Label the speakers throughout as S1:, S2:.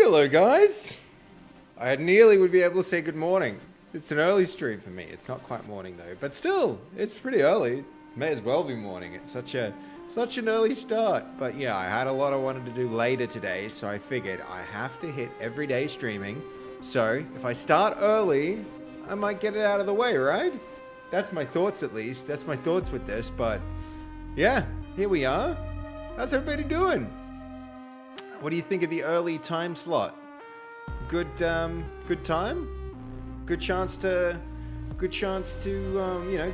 S1: Hello guys! I nearly would be able to say good morning. It's an early stream for me. It's not quite morning though, but still, it's pretty early. May as well be morning. It's such an early start. But yeah, I had a lot I wanted to do later today, so I figured I have to hit everyday streaming. So if I start early, I might get it out of the way, right? That's my thoughts at least. That's my thoughts with this, but yeah, here we are. How's everybody doing? What do you think of the early time slot? Good time? Good chance to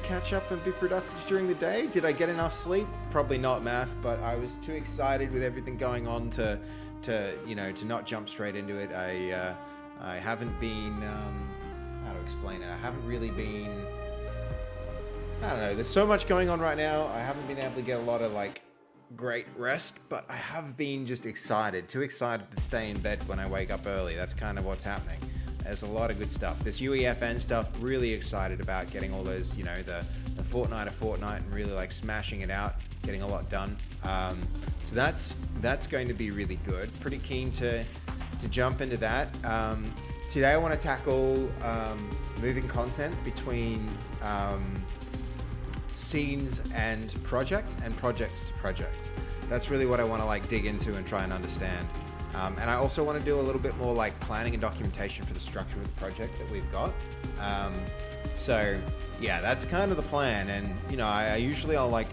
S1: catch up and be productive during the day. Did I get enough sleep? Probably not, math, but I was too excited with everything going on to not jump straight into it. I haven't been how to explain it. I haven't really been. I don't know. There's so much going on right now. I haven't been able to get a lot of great rest, but I have been just too excited to stay in bed when I wake up early. That's kind of what's happening. There's a lot of good stuff. This UEFN stuff, really excited about getting all those, the fortnight of Fortnite and really smashing it out, getting a lot done. So that's going to be really good. Pretty keen to jump into that. Today I want to tackle moving content between scenes and projects to project. That's really what I want to dig into and try and understand. And I also want to do a little bit more planning and documentation for the structure of the project that we've got. So yeah, that's kind of the plan. And I usually I'll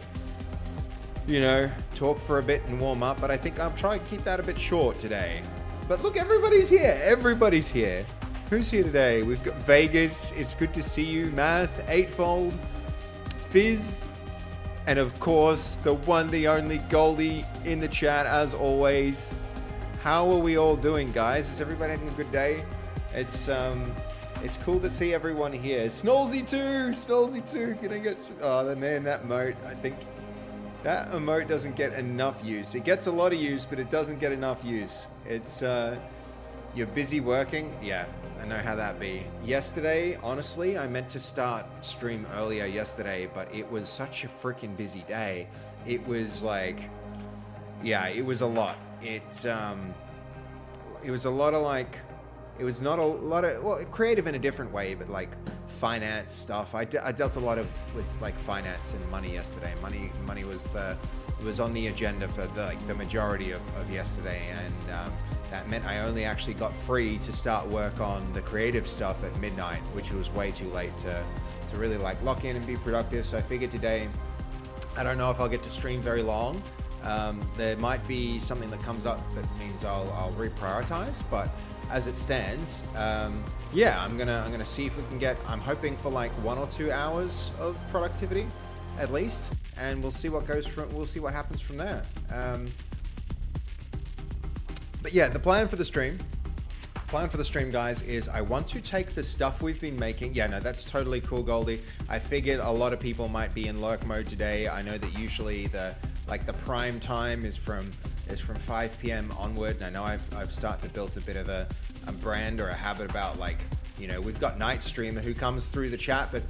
S1: talk for a bit and warm up, but I think I'll try and keep that a bit short today. But look, everybody's here. Who's here today? We've got Vegas. It's good to see you. Math, Eightfold, Fizz, and of course the one, the only Goldie in the chat as always. How are we all doing, guys? Is everybody having a good day? It's cool to see everyone here. Snolzy too. Man, that emote. I think that emote doesn't get enough use. It gets a lot of use, but it doesn't get enough use. It's you're busy working. Yeah, I know how that be. Yesterday, honestly, I meant to start stream earlier yesterday, but it was such a freaking busy day. It was it was a lot. It was a lot of it was not a lot of, creative in a different way, but finance stuff. I dealt a lot with finance and money yesterday. Money was on the agenda for the majority of yesterday, and that meant I only actually got free to start work on the creative stuff at midnight, which was way too late to really lock in and be productive. So I figured today, I don't know if I'll get to stream very long. There might be something that comes up that means I'll reprioritize, but as it stands, I'm gonna see if we can get. I'm hoping for 1 or 2 hours of productivity, at least, and we'll see what happens from there. But yeah, the plan for the stream, guys, is I want to take the stuff we've been making. Yeah, no, that's totally cool, Goldie. I figured a lot of people might be in lurk mode today. I know that usually the prime time is from 5 p.m. onward, and I know I've started to build a bit of a brand or a habit about we've got Night Streamer who comes through the chat, but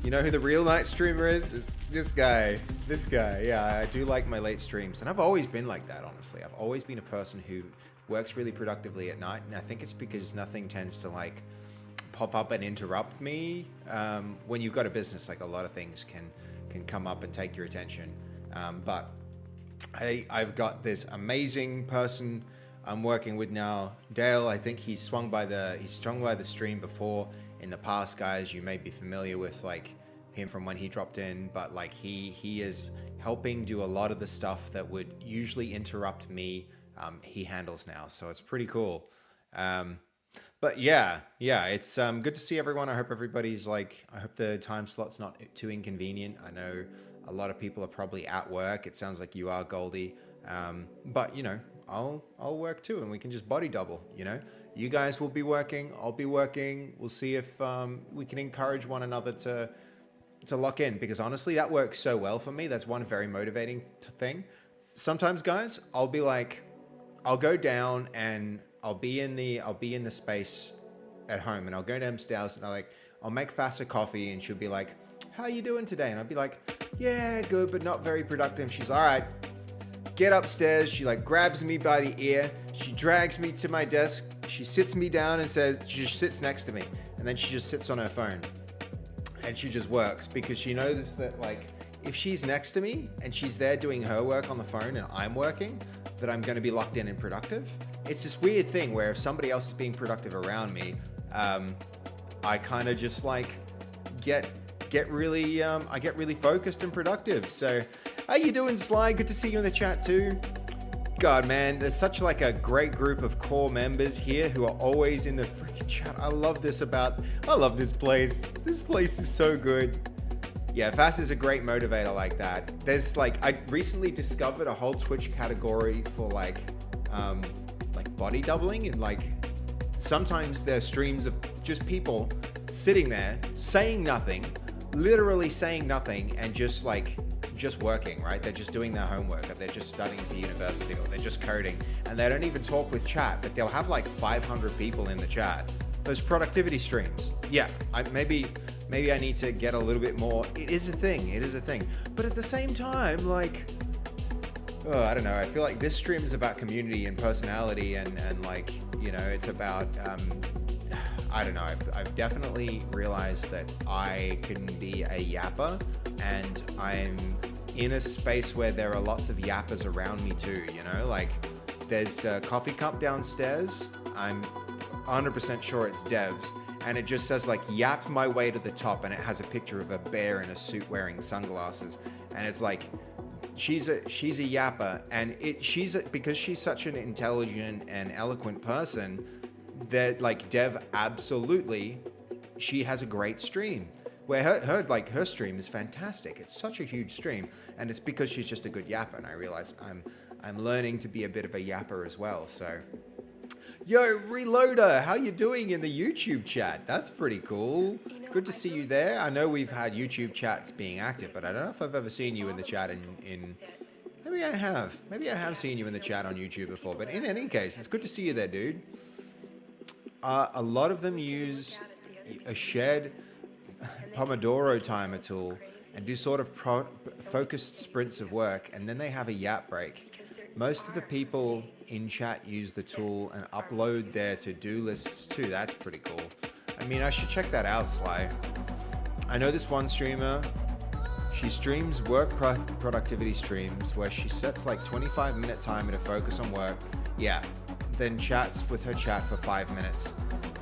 S1: you know who the real night streamer is? It's this guy. Yeah, I do like my late streams, and I've always been like that, honestly. I've always been a person who works really productively at night, and I think it's because nothing tends to pop up and interrupt me. When you've got a business, a lot of things can come up and take your attention. But I've got this amazing person I'm working with now, Dale. I think he's swung by the stream before in the past, guys. You may be familiar with him from when he dropped in, but he is helping do a lot of the stuff that would usually interrupt me. He handles now, so it's pretty cool. But yeah, it's good to see everyone. I hope everybody's I hope the time slot's not too inconvenient. I know a lot of people are probably at work. It sounds like you are, Goldie. But I'll work too, and we can just body double. You guys will be working, I'll be working. We'll see if we can encourage one another to lock in, because honestly, that works so well for me. That's one very motivating thing. Sometimes, guys, I'll be I'll go down and I'll be in the space at home, and I'll go downstairs and I'll make Fast a coffee, and she'll be like, "How you doing today?" And I'll be like, "Yeah, good, but not very productive." She's all right. get upstairs. She like grabs me by the ear. She drags me to my desk. She sits me down and says, she just sits next to me. And then she just sits on her phone and she just works, because she knows that like, if she's next to me and she's there doing her work on the phone and I'm working, that I'm going to be locked in and productive. It's this weird thing where if somebody else is being productive around me, I kind of just like get really focused and productive. So how you doing, Sly? Good to see you in the chat too. God, man, there's such like a great group of core members here who are always in the freaking chat. I love this place. This place is so good. Yeah, fast is a great motivator like that. There's like, I recently discovered a whole Twitch category for like body doubling, and like sometimes there's streams of just people sitting there saying nothing, literally saying nothing, and just working, right? They're just doing their homework, or they're just studying for university, or they're just coding, and they don't even talk with chat, but they'll have like 500 people in the chat. Those productivity streams. Yeah, maybe I need to get a little bit more. It is a thing. But at the same time, like, I don't know. I feel like this stream is about community and personality, and like, you know, it's about, I don't know. I've definitely realized that I can be a yapper, and I'm in a space where there are lots of yappers around me too, you know? Like, there's a coffee cup downstairs. I'm 100% sure it's Dev's, and it just says like yapped my way to the top, and it has a picture of a bear in a suit wearing sunglasses, and it's like she's a yapper, and because she's such an intelligent and eloquent person that like Dev absolutely, she has a great stream where her stream is fantastic. It's such a huge stream, and it's because she's just a good yapper, and I realize I'm learning to be a bit of a yapper as well. So yo, Reloader, how you doing in the YouTube chat? That's pretty cool. Good to see you there. I know we've had YouTube chats being active, but I don't know if I've ever seen you in the chat in maybe I have. Maybe I have seen you in the chat on YouTube before, but in any case, it's good to see you there, dude. A lot of them use a shared Pomodoro timer tool and do sort of focused sprints of work, and then they have a yap break. Most of the people in chat use the tool and upload their to-do lists too. That's pretty cool. I mean, I should check that out, Sly. I know this one streamer, she streams work productivity streams where she sets like 25-minute timer to focus on work. Yeah, then chats with her chat for 5 minutes.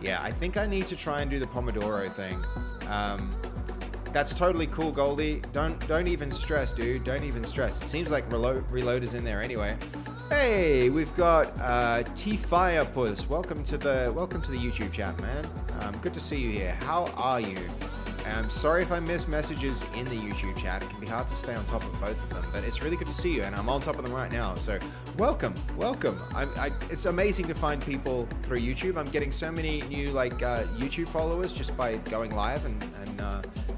S1: Yeah, I think I need to try and do the Pomodoro thing. That's totally cool, Goldie. Don't even stress, dude. Don't even stress. It seems like Reload is in there anyway. Hey, we've got T-Firepuss. Welcome to the YouTube chat, man. Good to see you here. How are you? I'm sorry if I miss messages in the YouTube chat. It can be hard to stay on top of both of them, but it's really good to see you, and I'm on top of them right now. So welcome. It's amazing to find people through YouTube. I'm getting so many new YouTube followers just by going live and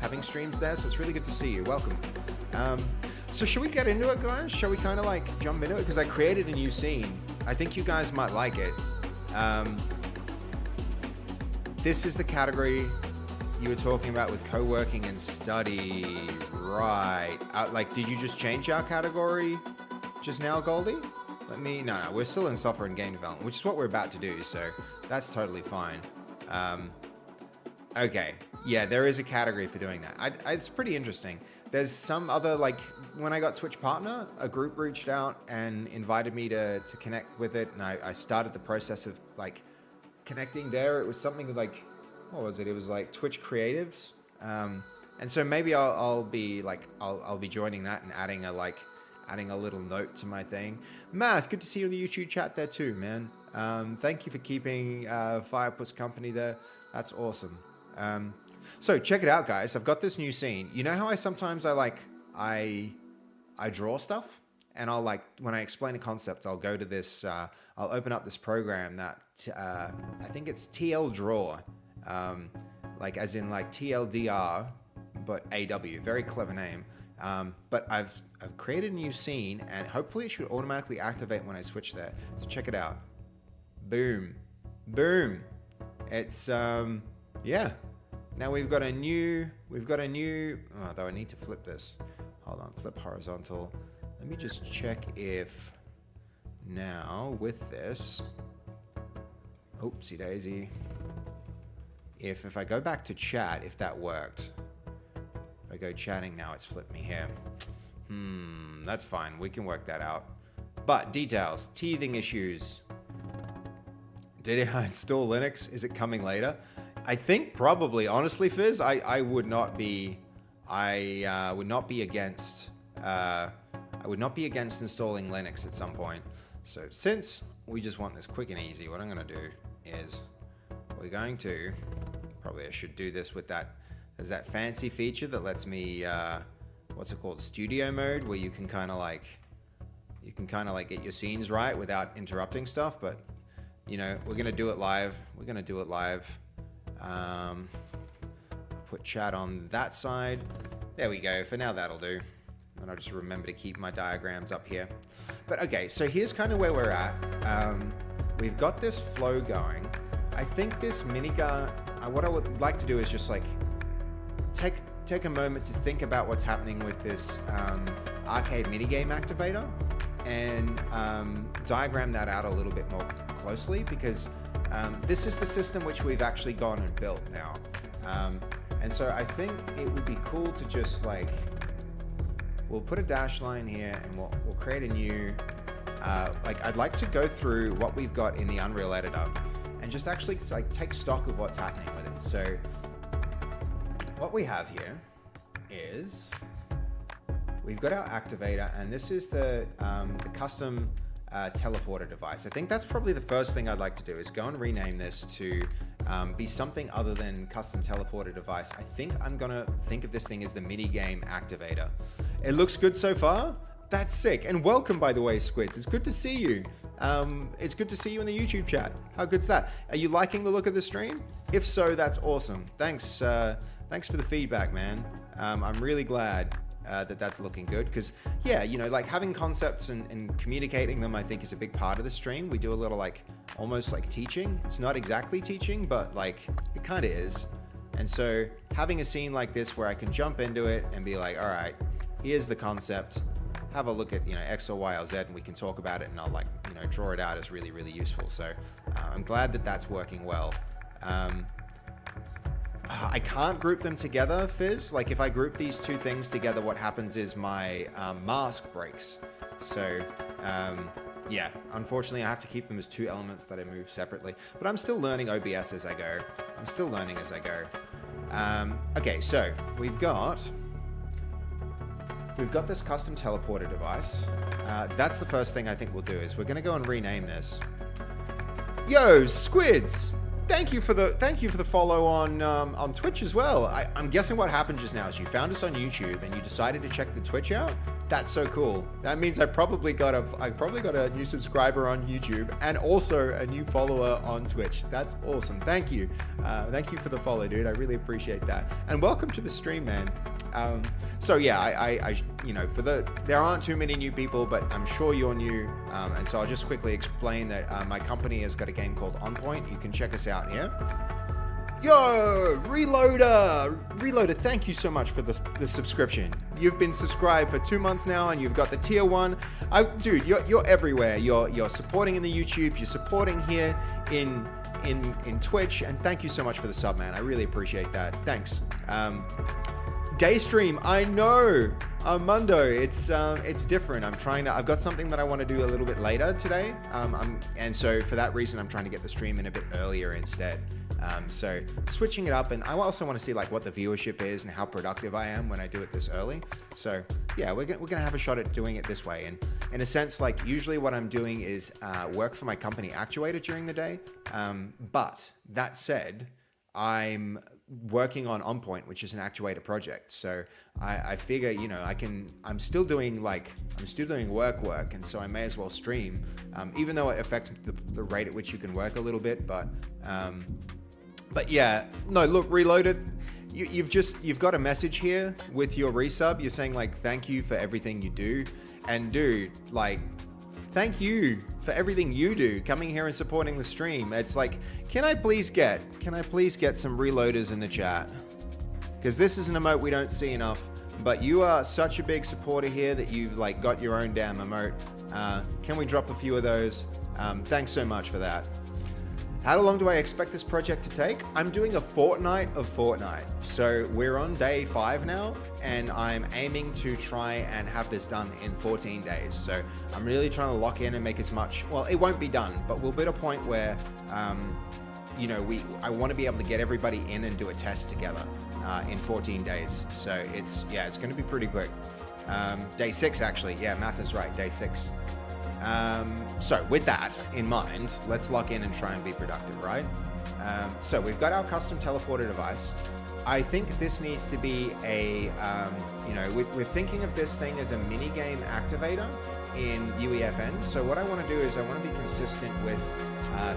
S1: having streams there. So it's really good to see you. Welcome. So should we get into it, guys? Shall we kind of like jump into it? Because I created a new scene. I think you guys might like it. This is the category you were talking about with co-working and study, right? Did you just change our category just now, Goldie? No, we're still in software and game development, which is what we're about to do, so that's totally fine. Okay, yeah, there is a category for doing that. It's pretty interesting. There's some other, when I got Twitch Partner, a group reached out and invited me to connect with it, and I started the process of, connecting there. It was something like, what was it? It was like Twitch Creatives, and so maybe I'll be joining that and adding a little note to my thing. Math, good to see you in the YouTube chat there too, man. Thank you for keeping Firepuss company there. That's awesome. So check it out, guys. I've got this new scene. You know how I draw stuff, and I'll when I explain a concept, I'll go to this. I'll open up this program that I think it's TL Draw. As in TLDR, but AW, very clever name. But I've created a new scene, and hopefully it should automatically activate when I switch there. So check it out. Boom. It's, yeah. Now we've got a new, though I need to flip this. Hold on, flip horizontal. let me just check if now with this, oopsie daisy, if I go back to chat, if that worked. If I go chatting now, it's flipped me here. That's fine. We can work that out. But details, teething issues. Did I install Linux? Is it coming later? I think probably, honestly, Fizz, I would not be against installing Linux at some point. So since we just want this quick and easy, what I'm going to do is we're going to, probably I should do this with that, there's that fancy feature that lets me, what's it called, studio mode, where you can kind of like get your scenes right without interrupting stuff. But you know, we're going to do it live. Put chat on that side. There we go. For now, that'll do. And I'll just remember to keep my diagrams up here. But okay, so here's kind of where we're at. We've got this flow going. I think this minigun, what I would like to do is just like take a moment to think about what's happening with this arcade minigame activator and diagram that out a little bit more closely, because this is the system which we've actually gone and built now. And so I think it would be cool to just like, we'll put a dash line here and we'll create a new, I'd like to go through what we've got in the Unreal Editor and just actually like take stock of what's happening with it. So what we have here is we've got our activator, and this is the custom teleporter device. I think that's probably the first thing I'd like to do is go and rename this to be something other than custom teleporter device. I think I'm gonna think of this thing as the minigame activator. It looks good so far. That's sick. And welcome, by the way, Squids. It's good to see you. It's good to see you in the YouTube chat. How good's that? Are you liking the look of the stream? If so, that's awesome. Thanks for the feedback, man. I'm really glad that's looking good, because yeah, you know, like having concepts and communicating them, I think is a big part of the stream. We do a little like almost like teaching. It's not exactly teaching, but like it kind of is. And so having a scene like this where I can jump into it and be like, all right, here's the concept, have a look at, you know, X or Y or Z, and we can talk about it, and I'll like, you know, draw it out, is really, really useful. So I'm glad that that's working well. I can't group them together, Fizz. Like if I group these two things together, what happens is my mask breaks. So yeah, unfortunately I have to keep them as two elements that I move separately, but I'm still learning OBS as I go. Okay, so we've got this custom teleporter device. That's the first thing I think we'll do is we're gonna go and rename this. Yo, Squids! Thank you for the follow on Twitch as well. I'm guessing what happened just now is you found us on YouTube and you decided to check the Twitch out. That's so cool. That means I probably got a new subscriber on YouTube and also a new follower on Twitch. That's awesome. Thank you. Thank you for the follow, dude. I really appreciate that. And welcome to the stream, man. So yeah, I you know, there aren't too many new people, but I'm sure you're new, and so I'll just quickly explain that my company has got a game called On Point. You can check us out here. Yo, Reloader, thank you so much for the subscription. You've been subscribed for 2 months now, and you've got the tier 1. Dude, you're everywhere. You're supporting in the YouTube. You're supporting here in Twitch, and thank you so much for the sub, man. I really appreciate that. Thanks. Day stream, I know, Armando, it's different. I've got something that I want to do a little bit later today, and so for that reason, I'm trying to get the stream in a bit earlier instead. So switching it up, and I also want to see like what the viewership is and how productive I am when I do it this early. So yeah, we're gonna have a shot at doing it this way. And in a sense, like usually what I'm doing is work for my company Actuator during the day. But that said, I'm working on Point, which is an Actuator project. So I figure, you know, I'm still doing work, and so I may as well stream, even though it affects the rate at which you can work a little bit. But yeah, no, look, Reloaded, you've got a message here with your resub. You're saying like, thank you for everything you do. And dude, like, thank you for everything you do, coming here and supporting the stream. It's like, can I please get some Reloaders in the chat? Because this is an emote we don't see enough. But you are such a big supporter here that you've like got your own damn emote. Can we drop a few of those? Thanks so much for that. How long do I expect this project to take? I'm doing a fortnight of Fortnite. So we're on day 5 now, and I'm aiming to try and have this done in 14 days. So I'm really trying to lock in and make as much, well, it won't be done, but we'll be at a point where, you know, I want to be able to get everybody in and do a test together in 14 days. So it's going to be pretty quick. Day 6, actually. Yeah, math is right, day 6. So with that in mind, let's lock in and try and be productive, right? So we've got our custom teleporter device. I think this needs to be a, you know, we're thinking of this thing as a mini game activator in UEFN. So what I want to do is I want to be consistent with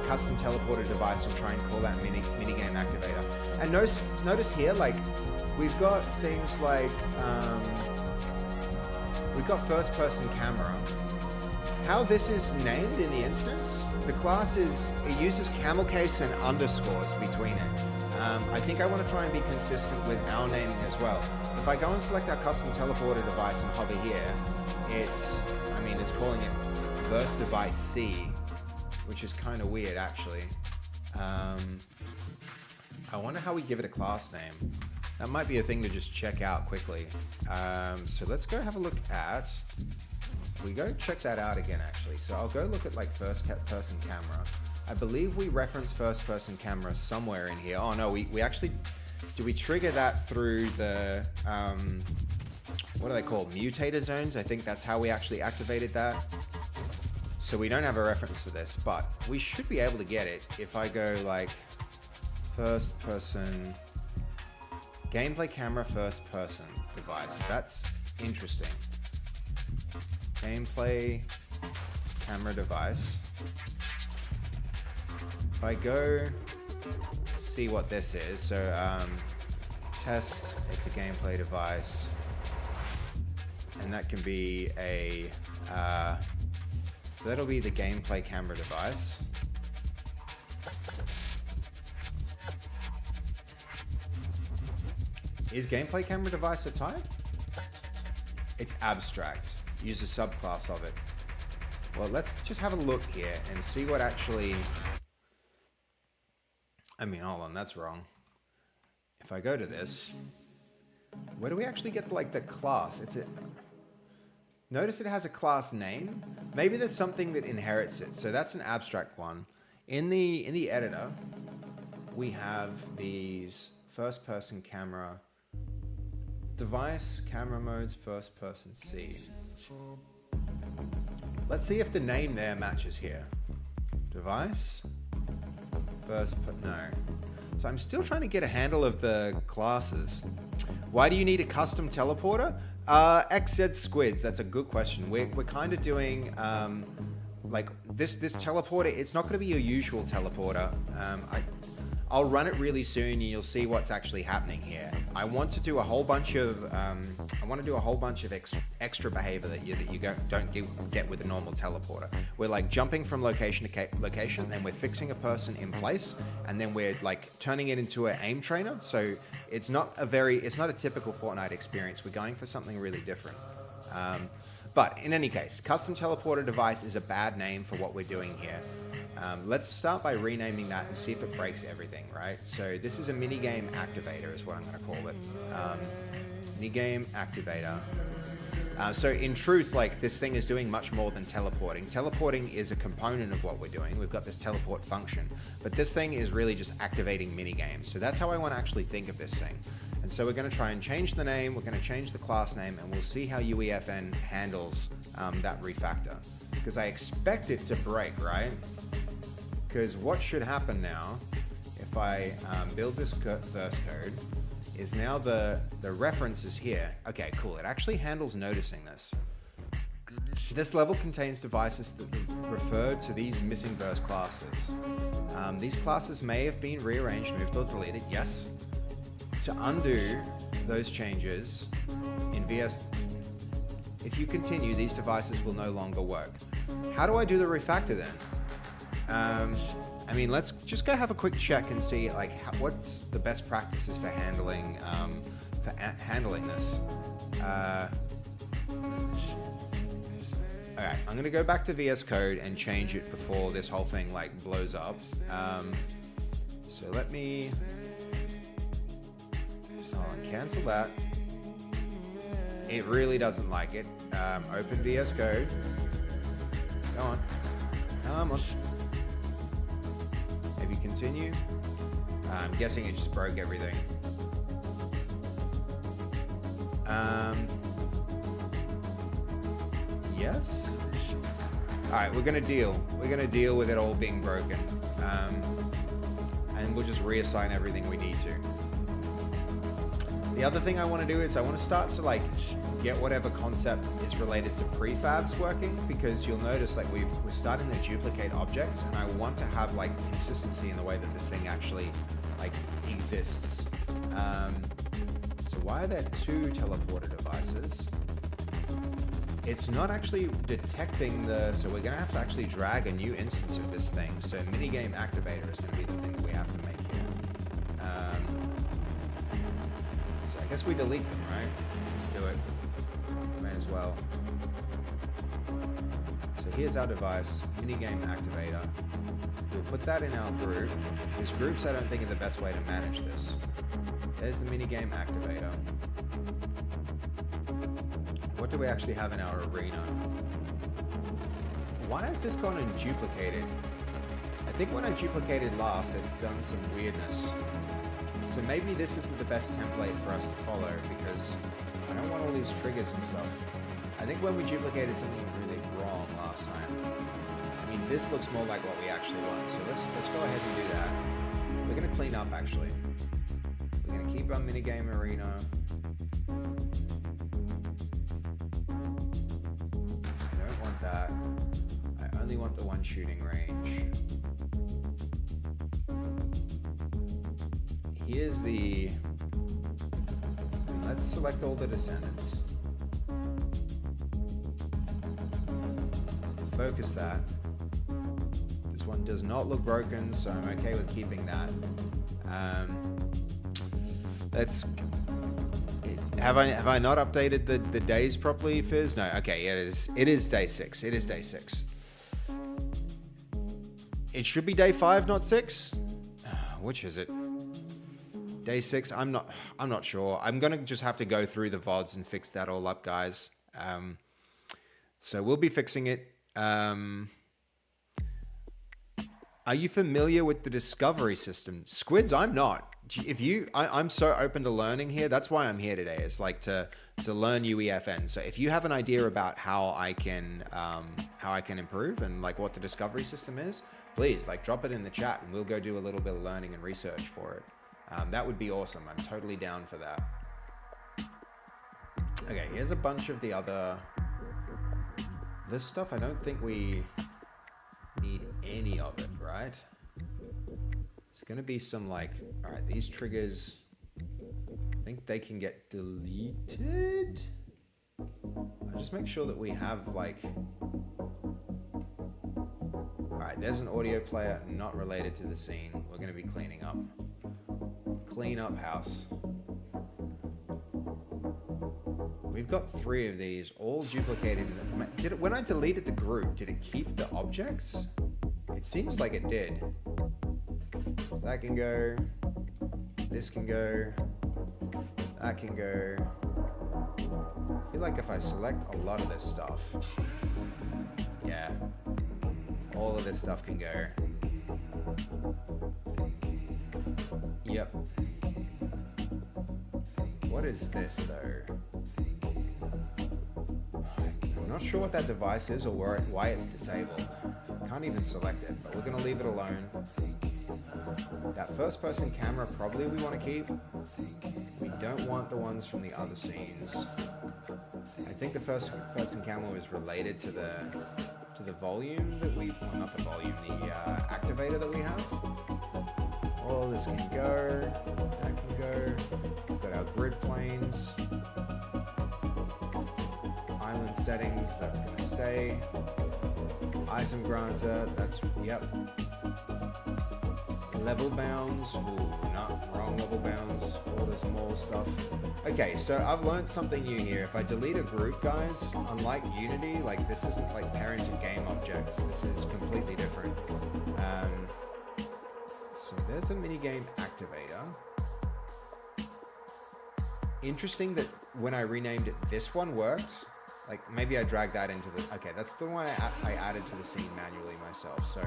S1: custom teleporter device and try and call that mini game activator. And notice here, like we've got things like, we've got first person camera. How this is named in the instance, the class it uses camel case and underscores between it. I think I want to try and be consistent with our naming as well. If I go and select our custom teleporter device and hover here, it's calling it Verse Device C, which is kind of weird actually. I wonder how we give it a class name. That might be a thing to just check out quickly. So let's go have a look at, we go check that out again actually. So I'll go look at like first person camera. I believe we reference first person camera somewhere in here. Oh no, we actually, do we trigger that through the, what are they called? Mutator zones? I think that's how we actually activated that. So we don't have a reference to this, but we should be able to get it if I go like first person, gameplay camera first person device. That's interesting. Gameplay camera device. If I go see what this is, so test, it's a gameplay device, and that can be a, so that'll be the gameplay camera device. Is gameplay camera device a type? It's abstract. Use a subclass of it. Well, let's just have a look here and see what actually, hold on, that's wrong. If I go to this, where do we actually get like the class? Notice it has a class name. Maybe there's something that inherits it. So that's an abstract one. In the editor, we have these first person camera device, camera modes, first person C. Let's see if the name there matches here. Device, no. So I'm still trying to get a handle of the classes. Why do you need a custom teleporter? XZ squids, that's a good question. We're kind of doing, like this teleporter, it's not gonna be your usual teleporter. I'll run it really soon and you'll see what's actually happening here. I want to do a whole bunch of extra behavior that you don't get with a normal teleporter. We're like jumping from location to location, and we're fixing a person in place, and then we're like turning it into an aim trainer. So it's not a typical Fortnite experience. We're going for something really different. But in any case, custom teleporter device is a bad name for what we're doing here. Let's start by renaming that and see if it breaks everything, right? So this is a minigame activator is what I'm going to call it. Minigame activator. So in truth, like this thing is doing much more than teleporting. Teleporting is a component of what we're doing. We've got this teleport function, but this thing is really just activating minigames. So that's how I want to actually think of this thing. And so we're going to try and change the name. We're going to change the class name, and we'll see how UEFN handles that refactor. Because I expect it to break, right? Because what should happen now, if I build this verse code, is now the reference is here. Okay, cool. It actually handles noticing this. This level contains devices that refer to these missing verse classes. These classes may have been rearranged, moved, or deleted. Yes. To undo those changes in VS, if you continue, these devices will no longer work. How do I do the refactor then? mean, let's just go have a quick check and see like what's the best practices for handling this. Alright, I'm gonna go back to VS Code and change it before this whole thing like blows up. So let me cancel that. It really doesn't like it. Open VS Code. Go on. Come on. Maybe continue. I'm guessing it just broke everything. Yes. All right, we're gonna deal. We're gonna deal with it all being broken, and we'll just reassign everything we need to. The other thing I want to do is I want to start to like get whatever concept is related to prefabs working, because you'll notice like we're starting to duplicate objects, and I want to have like consistency in the way that this thing actually like exists. So why are there two teleporter devices? It's not actually detecting so we're gonna have to actually drag a new instance of this thing. So minigame activator is gonna be the thing that we have to make here. So I guess we delete them, right? Let's do it. May as well. So here's our device, minigame activator. We'll put that in our group, because groups I don't think are the best way to manage this. There's the minigame activator. What do we actually have in our arena? Why has this gone and duplicated? I think when I duplicated last, it's done some weirdness. So maybe this isn't the best template for us to follow, because I don't want all these triggers and stuff. I think when we duplicated something really wrong last time. I mean, this looks more like what we actually want. So let's go ahead and do that. We're gonna clean up actually. We're gonna keep our minigame arena. That. I only want the one shooting range. Here's the... Let's select all the descendants. Focus that. This one does not look broken, so I'm okay with keeping that. Let's... Have I not updated the days properly, Fizz? No, okay, yeah, it is day 6. It is day 6. It should be day 5, not 6? Which is it? Day 6? I'm not sure. I'm gonna just have to go through the VODs and fix that all up, guys. So we'll be fixing it. Are you familiar with the discovery system? Squids, I'm not. I'm so open to learning here. That's why I'm here today. It's like to learn UEFN. So if you have an idea about how I can improve and like what the discovery system is, please like drop it in the chat and we'll go do a little bit of learning and research for it. That would be awesome. I'm totally down for that. Okay, here's a bunch of the other. This stuff, I don't think we need any of it, right? It's gonna be some like, all right, these triggers, I think they can get deleted. I'll just make sure that we have like, all right, there's an audio player not related to the scene. We're gonna be cleaning up. Clean up house. We've got 3 of these, all duplicated. When I deleted the group, did it keep the objects? It seems like it did. So that can go, this can go, that can go. I feel like if I select a lot of this stuff, yeah, all of this stuff can go. Yep. What is this though? I'm not sure what that device is or why it's disabled. Can't even select it, but we're gonna leave it alone. That first person camera probably we want to keep. We don't want the ones from the other scenes. I think the first person camera was related to the volume that we, well, not the volume, the activator that we have. All this can go, that can go. We've got our grid planes. Island settings, that's gonna stay. Item granter, that's, yep. Level bounds. Ooh, no, wrong level bounds. Oh, there's more stuff. Okay, so I've learned something new here. If I delete a group, guys, unlike Unity, like this isn't like parented game objects. This is completely different. So there's a minigame activator. Interesting that when I renamed it, this one worked. Like maybe I dragged that into the, okay, that's the one I added to the scene manually myself. So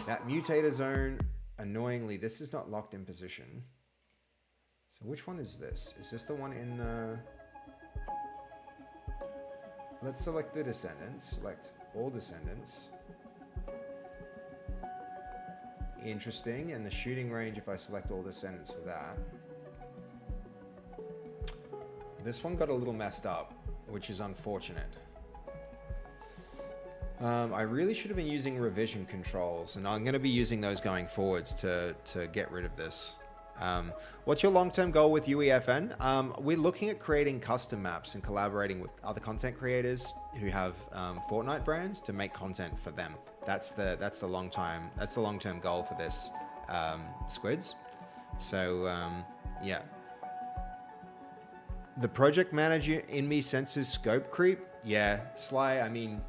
S1: that mutator zone, annoyingly, this is not locked in position. So which one is this? Is this the one in the, let's select the descendants, select all descendants. Interesting, and the shooting range, if I select all descendants for that. This one got a little messed up, which is unfortunate. I really should have been using revision controls, and I'm going to be using those going forwards to get rid of this. What's your long-term goal with UEFN? We're looking at creating custom maps and collaborating with other content creators who have Fortnite brands to make content for them. That's the long-term goal for this, Squids. So yeah. The project manager in me senses scope creep. Yeah, Sly, I mean,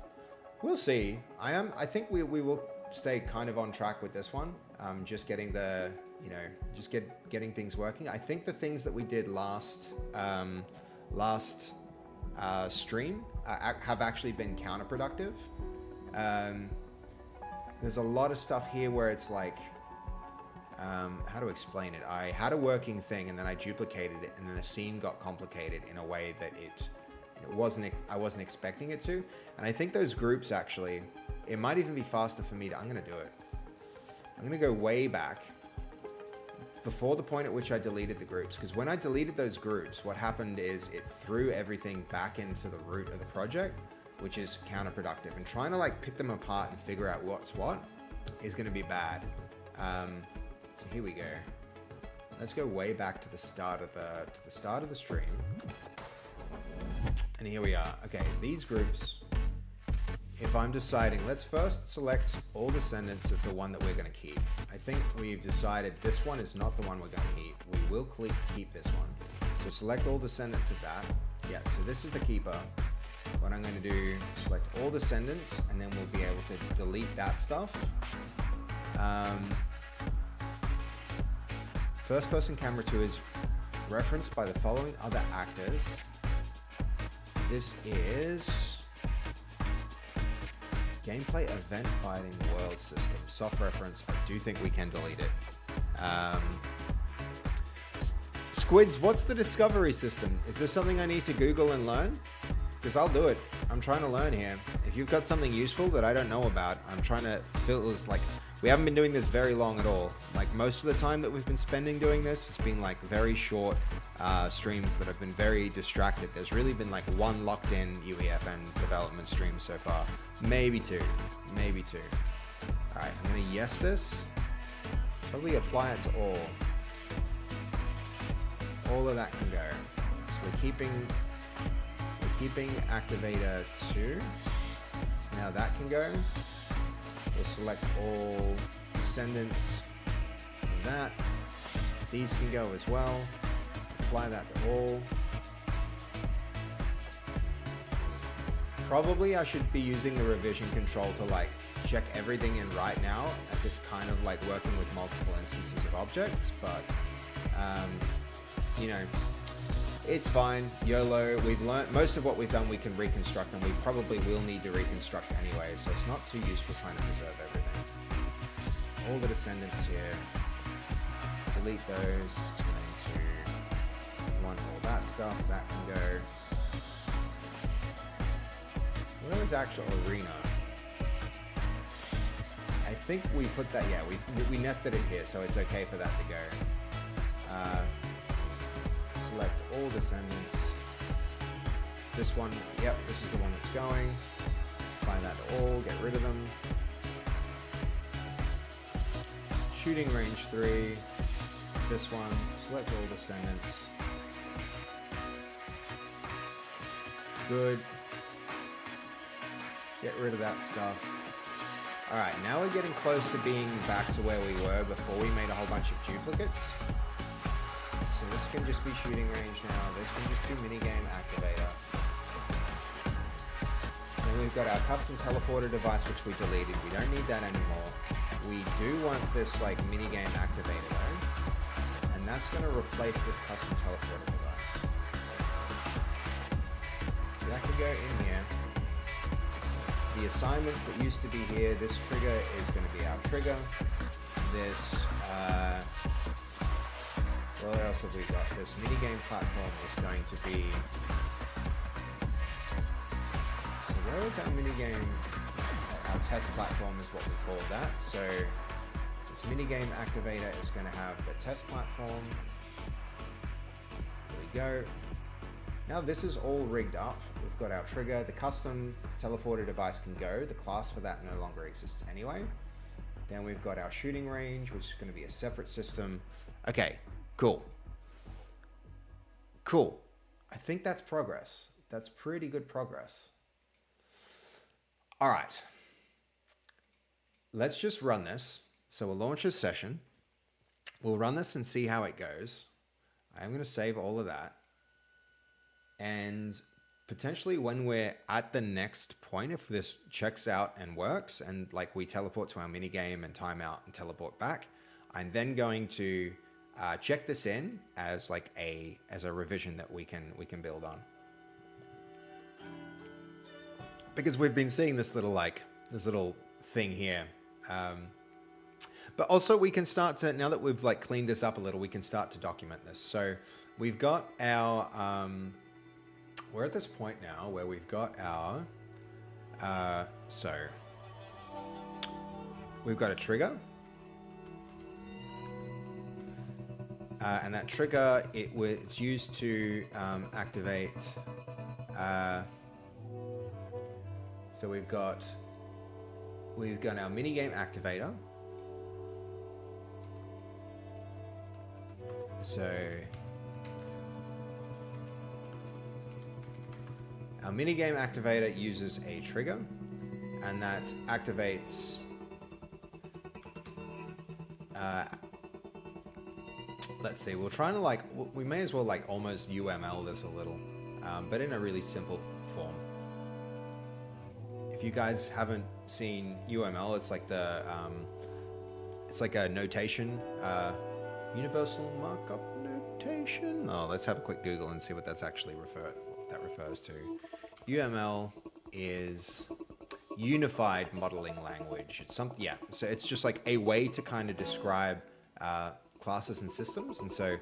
S1: we'll see. I think we will stay kind of on track with this one. Just getting the, getting things working. I think the things that we did last stream have actually been counterproductive. There's a lot of stuff here where it's like, how to explain it? I had a working thing and then I duplicated it, and then the scene got complicated in a way that I wasn't expecting it to. And I think those groups actually, it might even be faster for me to, I'm going to do it. I'm going to go way back before the point at which I deleted the groups, because when I deleted those groups, what happened is it threw everything back into the root of the project, which is counterproductive. And trying to like pick them apart and figure out what's what is going to be bad. So here we go. Let's go way back to the start of the stream. And here we are. Okay, these groups, if I'm deciding, let's first select all descendants of the one that we're going to keep. I think we've decided this one is not the one we're going to keep. We will keep this one. So select all descendants of that. Yeah, so this is the keeper. What I'm going to do, select all descendants, and then we'll be able to delete that stuff. First person camera 2 is referenced by the following other actors. This is gameplay event biting world system. Soft reference, I do think we can delete it. Squids, what's the discovery system? Is this something I need to Google and learn? Because I'll do it. I'm trying to learn here. If you've got something useful that I don't know about, I'm trying to fill this, like, we haven't been doing this very long at all. Like most of the time that we've been spending doing this, it's been like very short streams that have been very distracted. There's really been like one locked in UEFN development stream so far. Maybe two. All right, I'm gonna yes this. Probably apply it to all. All of that can go. So we're keeping activator 2. So now that can go. We'll select all descendants of that. These can go as well. Apply that to all. Probably I should be using the revision control to like check everything in right now, as it's kind of like working with multiple instances of objects, but it's fine. YOLO. We've learned most of what we've done. We can reconstruct, and we probably will need to reconstruct anyway, so it's not too useful trying to preserve everything. All the descendants here. Delete those. It's going to want all that stuff. That can go. Where was actual arena? I think we put that. Yeah, we nested it here, so it's okay for that to go. Select all descendants. This one, yep, this is the one that's going. Find that to all, get rid of them. Shooting range 3. This one, select all descendants. Good. Get rid of that stuff. All right, now we're getting close to being back to where we were before we made a whole bunch of duplicates. So this can just be shooting range now. This can just be minigame activator. Then we've got our custom teleporter device, which we deleted. We don't need that anymore. We do want this like minigame activator though, and that's going to replace this custom teleporter device. So that could go in here. The assignments that used to be here, this trigger is going to be our trigger. This, what else have we got? This minigame platform is going to be, so where is our minigame? Our test platform is what we call that. So this minigame activator is going to have the test platform. There we go. Now this is all rigged up. We've got our trigger, the custom teleporter device can go. The class for that no longer exists anyway. Then we've got our shooting range, which is going to be a separate system. Okay, cool. Cool. I think that's progress. That's pretty good progress. All right. Let's just run this. So we'll launch a session. We'll run this and see how it goes. I'm going to save all of that. And potentially when we're at the next point, if this checks out and works and like we teleport to our minigame and timeout and teleport back, I'm then going to check this in as like a revision that we can build on. Because we've been seeing this little thing here. But also we can start to, now that we've like cleaned this up a little, we can start to document this. So we've got our, we're at this point now where we've got our, so we've got a trigger. And that trigger, it's used to activate, so we've got our minigame activator. So our minigame activator uses a trigger, and that activates let's see, we're trying to we may as well almost UML this a little, but in a really simple form. If you guys haven't seen UML, it's like it's like a notation, universal markup notation. Oh, let's have a quick Google and see what that's actually refers to. UML is unified modeling language. It's so it's just like a way to kind of describe classes and systems. And so,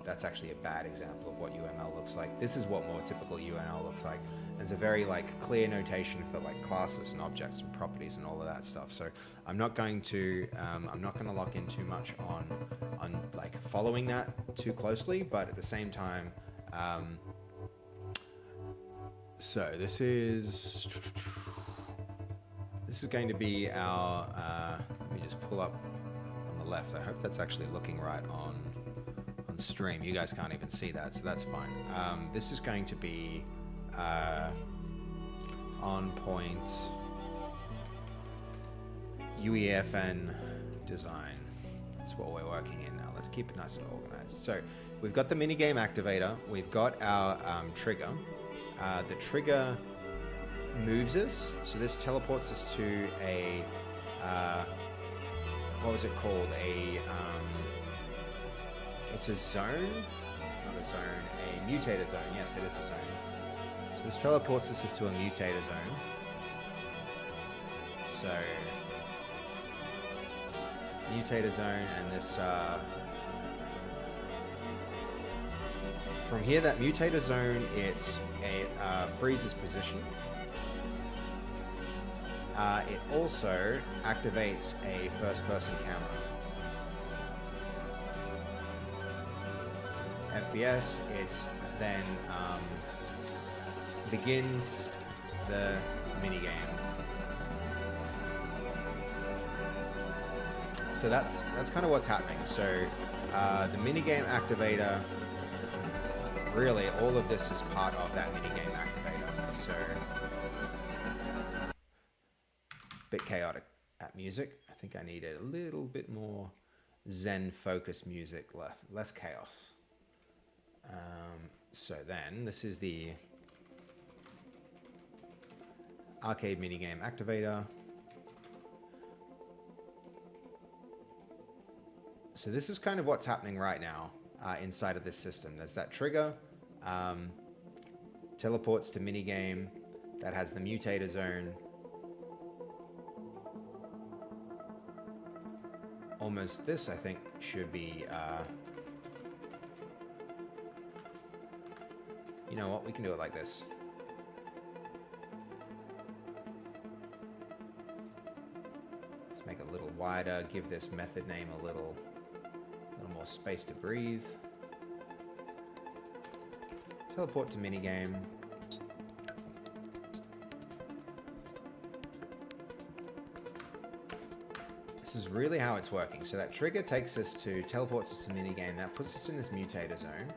S1: that's actually a bad example of what UML looks like. This is what more typical UML looks like. There's a very clear notation for classes and objects and properties and all of that stuff. So I'm not going to lock in too much on following that too closely, but at the same time, so this is going to be our, let me just pull up on the left. I hope that's actually looking right on stream. You guys can't even see that, so that's fine. This is going to be on point UEFN design. That's what we're working in now. Let's keep it nice and organized. So we've got the minigame activator. We've got our trigger. The trigger moves us. So this teleports us to a, what was it called? It's a zone, not a zone, a mutator zone. Yes, it is a zone. So this teleports us to a mutator zone. So mutator zone, and this from here, that mutator zone, it freezes position. It also activates a first-person camera. FPS, it then begins the minigame. So that's kind of what's happening. So the minigame activator, really all of this is part of that minigame activator. So chaotic at music. I think I needed a little bit more zen focused music, less chaos. So then this is the arcade minigame activator. So this is kind of what's happening right now inside of this system. There's that trigger, teleports to minigame that has the mutator zone. Almost this, I think, should be, you know what, we can do it like this. Let's make it a little wider, give this method name a little more space to breathe. Teleport to minigame. This is really how it's working. So that trigger takes us to, teleports us to minigame. That puts us in this mutator zone.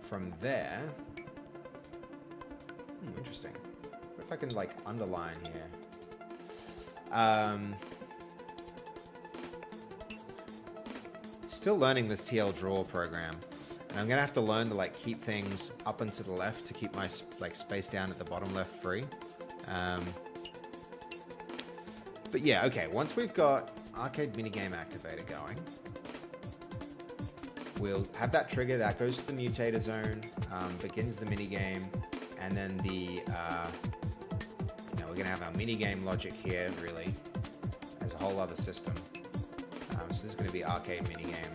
S1: From there, interesting. What if I can like underline here? Still learning this TL draw program, and I'm gonna have to learn to like keep things up and to the left to keep my like space down at the bottom left free. But yeah, okay. Once we've got arcade minigame activator going, we'll have that trigger that goes to the mutator zone, begins the minigame, and then the you know, we're gonna have our minigame logic here really as a whole other system. So this is going to be arcade minigame.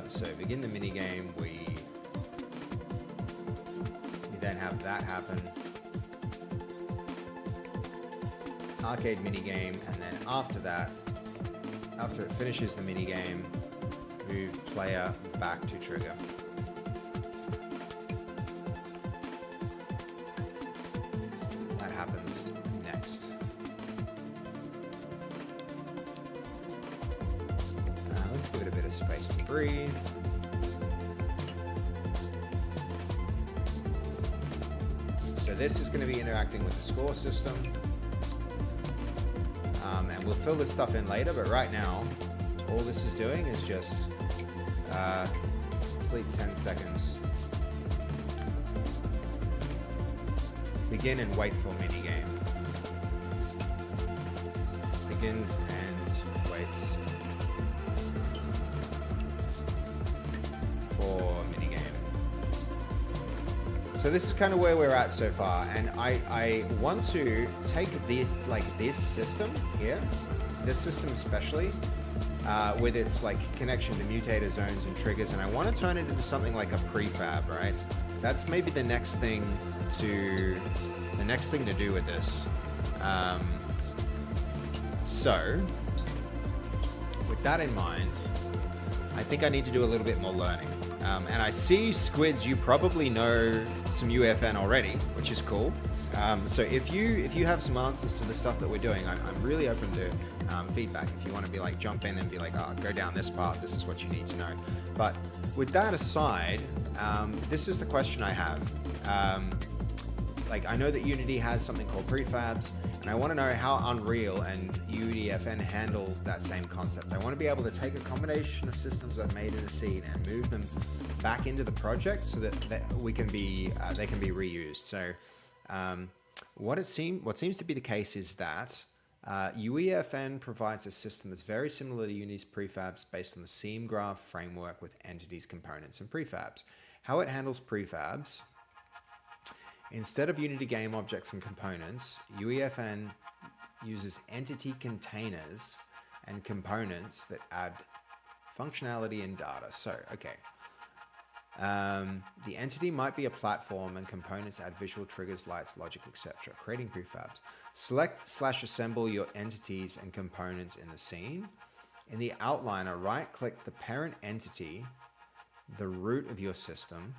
S1: So begin the minigame, we then have that happen. Arcade minigame, and then after that, after it finishes the minigame, move player back to trigger. Next. Let's give it a bit of space to breathe. So this is going to be interacting with the score system. And we'll fill this stuff in later, but right now, all this is doing is just sleep 10 seconds. Begin and wait for minigame. Begins and waits for minigame. So this is kind of where we're at so far, and I want to take this, like this system here, this system especially, with its like connection to mutator zones and triggers, and I want to turn it into something like a prefab, right? That's maybe the next thing to do with this. So with that in mind, I think I need to do a little bit more learning. And I see, Squids, you probably know some UEFN already, which is cool. So if you have some answers to the stuff that we're doing, I'm really open to feedback. If you want to be like, jump in and be like, oh, go down this path, this is what you need to know. But with that aside, this is the question I have. Like, I know that Unity has something called prefabs, and I want to know how Unreal and UEFN handle that same concept. I want to be able to take a combination of systems I've made in a scene and move them back into the project so that we can be they can be reused. So what seems to be the case is that UEFN provides a system that's very similar to Unity's prefabs based on the seam graph framework with entities, components, and prefabs. How it handles prefabs: instead of Unity game objects and components, UEFN uses entity containers and components that add functionality and data. So, okay. The entity might be a platform, and components add visual triggers, lights, logic, etc. Creating prefabs. Select/assemble your entities and components in the scene. In the outliner, right-click the parent entity, the root of your system,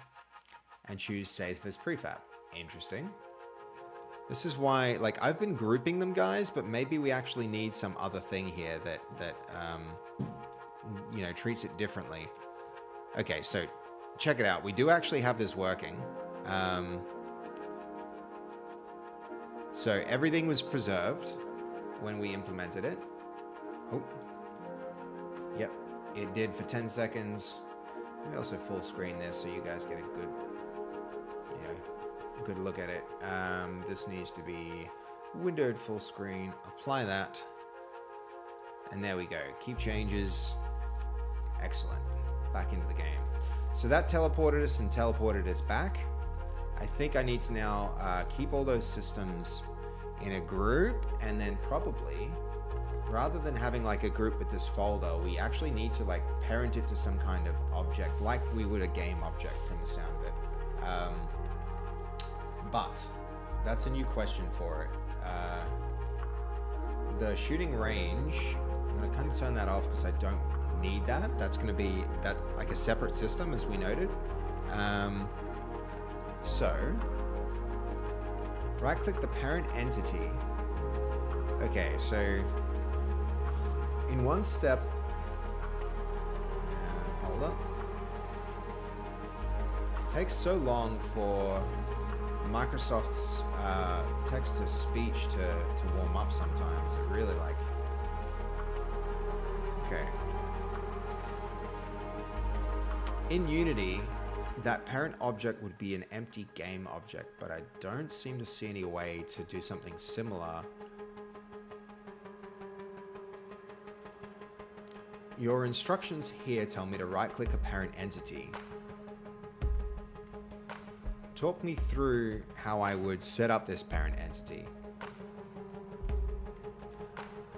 S1: and choose Save as Prefab. Interesting. This is why, like, I've been grouping them, guys, but maybe we actually need some other thing here that you know, treats it differently. Okay, so check it out. We do actually have this working. So everything was preserved when we implemented it. Oh, yep, it did for 10 seconds. Let me also full screen this so you guys get a good, a good look at it. This needs to be windowed full screen. Apply that. And there we go. Keep changes. Excellent. Back into the game. So that teleported us and teleported us back. I think I need to now keep all those systems in a group, and then probably, rather than having like a group with this folder, we actually need to like parent it to some kind of object, like we would a game object from the sound of it. But that's a new question for it. The shooting range, I'm going to kind of turn that off because I don't need that. That's going to be that like a separate system, as we noted. So right click the parent entity. Okay, so in one step, hold up. It takes so long for Microsoft's text-to-speech to warm up sometimes. It really like, okay. In Unity, that parent object would be an empty game object, but I don't seem to see any way to do something similar. Your instructions here tell me to right-click a parent entity. Talk me through how I would set up this parent entity.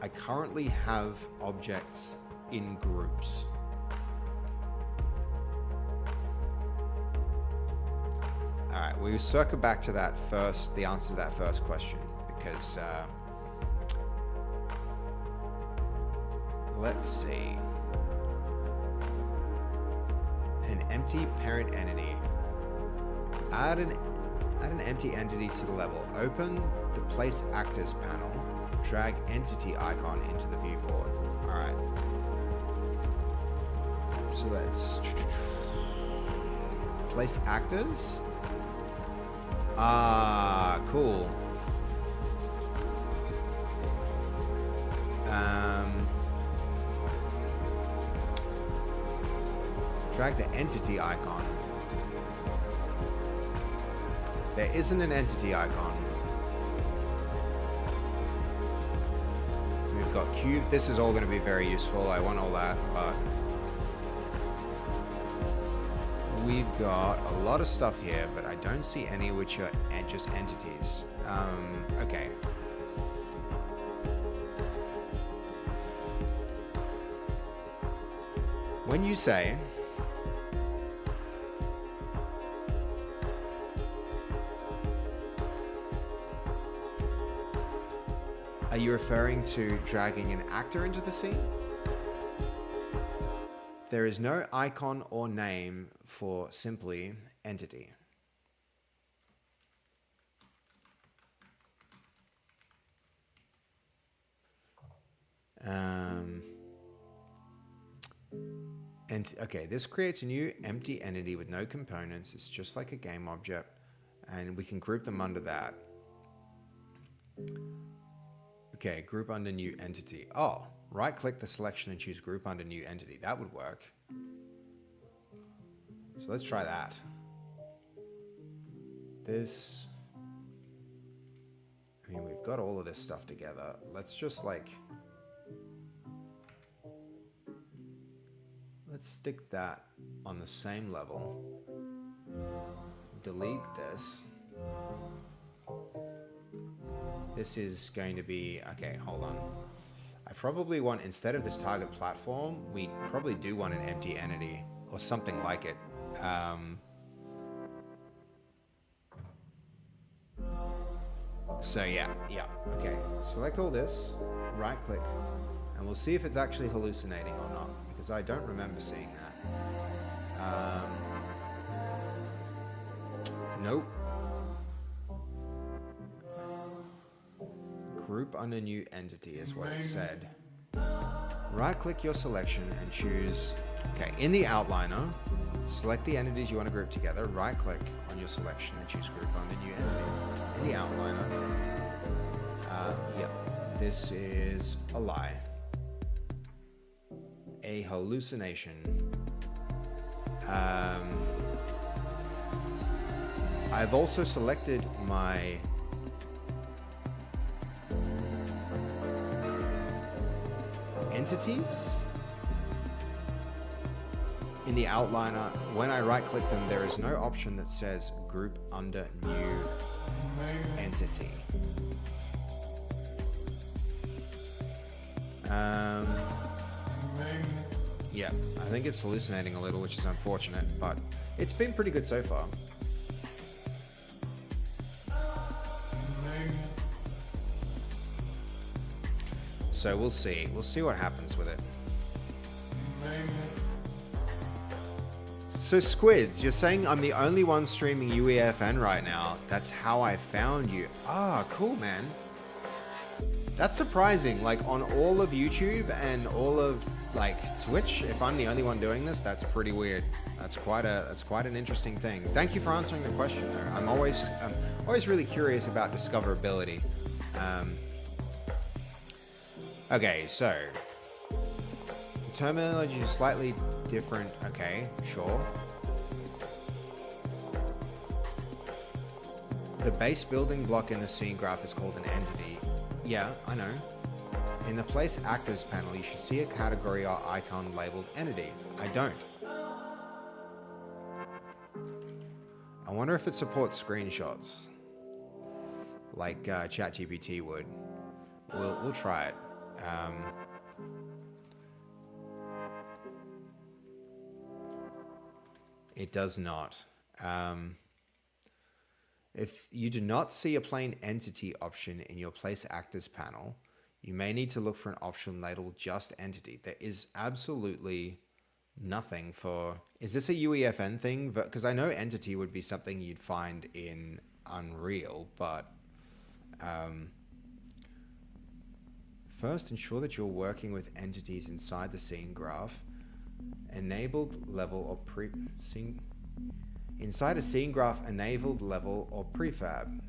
S1: I currently have objects in groups. All right, we'll circle back to that first, the answer to that first question, because let's see. An empty parent entity. Add an empty entity to the level. Open the place actors panel. Drag entity icon into the viewport. All right. So let's place actors. Ah, cool. Drag the entity icon. There isn't an entity icon. We've got cube. This is all going to be very useful. I want all that, but we've got a lot of stuff here, but I don't see any which are just entities. Okay. When you say are you referring to dragging an actor into the scene? There is no icon or name for simply entity. And okay, this creates a new empty entity with no components. It's just like a game object, and we can group them under that. Okay, group under new entity. Oh, right click the selection and choose group under new entity. That would work. So let's try that. This, I mean, we've got all of this stuff together. Let's just like, let's stick that on the same level. Delete this. This is going to be, okay, hold on. I probably want, instead of this target platform, we probably do want an empty entity or something like it. So yeah, okay. Select all this, right click, and we'll see if it's actually hallucinating or not, because I don't remember seeing that. Nope. Group under new entity is what it said. Right click your selection and choose, okay, in the outliner, Select the entities you want to group together, right click on your selection and choose group under new entity. In the outliner, yep, this is a lie. A hallucination. I've also selected my entities. In the outliner, when I right click them, there is no option that says group under new entity. Yeah, I think it's hallucinating a little, which is unfortunate, but it's been pretty good so far. So we'll see. We'll see what happens with it. So Squids, you're saying I'm the only one streaming UEFN right now. That's how I found you. Ah, cool, man. That's surprising. Like on all of YouTube and all of like Twitch, if I'm the only one doing this, that's pretty weird. That's quite an interesting thing. Thank you for answering the question though. I'm always really curious about discoverability. Okay, so the terminology is slightly different. Okay, sure. The base building block in the scene graph is called an entity. Yeah, I know. In the Place Actors panel, you should see a category or icon labeled entity. I don't. I wonder if it supports screenshots, like ChatGPT would. We'll try it. It does not. If you do not see a plain entity option in your Place Actors panel, you may need to look for an option labeled just entity. There is absolutely nothing for... Is this a UEFN thing? Because I know entity would be something you'd find in Unreal, but... First, ensure that you're working with entities inside the scene graph. Enabled level or scene... Inside a scene graph, enabled level or prefab.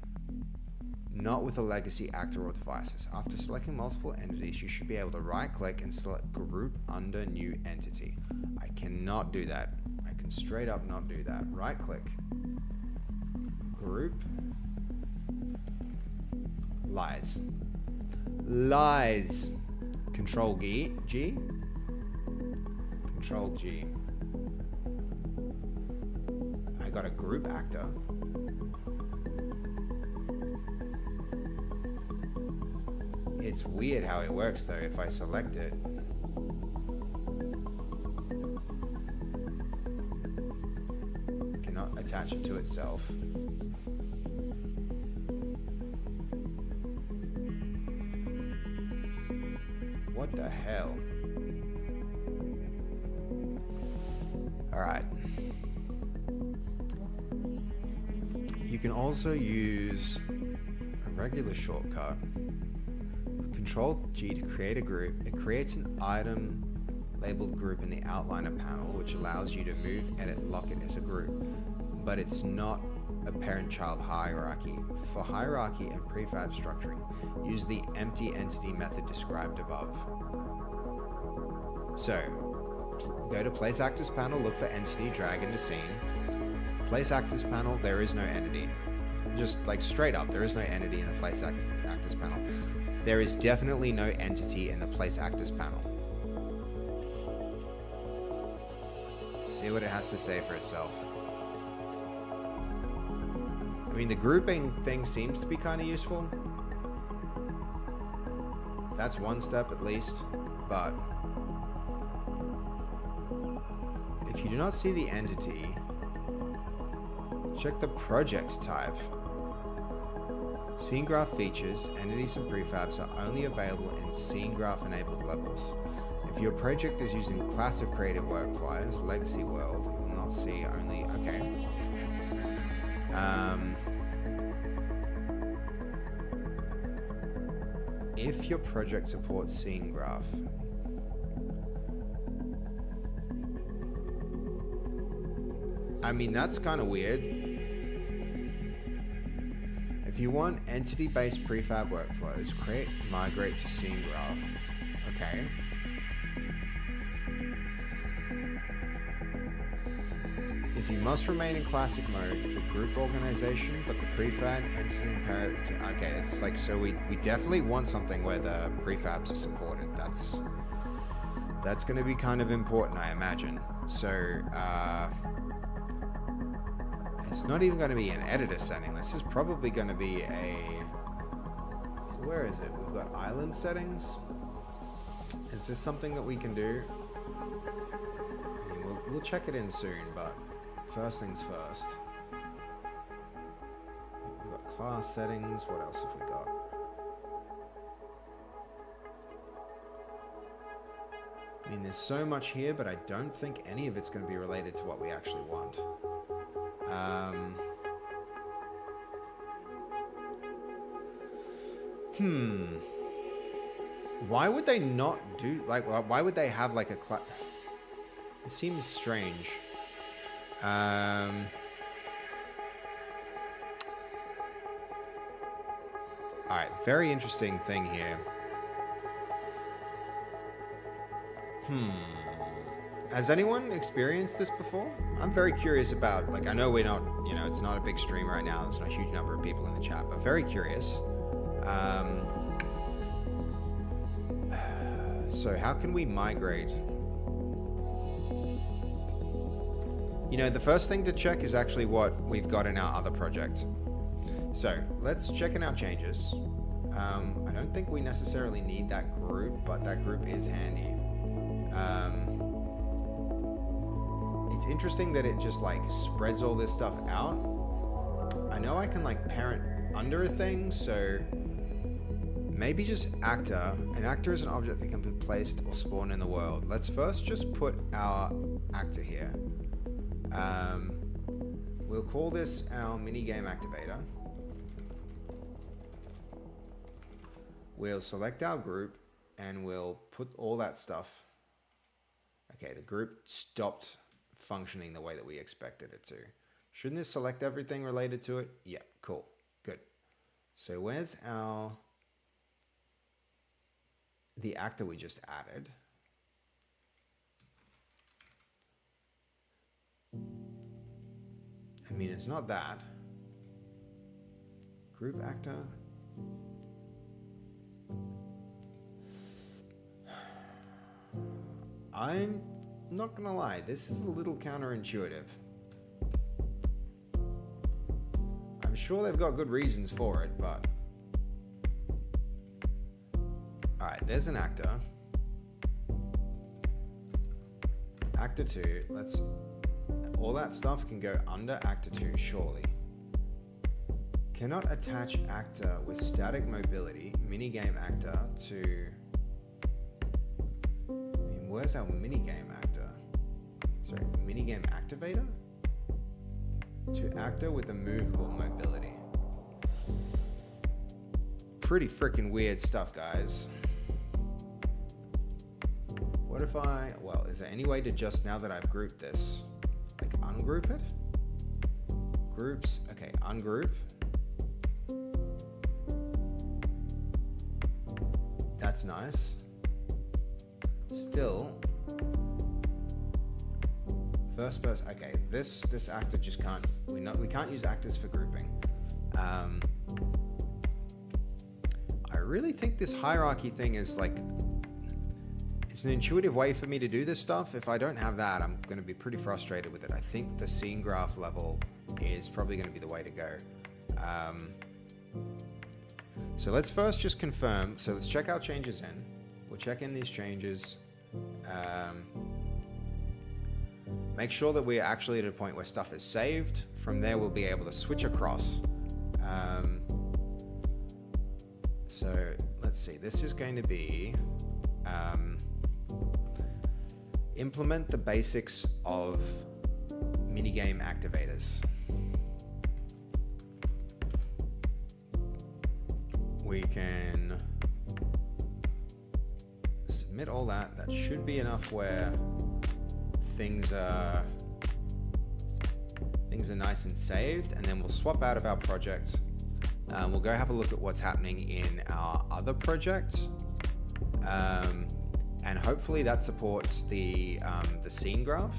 S1: Not with a legacy actor or devices. After selecting multiple entities, you should be able to right click and select group under new entity. I cannot do that. I can straight up not do that. Right click. Group. Lies. Lies. Control G. Control G. I got a group actor. It's weird how it works though. If I select it, it cannot attach it to itself. What the hell? All right. You can also use a regular shortcut. Control G to create a group. It creates an item labeled group in the outliner panel, which allows you to move, edit, lock it as a group. But it's not a parent-child hierarchy. For hierarchy and prefab structuring, use the empty entity method described above. So, go to Place Actors panel, look for entity, drag into scene. Place Actors panel, there is no entity. Just like straight up, there is no entity in the Place Actors panel. There is definitely no entity in the Place Actors panel. See what it has to say for itself. I mean, the grouping thing seems to be kind of useful. That's one step at least, but if you do not see the entity, check the project type. Scene graph features, entities and prefabs are only available in scene graph enabled levels. If your project is using classic creative workflows, Legacy World, you will not see only, okay. If your project supports scene graph, I mean, that's kind of weird. If you want entity-based prefab workflows, create, migrate to scene graph. Okay. If you must remain in classic mode, the group organization, but the prefab entity imperative. Okay, it's like, so we definitely want something where the prefabs are supported. That's going to be kind of important, I imagine. So, it's not even going to be an editor setting. This is probably going to be a... So where is it? We've got island settings. Is this something that we can do? I mean, we'll check it in soon, but first things first. We've got class settings. What else have we got? I mean, there's so much here, but I don't think any of it's going to be related to what we actually want. Why would they not do, like, why would they have like a class? It seems strange. Alright, very interesting thing here. Has anyone experienced this before? I'm very curious about, like, I know we're not, you know, it's not a big stream right now. There's not a huge number of people in the chat, but very curious. So how can we migrate? You know, the first thing to check is actually what we've got in our other project. So let's check in our changes. I don't think we necessarily need that group, but that group is handy. It's interesting that it just like spreads all this stuff out. I know I can like parent under a thing, so maybe just actor. An actor is an object that can be placed or spawned in the world. Let's first just put our actor here. We'll call this our minigame activator. We'll select our group and we'll put all that stuff. Okay, the group stopped functioning the way that we expected it to. Shouldn't this select everything related to it? Yeah, cool, good. So where's the actor we just added? I mean, it's not that. Group actor. I'm not gonna lie, this is a little counterintuitive. I'm sure they've got good reasons for it, but... Alright, there's an actor. Actor 2, let's... All that stuff can go under actor 2, surely. Cannot attach actor with static mobility, minigame actor to... Where's our minigame actor? Sorry, minigame activator? To actor with a movable mobility. Pretty freaking weird stuff, guys. What if well, is there any way to just, now that I've grouped this, like ungroup it? Groups, okay, ungroup. That's nice. Still, first person. Okay, this actor just can't. We can't use actors for grouping. I really think this hierarchy thing is like, it's an intuitive way for me to do this stuff. If I don't have that, I'm going to be pretty frustrated with it. I think the scene graph level is probably going to be the way to go. So let's first just confirm. So let's check our changes in. We'll check in these changes. Make sure that we're actually at a point where stuff is saved. From there, we'll be able to switch across. So let's see. This is going to be implement the basics of minigame activators. We can submit all that. That should be enough where things are things are nice and saved, and then we'll swap out of our project. We'll go have a look at what's happening in our other project, and hopefully that supports the scene graph.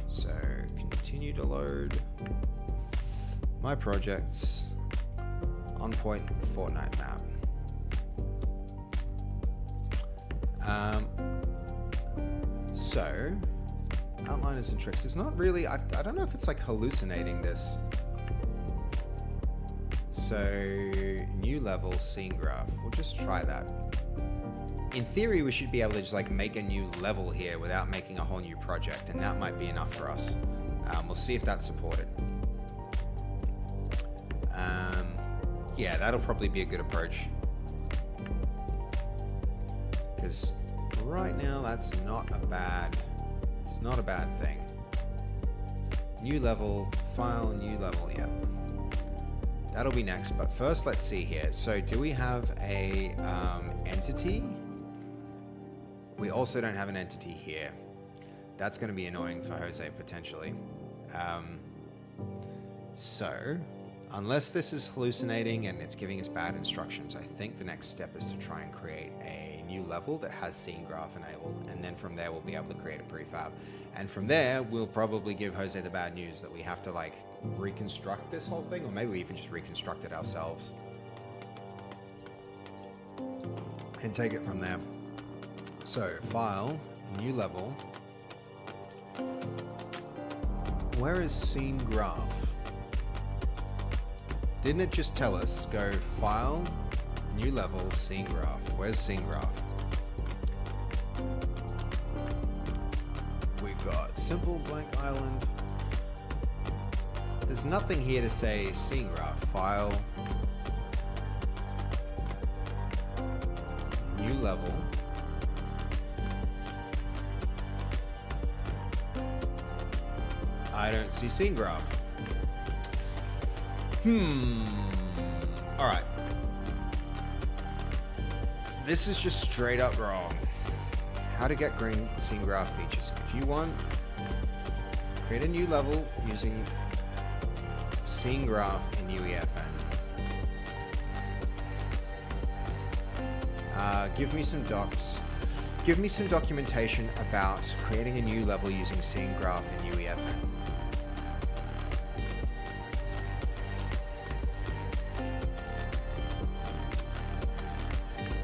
S1: So continue to load my projects on point Fortnite map. So outliners and tricks. It's not really, I don't know if it's like hallucinating this. So new level scene graph. We'll just try that. In theory, we should be able to just like make a new level here without making a whole new project, and that might be enough for us. We'll see if that's supported. Yeah, that'll probably be a good approach. Because right now, that's not a bad, it's not a bad thing. New level, file, new level, yep. That'll be next, but first let's see here. So do we have a entity? We also don't have an entity here. That's going to be annoying for Jose potentially. So unless this is hallucinating and it's giving us bad instructions, I think the next step is to try and create a new level that has scene graph enabled, and then from there we'll be able to create a prefab. And from there, we'll probably give Jose the bad news that we have to like reconstruct this whole thing, or maybe we even just reconstruct it ourselves and take it from there. So file, new level. Where is scene graph? Didn't it just tell us go file, new level, scene graph? Where's scene graph? We've got simple blank island. There's nothing here to say scene graph. File, new level. I don't see scene graph. All right. This is just straight up wrong. How to get green scene graph features. If you want, create a new level using scene graph in UEFN. Give me some docs. Give me some documentation about creating a new level using scene graph in UEFN.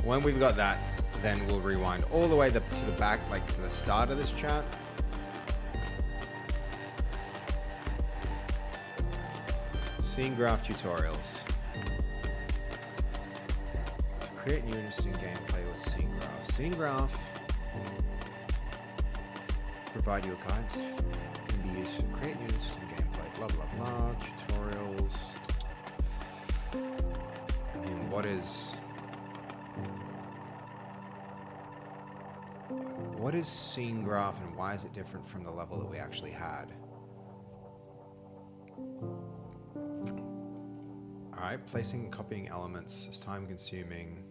S1: When we've got that, then we'll rewind all the way to the back, like to the start of this chat. Scene graph tutorials. To create new interesting gameplay with scene graph. Scene graph provide you a guides. Can be used to create new interesting gameplay. Blah blah blah. Tutorials. I mean, what is scene graph and why is it different from the level that we actually had? All right, placing and copying elements is time consuming.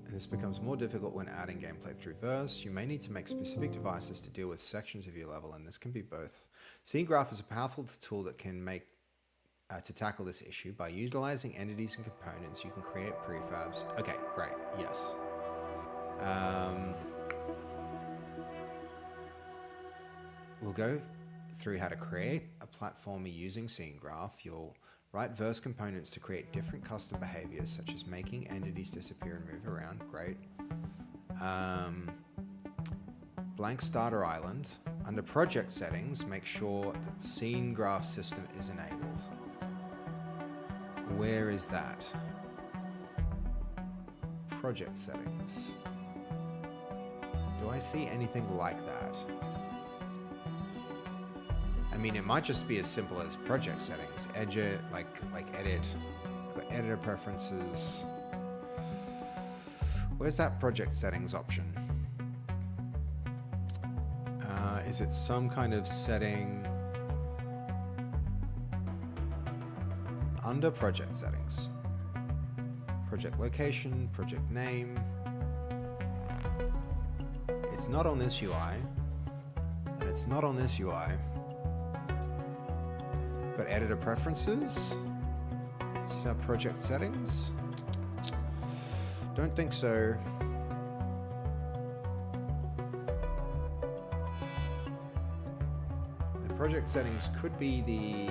S1: And this becomes more difficult when adding gameplay through Verse. You may need to make specific devices to deal with sections of your level, and this can be both. Scene graph is a powerful tool that can make to tackle this issue. By utilizing entities and components, you can create prefabs. Okay, great, yes. We'll go through how to create a platformer using scene graph. You'll write Verse components to create different custom behaviors, such as making entities disappear and move around. Great. Blank starter island. Under project settings, make sure that the scene graph system is enabled. Where is that? Project settings. Do I see anything like that? I mean, it might just be as simple as project settings. Edit, like edit. We've got editor preferences. Where's that project settings option? Is it some kind of setting under project settings? Project location, project name. It's not on this UI. And it's not on this UI. Got editor preferences. This is our project settings. Don't think so. The project settings could be the,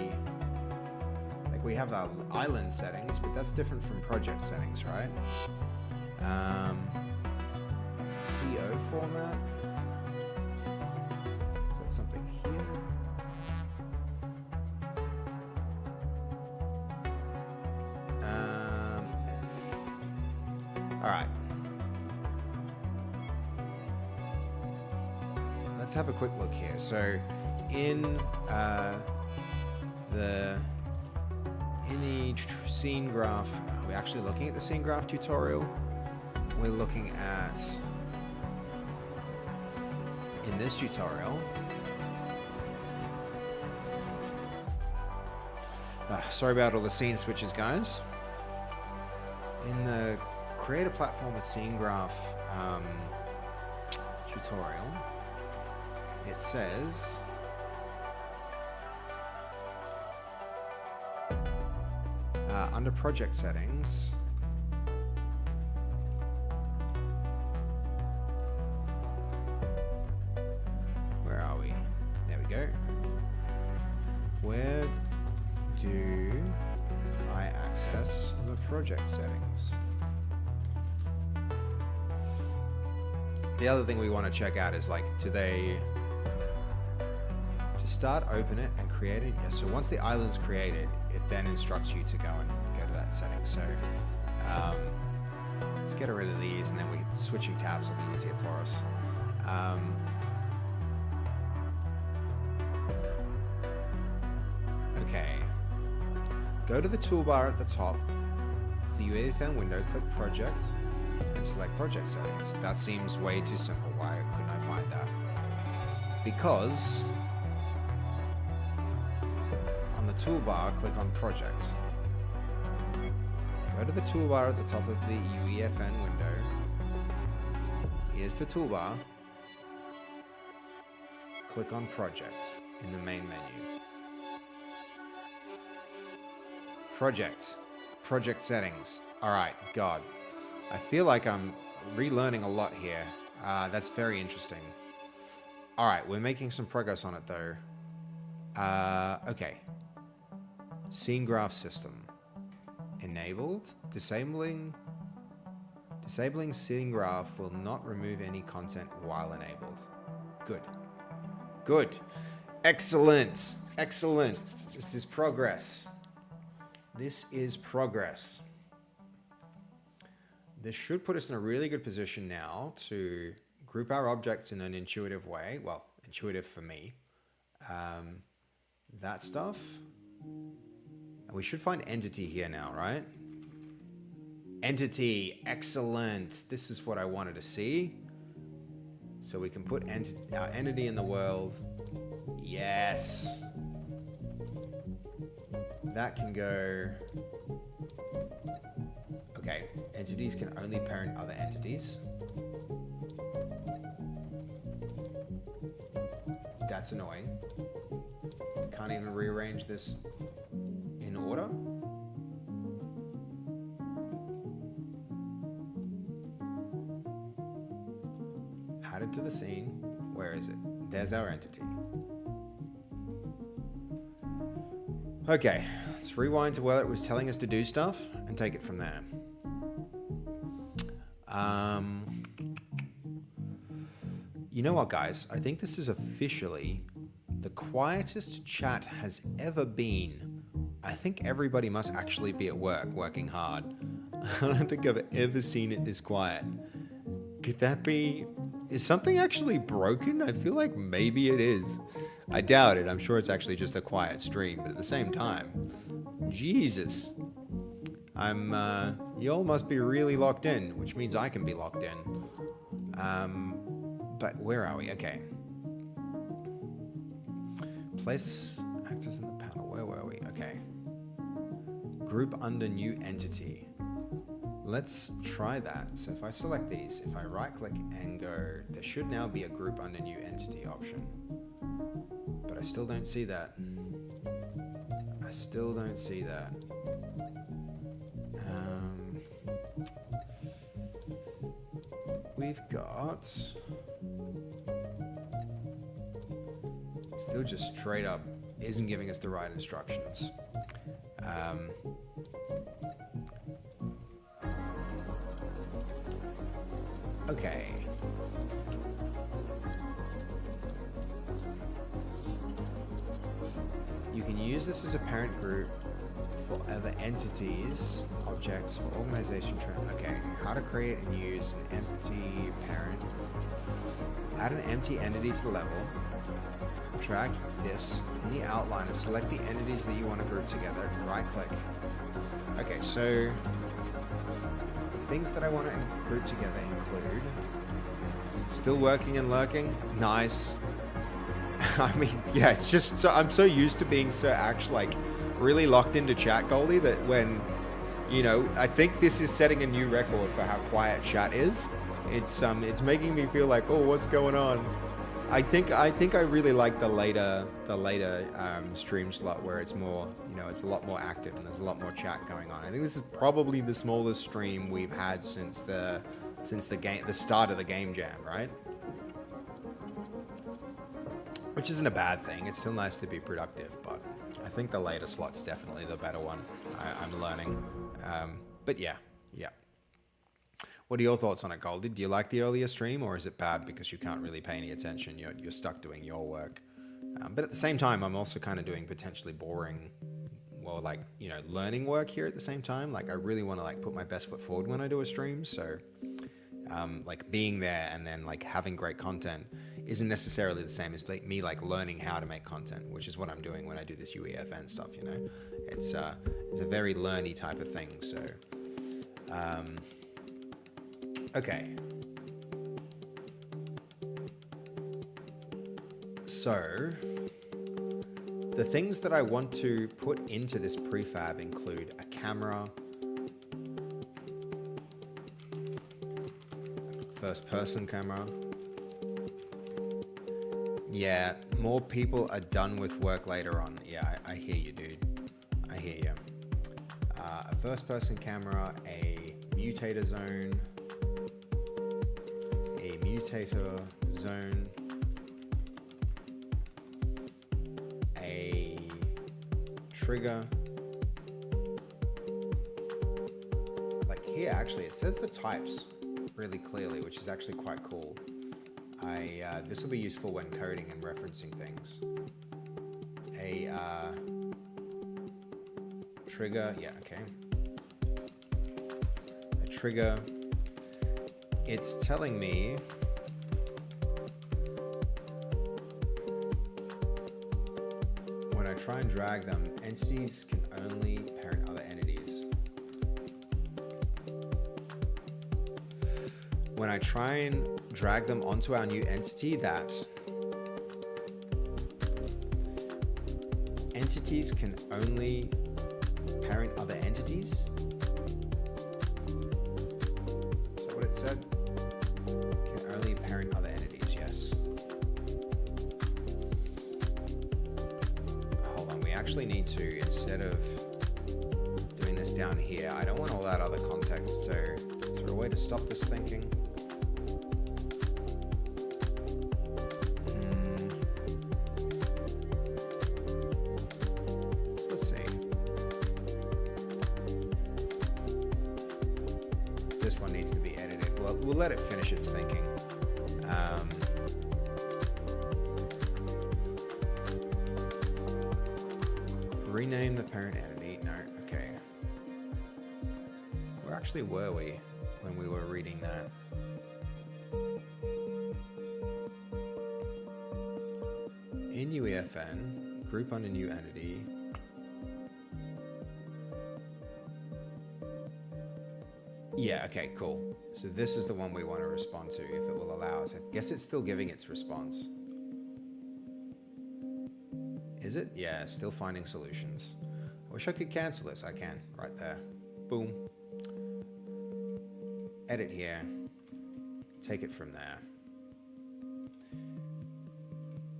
S1: like we have our island settings, but that's different from project settings, right? PO format. Is that something here? All right. Let's have a quick look here. So in the scene graph, are we actually looking at the scene graph tutorial? We're looking at, in this tutorial, sorry about all the scene switches, guys. In the create a platform with scene graph tutorial, it says under project settings, where are we? There we go. Where do I access the project settings? The other thing we want to check out is, like, do they to start, open it and create it? Yeah, so once the island's created, it then instructs you to go to that setting. So let's get rid of these, and then switching tabs will be easier for us. Okay, go to the toolbar at the top of the UEFN window, click project, and select project settings. That seems way too simple. Why couldn't I find that? Because on the toolbar, click on project. Go to the toolbar at the top of the UEFN window. Here's the toolbar. Click on project in the main menu. Project settings. All right, God. I feel like I'm relearning a lot here. That's very interesting. All right, we're making some progress on it though. Okay. Scene graph system. Enabled. Disabling scene graph will not remove any content while enabled. Good. Good. Excellent. Excellent. This is progress. This is progress. This should put us in a really good position now to group our objects in an intuitive way. Well, intuitive for me. That stuff. And we should find entity here now, right? Entity, excellent. This is what I wanted to see. So we can put our entity in the world. Yes. That can go. Okay, entities can only parent other entities. That's annoying. Can't even rearrange this in order. Add it to the scene. Where is it? There's our entity. Okay, let's rewind to where it was telling us to do stuff and take it from there. You know what, guys? I think this is officially the quietest chat has ever been. I think everybody must actually be at work, working hard. I don't think I've ever seen it this quiet. Could that be... Is something actually broken? I feel like maybe it is. I doubt it. I'm sure it's actually just a quiet stream, but at the same time, Jesus. Y'all must be really locked in, which means I can be locked in. But where are we? Okay. Place actors in the panel. Where were we? Okay. Group under new entity. Let's try that. So if I select these, if I right click and go, there should now be a group under new entity option. But I still don't see that. I still don't see that. We've got... Still just straight up isn't giving us the right instructions. Okay. You can use this as a parent group for other entities, objects, for organization. Okay, how to create and use an empty parent. Add an empty entity to the level. Drag this in the outline and select the entities that you want to group together. Right click. Okay, so the things that I want to group together include still working and lurking. Nice. I mean, yeah, it's just so I'm so used to being so really locked into chat, Goldie, that when, you know, I think this is setting a new record for how quiet chat is. It's making me feel like, oh, what's going on? I think I really like the later stream slot where it's more, you know, it's a lot more active and there's a lot more chat going on. I think this is probably the smallest stream we've had since the start of the game jam, right? Which isn't a bad thing. It's still nice to be productive, but I think the later slot's definitely the better one. I'm learning, but yeah. What are your thoughts on it, Goldie? Do you like the earlier stream, or is it bad because you can't really pay any attention? You're stuck doing your work. But at the same time, I'm also kind of doing potentially boring, well, like, you know, learning work here at the same time. Like, I really want to like put my best foot forward when I do a stream. So, like being there and then like having great content isn't necessarily the same as like me like learning how to make content, which is what I'm doing when I do this UEFN stuff. You know, it's a very learny type of thing. So. Okay. So, the things that I want to put into this prefab include a camera, first-person camera. Yeah, more people are done with work later on. Yeah, I hear you, dude. I hear you. A first-person camera, a mutator zone, a trigger. Like here, actually, it says the types really clearly, which is actually quite cool. This will be useful when coding and referencing things. A trigger, yeah, okay. A trigger. It's telling me when I try and drag them, entities can only parent other entities. When I try and drag them onto our new entity, that entities can only parent other entities. Is that what it said? Can only parent other entities, yes. Hold on, we actually need to, instead of doing this down here, I don't want all that other context, so is there a way to stop this thinking? So let's see. This one needs to be edited. Well, we'll let it finish its thinking. Rename the parent entity. No, okay. Where actually were we when we were reading that? In UEFN, group under new entity. Yeah, okay, cool. So this is the one we want to respond to if it will allow us. I guess it's still giving its response. Is it? Yeah, still finding solutions. I wish I could cancel this. I can, right there. Boom. Edit here. Take it from there.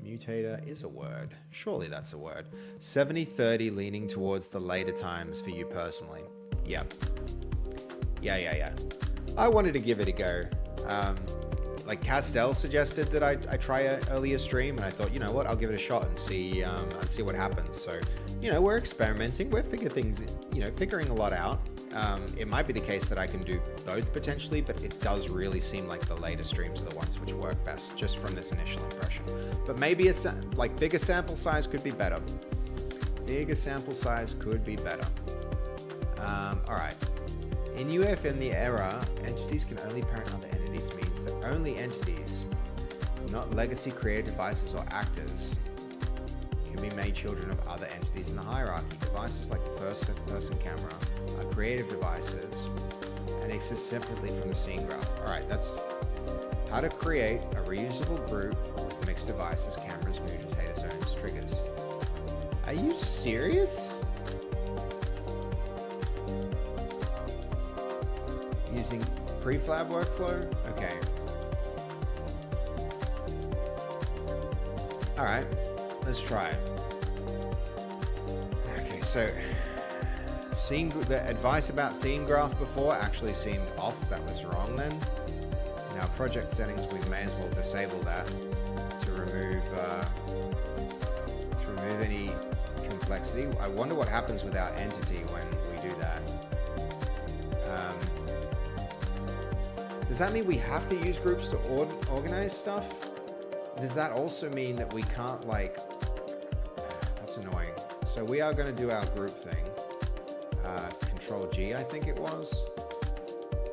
S1: Mutator is a word. Surely that's a word. 70-30 leaning towards the later times for you personally. Yeah. Yeah. I wanted to give it a go. Like Castell suggested that I try an earlier stream, and I thought, you know what, I'll give it a shot and see what happens. So, you know, we're experimenting, we're figuring a lot out. It might be the case that I can do both potentially, but it does really seem like the later streams are the ones which work best, just from this initial impression. But maybe bigger sample size could be better. Bigger sample size could be better. All right. In UEFN, the error, entities can only parent other entities, means that only entities, not legacy created devices or actors, can be made children of other entities in the hierarchy. Devices like the first-person camera are creative devices and exist separately from the scene graph. All right, that's how to create a reusable group with mixed devices, cameras, mutator zones, triggers. Are you serious? Using prefab workflow? Okay. All right, let's try it. Okay, so the advice about scene graph before actually seemed off. That was wrong then. In our project settings, we may as well disable that to remove any complexity. I wonder what happens with our entity when we do that. Does that mean we have to use groups to organize stuff? Does that also mean that we can't, like, that's annoying. So we are going to do our group thing. Control G, I think it was.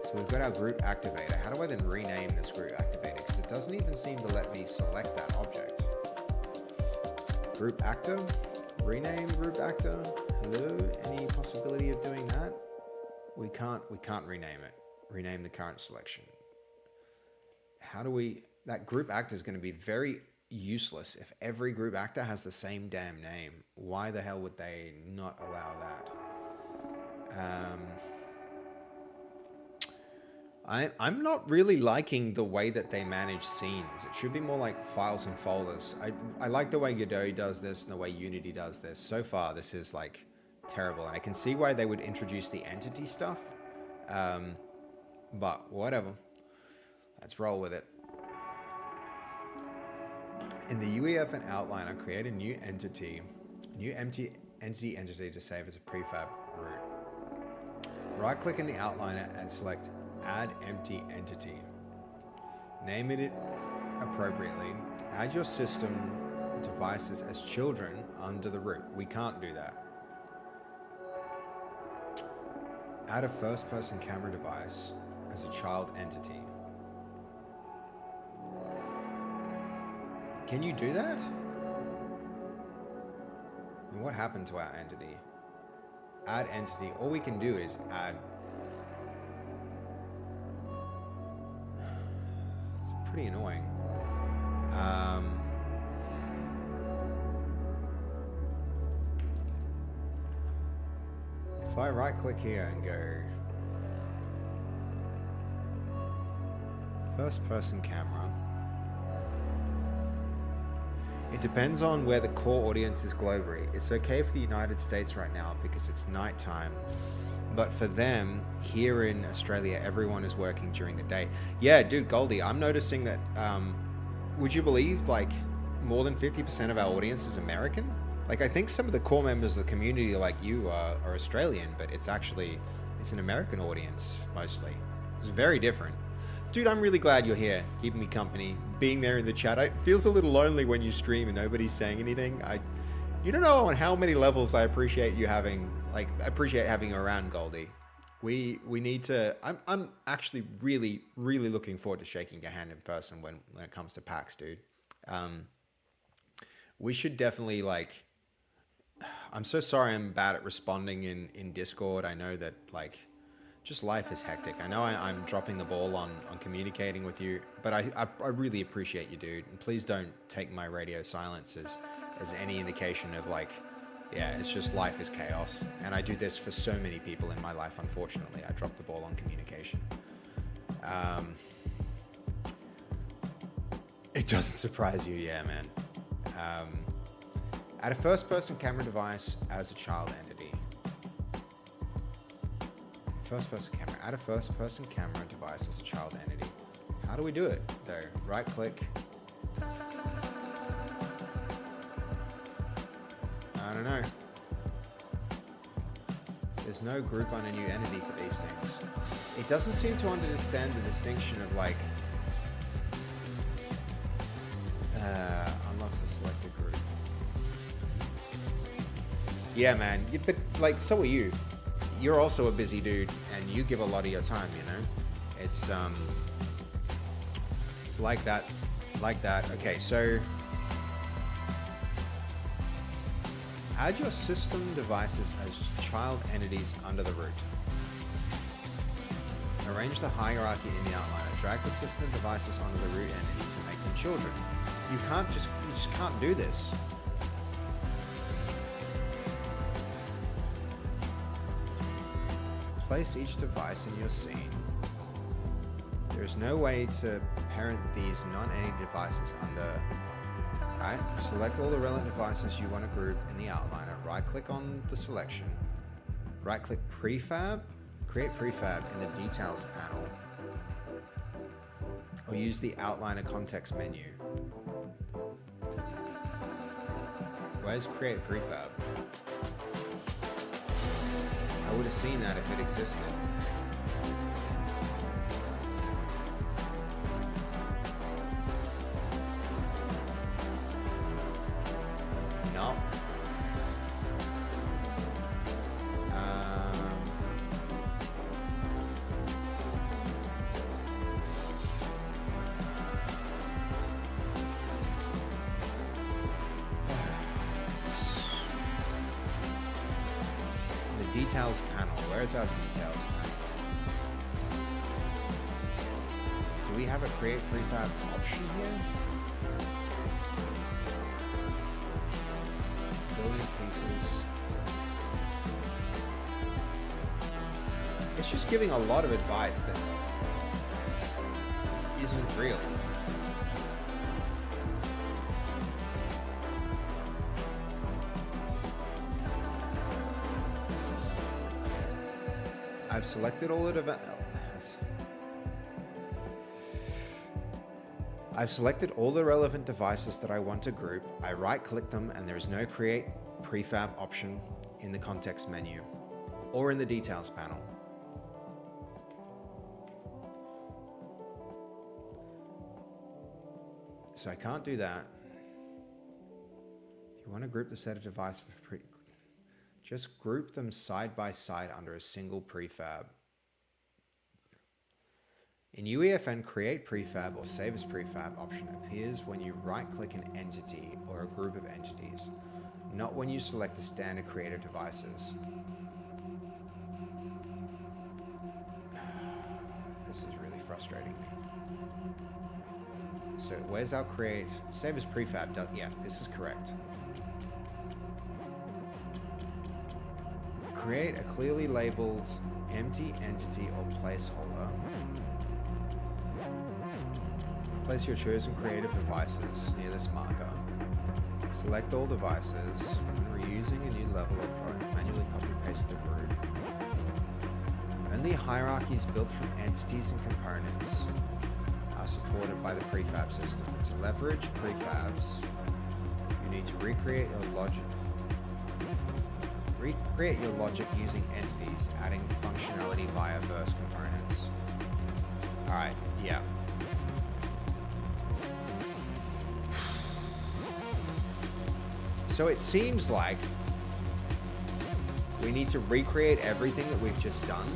S1: So we've got our group activator. How do I then rename this group activator? Because it doesn't even seem to let me select that object. Group actor? Rename group actor? Hello? Any possibility of doing that? We can't rename it. Rename the current selection. How do we... That group actor is going to be very useless if every group actor has the same damn name. Why the hell would they not allow that? I'm not really liking the way that they manage scenes. It should be more like files and folders. I like the way Godot does this and the way Unity does this. So far, this is like terrible. And I can see why they would introduce the entity stuff. But whatever. Let's roll with it. In the UEFN outliner, create a new entity to save as a prefab root. Right-click in the outliner and select Add Empty Entity. Name it appropriately. Add your system devices as children under the root. We can't do that. Add a first-person camera device as a child entity. Can you do that? And what happened to our entity? Add entity. All we can do is add. It's pretty annoying. If I right click here and go first person camera, it depends on where the core audience is globally. It's okay for the United States right now because it's nighttime. But for them, here in Australia, everyone is working during the day. Yeah, dude, Goldie, I'm noticing that, would you believe, like, more than 50% of our audience is American? Like, I think some of the core members of the community, like you, are Australian, but it's an American audience, mostly. It's very different. Dude, I'm really glad you're here, keeping me company, being there in the chat. It feels a little lonely when you stream and nobody's saying anything. You don't know on how many levels I appreciate you having, like, appreciate having you around, Goldie. We need to, I'm actually really, really looking forward to shaking your hand in person when it comes to PAX, dude. We should definitely, like, I'm so sorry I'm bad at responding in Discord. I know that, like, just life is hectic. I know I'm dropping the ball on communicating with you, but I really appreciate you, dude. And please don't take my radio silence as any indication of, like, yeah, it's just life is chaos. And I do this for so many people in my life, unfortunately. I drop the ball on communication. It doesn't surprise you, yeah, man. Add a first-person camera device as a child entity. First-person camera. Add a first-person camera device as a child entity. How do we do it, though? Right-click. I don't know. There's no group on a new entity for these things. It doesn't seem to understand the distinction of like unlocks the selected group. Yeah, man. But like, so are you. You're also a busy dude, and you give a lot of your time. You know, it's like that, like that. Okay, so add your system devices as child entities under the root. Arrange the hierarchy in the outliner. Drag the system devices onto the root entity to make them children. You just can't do this. Place each device in your scene. There is no way to parent these non-entity devices under. Alright, select all the relevant devices you want to group in the outliner. Right-click on the selection. Right-click prefab. Create prefab in the details panel. Or use the outliner context menu. Where's create prefab? I would have seen that if it existed. No. Details panel. Where's our details panel? Do we have a create prefab option here? Building pieces. It's just giving a lot of advice that isn't real. I've selected all the I've selected all the relevant devices that I want to group. I right-click them and there is no create prefab option in the context menu or in the details panel. So I can't do that. If you want to group the set of devices with just group them side by side under a single prefab. In UEFN, create prefab or save as prefab option appears when you right-click an entity or a group of entities, not when you select the standard creative devices. This is really frustrating me. So where's our create? Save as prefab. Yeah, this is correct. Create a clearly labeled empty entity or placeholder. Place your chosen creative devices near this marker. Select all devices. When reusing a new level or product, manually copy-paste the group. Only hierarchies built from entities and components are supported by the prefab system. To leverage prefabs, you need to recreate your logic using entities, adding functionality via verse components. Alright, yeah. So it seems like we need to recreate everything that we've just done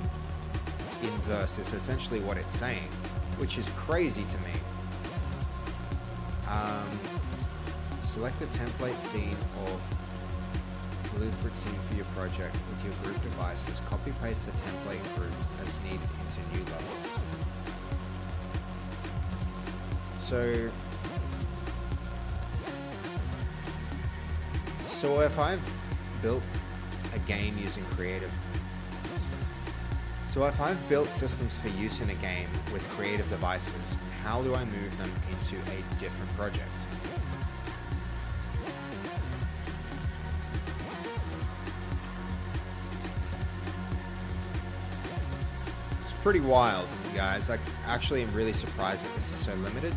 S1: in verse is essentially what it's saying, which is crazy to me. Select a template scene or blueprint scene for your project with your group devices. Copy paste the template group as needed into new levels. So if I've built a game using creative, so if I've built systems for use in a game with creative devices, how do I move them into a different project? pretty wild, you guys. I actually am really surprised that this is so limited.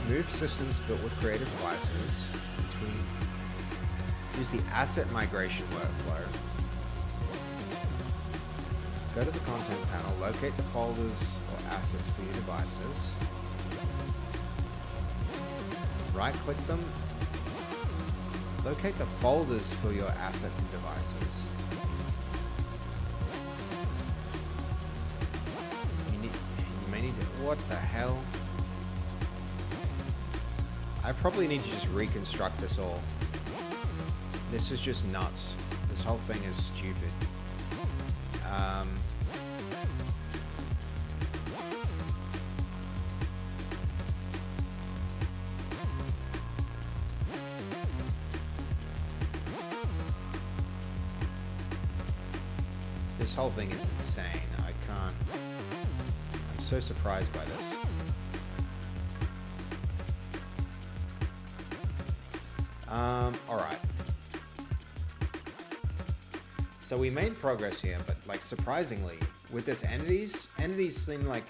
S1: Move systems built with creative devices between. Use the asset migration workflow. Go to the content panel, locate the folders or assets for your devices. Right-click them. Locate the folders for your assets and devices. You may need to. What the hell? I probably need to just reconstruct this all. This is just nuts. This whole thing is stupid. This whole thing is insane. I can't. I'm so surprised by this. All right. So we made progress here, but like surprisingly, with this entities seem like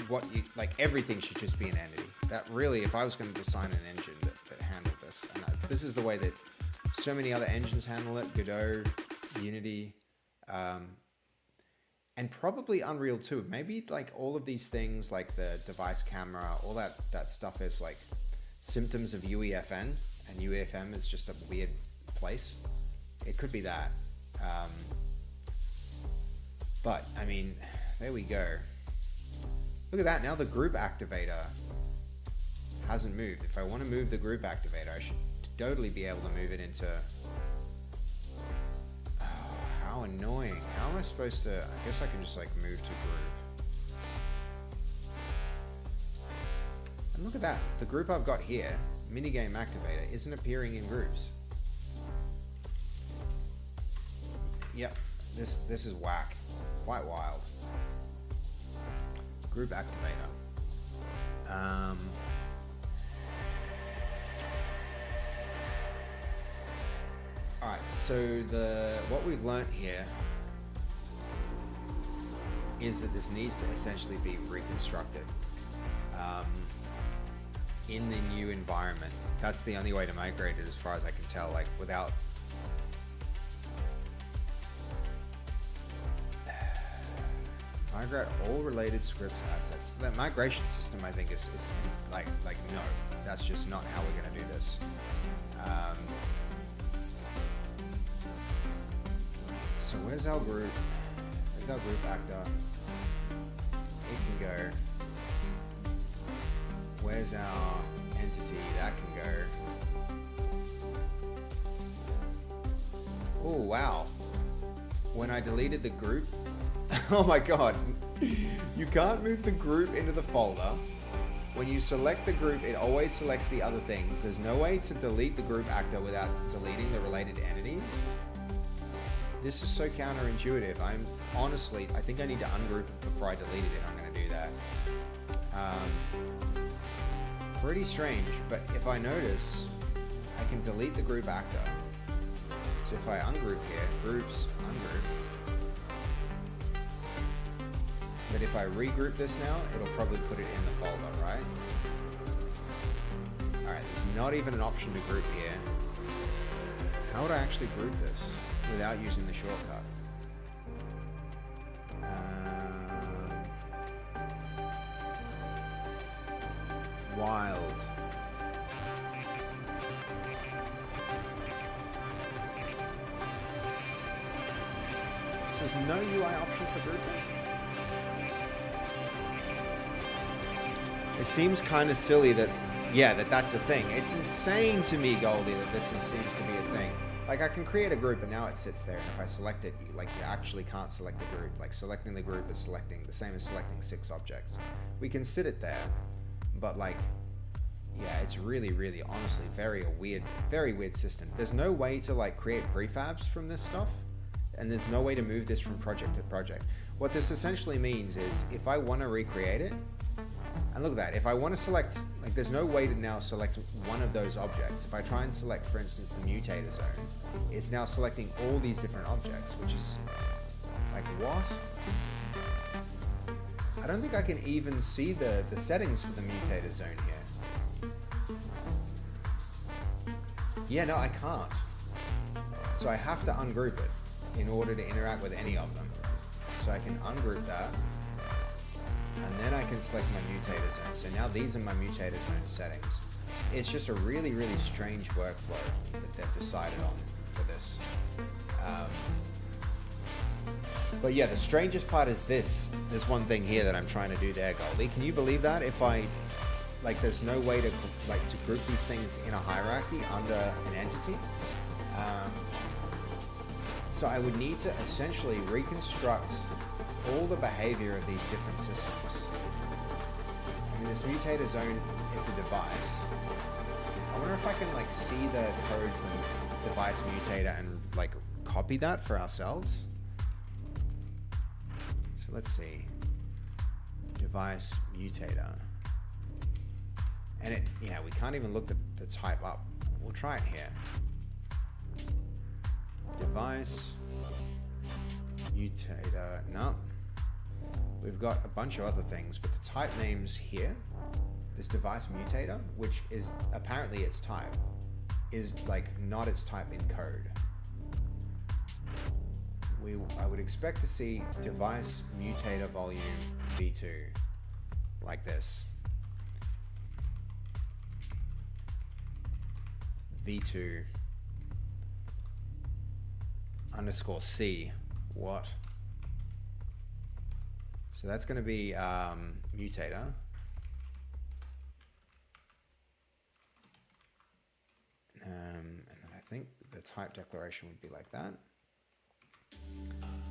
S1: what you like. Everything should just be an entity. That really, if I was going to design an engine that handled this, and this is the way that so many other engines handle it: Godot, Unity, and probably Unreal too. Maybe like all of these things, like the device camera, all that stuff is like symptoms of UEFN. And UEFN is just a weird place. It could be that. But, I mean, there we go. Look at that. Now the group activator hasn't moved. If I want to move the group activator, I should totally be able to move it into... Oh, how annoying. How am I supposed to... I guess I can just, like, move to group. And look at that. The group I've got here... Minigame activator isn't appearing in groups. Yep, this is whack. Quite wild. Group activator. Alright, so what we've learnt here is that this needs to essentially be reconstructed. In the new environment. That's the only way to migrate it as far as I can tell, like without migrate all related scripts assets. That migration system I think is like no, that's just not how we're gonna do this. So where's our group? Where's our group actor? It can go. Where's our entity? That can go. Oh, wow. When I deleted the group, oh my God. You can't move the group into the folder. When you select the group, it always selects the other things. There's no way to delete the group actor without deleting the related entities. This is so counterintuitive. Honestly, I think I need to ungroup it before I deleted it. I'm gonna do that. Pretty strange, but if I notice, I can delete the group actor. So if I ungroup here, groups, ungroup. But if I regroup this now, it'll probably put it in the folder, right? All right, there's not even an option to group here. How would I actually group this without using the shortcut? Wild. So there's no UI option for grouping? It seems kind of silly that, yeah, that's a thing. It's insane to me, Goldie, that this seems to be a thing. Like I can create a group and now it sits there, and if I select it, you actually can't select the group. Like selecting the group is selecting the same as selecting 6 objects. We can sit it there. But like, yeah, it's really, really, honestly, very weird system. There's no way to like create prefabs from this stuff, and there's no way to move this from project to project. What this essentially means is if I want to recreate it, And look at that, if I want to select, like there's no way to now select one of those objects. If I try and select, for instance, the mutator zone, it's now selecting all these different objects, which is like, what? I don't think I can even see the settings for the mutator zone here. Yeah, no, I can't. So I have to ungroup it in order to interact with any of them. So I can ungroup that, and then I can select my mutator zone. So now these are my mutator zone settings. It's just a really, really strange workflow that they've decided on for this. But yeah, the strangest part is this. There's one thing here that I'm trying to do there, Goldie. Can you believe that? If I, like, there's no way to group these things in a hierarchy under an entity. So I would need to essentially reconstruct all the behavior of these different systems. I mean, this mutator zone, it's a device. I wonder if I can like see the code from device mutator and like copy that for ourselves. So let's see. Device mutator. And it, yeah, we can't even look the type up. We'll try it here. Device mutator, no. We've got a bunch of other things, but the type names here, this device mutator, which is apparently its type, is like not its type in code. I would expect to see device mutator volume v2 like this. v2 underscore C. What? So that's going to be mutator. And then I think the type declaration would be like that.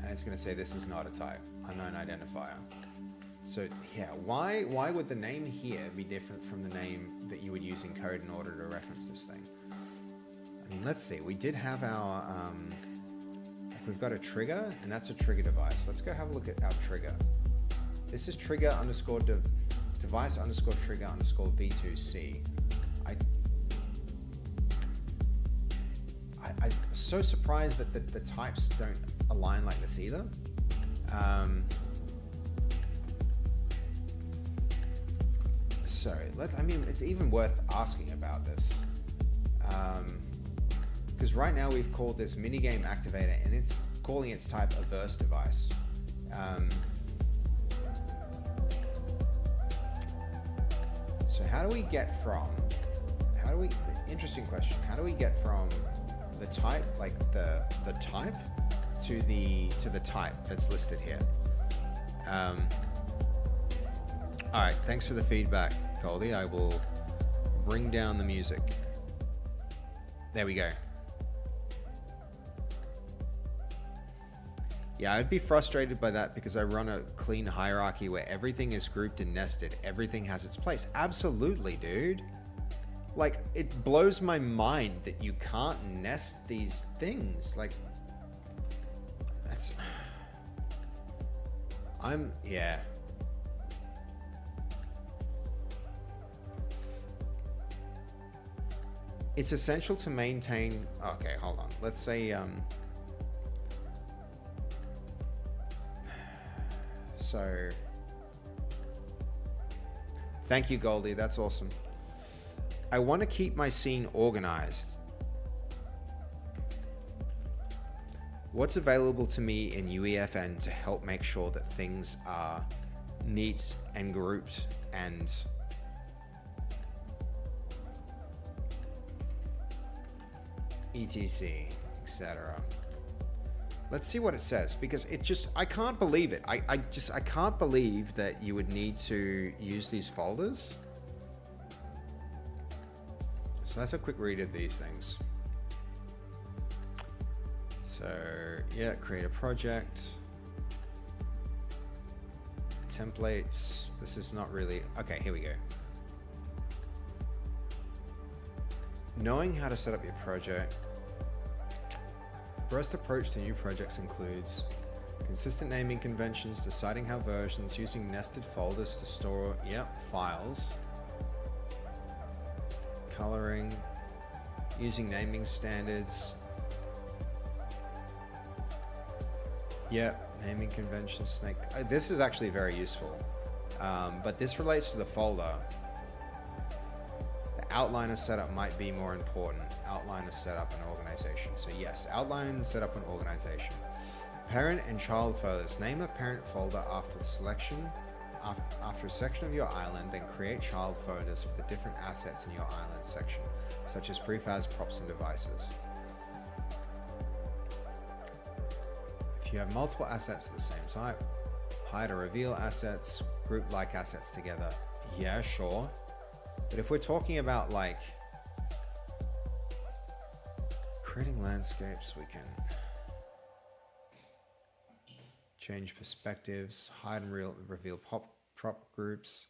S1: And it's going to say this is not a type, unknown identifier. So yeah, why would the name here be different from the name that you would use in code in order to reference this thing? I mean, let's see. We did have our we've got a trigger, and that's a trigger device. Let's go have a look at our trigger. This is trigger underscore device underscore trigger underscore v2c. I'm so surprised that the types don't align like this either. So I mean, it's even worth asking about this. Because right now we've called this minigame activator, and it's calling its type a verse device. So how do we get from, interesting question, how do we get from the type, like the type to the type that's listed here? All right, thanks for the feedback, Goldie. I will bring down the music. There we go. Yeah, I'd be frustrated by that because I run a clean hierarchy where everything is grouped and nested. Everything has its place. Absolutely, dude. Like, it blows my mind that you can't nest these things. Like, that's... yeah. It's essential to maintain... Okay, hold on. Let's say... So, thank you, Goldie. That's awesome. I want to keep my scene organized. What's available to me in UEFN to help make sure that things are neat and grouped and etc, etc. Let's see what it says, because it just, I can't believe it. I can't believe that you would need to use these folders. So let's have a quick read of these things. So yeah, create a project. Templates. This is not really, okay, here we go. Knowing how to set up your project. Best approach to new projects includes Consistent naming conventions, deciding how versions, using nested folders to store, files. Coloring, using naming standards. Naming conventions, snake. This is actually very useful. But this relates to the folder. The outliner setup might be more important. Outliner setup and organization. So yes, outline setup and organization. Parent and child folders. Name a parent folder after the selection. After a section of your island, then create child folders for the different assets in your island section, such as prefabs, props, and devices. If you have multiple assets of the same type, hide or reveal assets, group like assets together. Yeah, sure. But if we're talking about like creating landscapes, we can change perspectives, hide and reveal prop groups.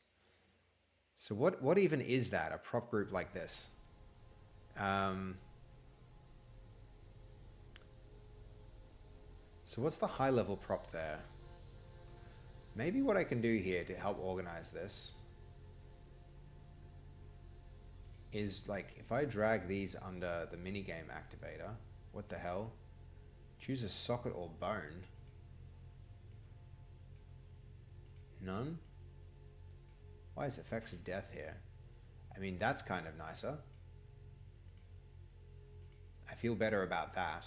S1: So what even is that? A prop group like this? So what's the high level prop there? Maybe what I can do here to help organize this is like if I drag these under the minigame activator, what the hell? Choose a socket or bone. None? Why is effects of death here? I mean, that's kind of nicer. I feel better about that.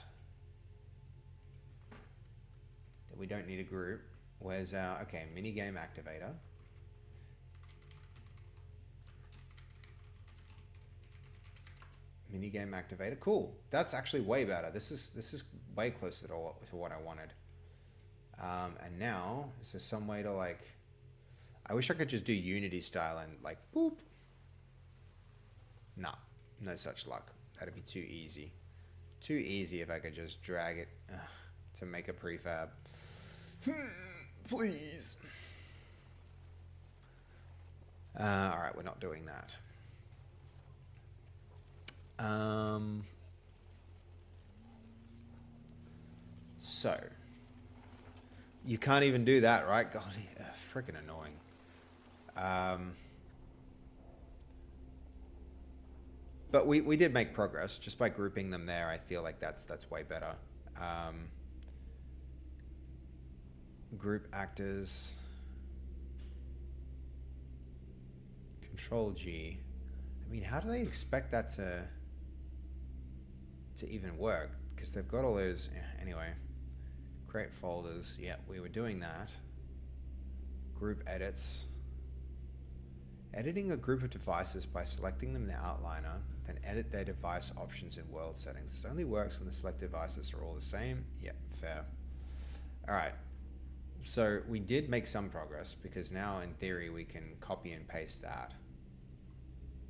S1: That we don't need a group. Where's our, okay, minigame activator. Minigame activator, cool. That's actually way better. This is way closer to what I wanted. And now, is there some way to like, I wish I could just do Unity style and like, boop. Nah, no such luck. That'd be too easy. Too easy if I could just drag it to make a prefab. Please. All right, we're not doing that. So you can't even do that, right? God, freaking annoying. But we did make progress just by grouping them there. I feel like that's way better. Group actors, Control G. I mean, how do they expect that to even work? Because they've got all those, anyway. Create folders, yeah, we were doing that. Group edits. Editing a group of devices by selecting them in the outliner, then edit their device options in world settings. This only works when the selected devices are all the same. Yeah, fair. All right. So we did make some progress because now in theory we can copy and paste that.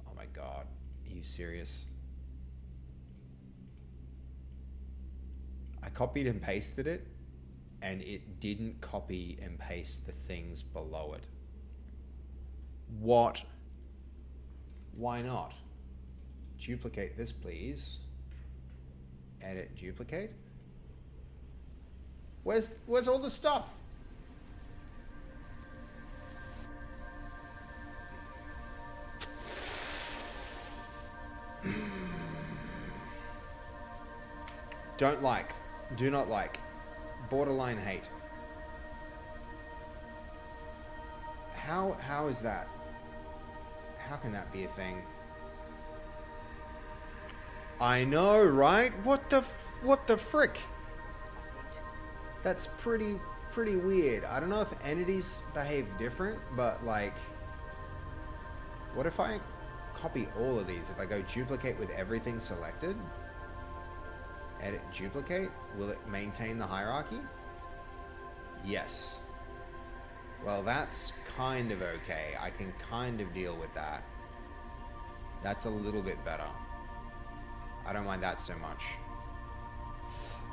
S1: Oh my God, are you serious? I copied and pasted it and it didn't copy and paste the things below it. What? Why not? Duplicate this, please. Edit, duplicate. Where's all the stuff? Don't like. Do not like. Borderline hate. How is that? How can that be a thing? I know, right? What the frick? That's pretty weird. I don't know if entities behave different, but like, what if I copy all of these? If I go duplicate with everything selected, edit, duplicate, will it maintain the hierarchy? Yes. Well, that's kind of okay. I can kind of deal with that. That's a little bit better. I don't mind that so much.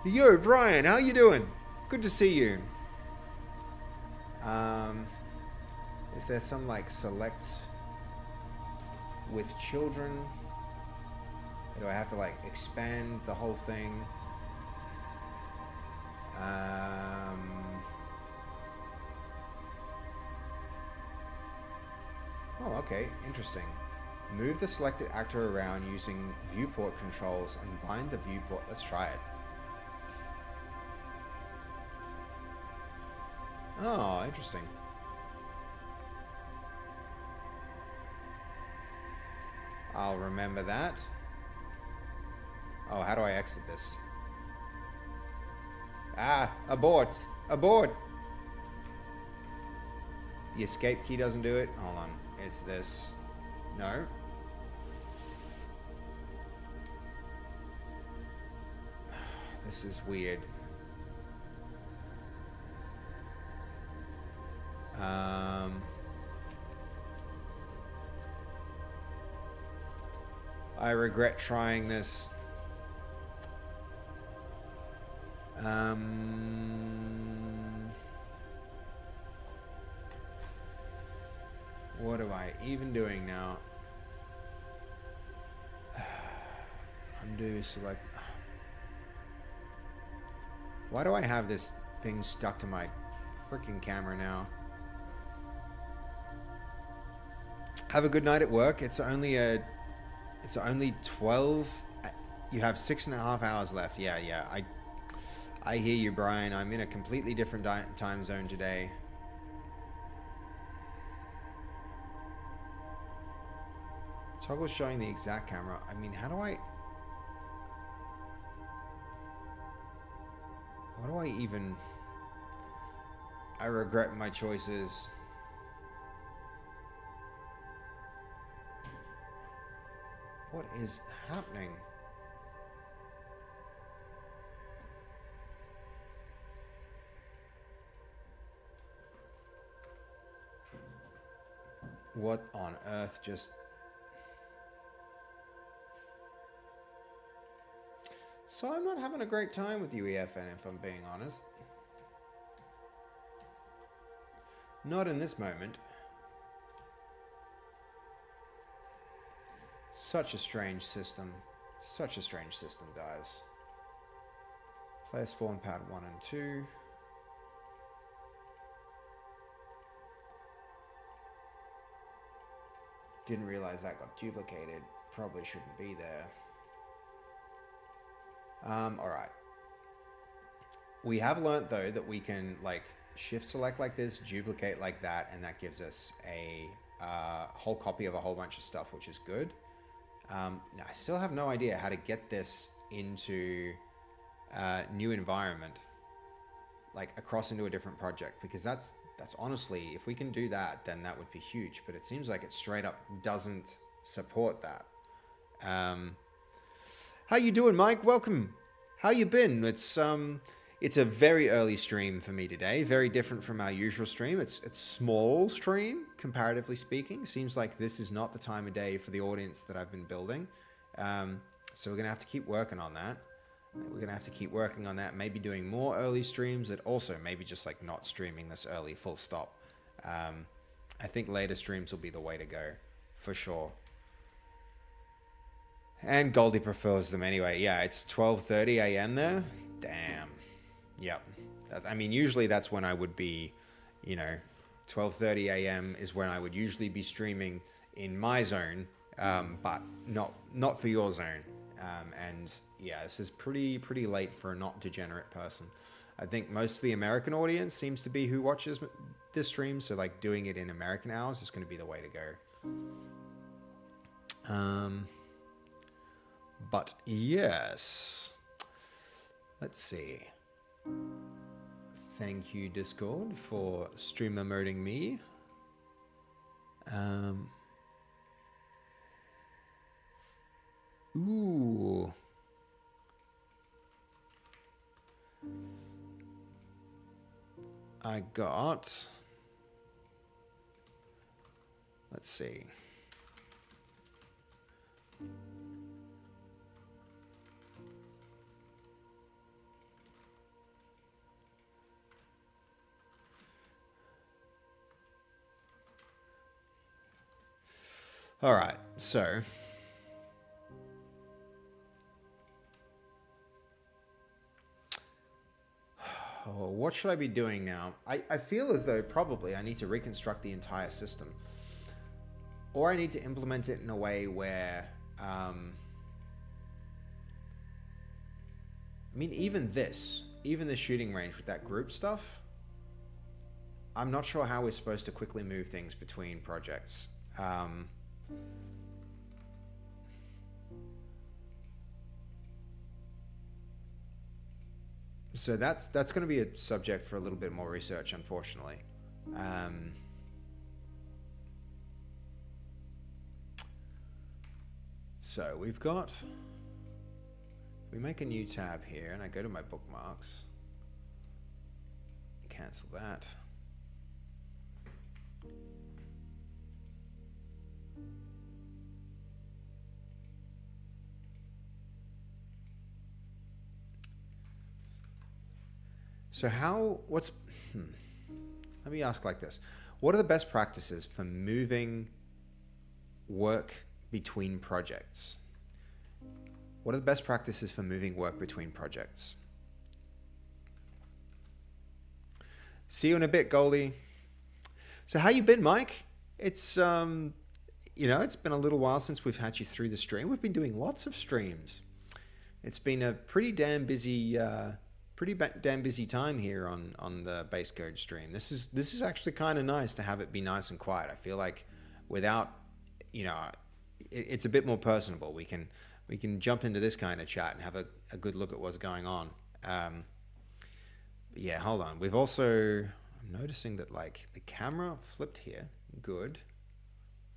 S1: Yo, Brian, how you doing? Good to see you. Is there some like select with children? Or do I have to like expand the whole thing? Oh, okay, interesting. Move the selected actor around using viewport controls and bind the viewport. Let's try it. Oh, interesting. I'll remember that. Oh, how do I exit this? Ah, abort! Abort! The escape key doesn't do it. Hold on. It's this. No. This is weird. I regret trying this. What am I even doing now? Undo, select. Why do I have this thing stuck to my freaking camera now? Have a good night at work. It's only 12. You have 6.5 hours left. Yeah. I hear you, Brian. I'm in a completely different time zone today. Toggle showing the exact camera. I mean, how do I... What do I even... I regret my choices. What is happening? What on earth just... So I'm not having a great time with UEFN, if I'm being honest. Not in this moment. Such a strange system. Such a strange system, guys. Player spawn pad 1 and 2. Didn't realize that got duplicated. Probably shouldn't be there. Alright. We have learnt though that we can like shift select like this, duplicate like that, and that gives us a whole copy of a whole bunch of stuff, which is good. Now I still have no idea how to get this into a new environment, like across into a different project, because that's honestly, if we can do that, then that would be huge, but it seems like it straight up doesn't support that. How you doing, Mike? Welcome. How you been? It's a very early stream for me today. Very different from our usual stream. It's small stream, comparatively speaking. Seems like this is not the time of day for the audience that I've been building. So we're gonna have to keep working on that. Maybe doing more early streams, and also maybe just like not streaming this early, full stop. I think later streams will be the way to go, for sure. And Goldie prefers them anyway. Yeah, it's 12:30 a.m. there. Damn. Yep. I mean, usually that's when I would be, 12:30 a.m. is when I would usually be streaming in my zone, but not for your zone. And yeah, this is pretty late for a not degenerate person. I think most of the American audience seems to be who watches this stream, so like doing it in American hours is going to be the way to go. But yes, let's see. Thank you, Discord, for stream emoting me. Ooh. I got... Let's see. All right, so what should I be doing now? I feel as though probably I need to reconstruct the entire system. or I need to implement it in a way where, I mean, even the shooting range with that group stuff, I'm not sure how we're supposed to quickly move things between projects. So that's going to be a subject for a little bit more research, unfortunately. So we've got, we make a new tab here and I go to my bookmarks, cancel that. So let me ask like this. What are the best practices for moving work between projects? What are the best practices for moving work between projects? See you in a bit, Goldie. So how you been, Mike? It's, it's been a little while since we've had you through the stream. We've been doing lots of streams. It's been a pretty damn busy time here on the Base Code stream. This is actually kind of nice to have it be nice and quiet. I feel like without, it's a bit more personable. We can jump into this kind of chat and have a good look at what's going on. Yeah, hold on. We've also, I'm noticing that like the camera flipped here. Good.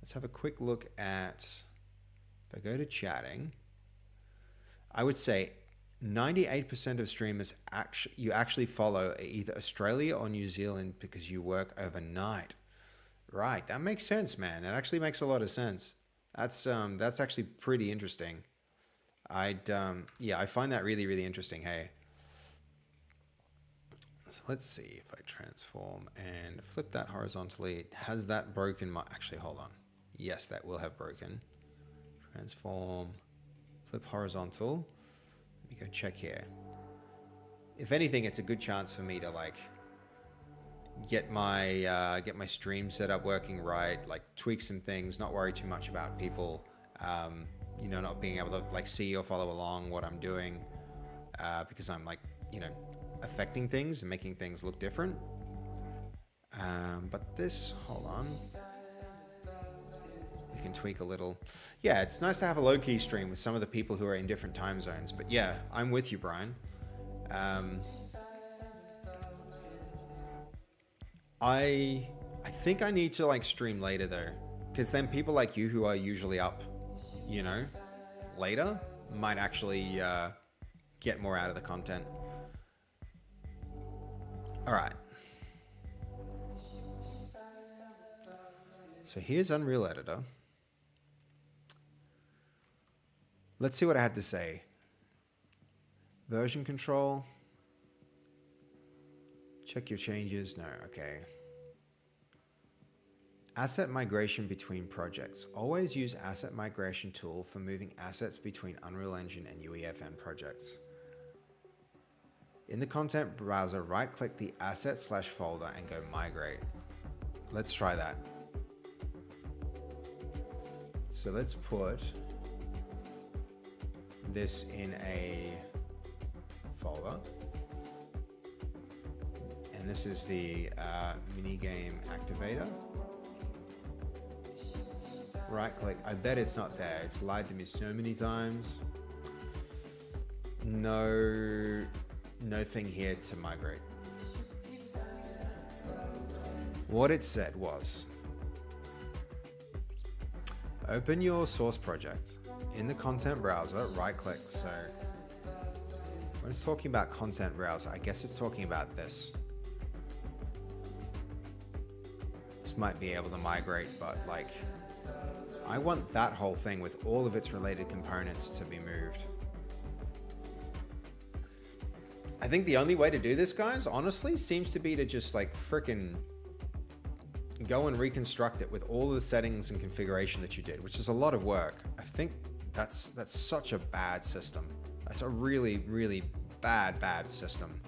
S1: Let's have a quick look at, if I go to chatting, I would say 98% of streamers you actually follow either Australia or New Zealand because you work overnight. Right, that makes sense, man. That actually makes a lot of sense. That's actually pretty interesting. I find that really, really interesting. Hey, so let's see if I transform and flip that horizontally. Has that broken my? Actually, hold on. Yes, that will have broken. Transform, flip horizontal. Let me go check here. If anything, it's a good chance for me to like get my stream set up working right, like tweak some things, not worry too much about people, not being able to like see or follow along what I'm doing, because I'm like, affecting things and making things look different. But this, hold on. We can tweak a little. Yeah, it's nice to have a low-key stream with some of the people who are in different time zones. But yeah, I'm with you, Brian. I think I need to like stream later though, because then people like you who are usually up, later might actually get more out of the content. All right. So here's Unreal Editor. Let's see what I had to say. Version control. Check your changes. No, okay. Asset migration between projects. Always use asset migration tool for moving assets between Unreal Engine and UEFN projects. In the content browser, right-click the asset/folder and go migrate. Let's try that. So let's put this in a folder. And this is the minigame activator. Right click. I bet it's not there. It's lied to me so many times. No thing here to migrate. What it said was, open your source project. In the content browser, right click. So when it's talking about content browser, I guess it's talking about this. This might be able to migrate, but like, I want that whole thing with all of its related components to be moved. I think the only way to do this, guys, honestly, seems to be to just like frickin' go and reconstruct it with all the settings and configuration that you did, which is a lot of work. I think that's such a bad system. That's a really, really bad system.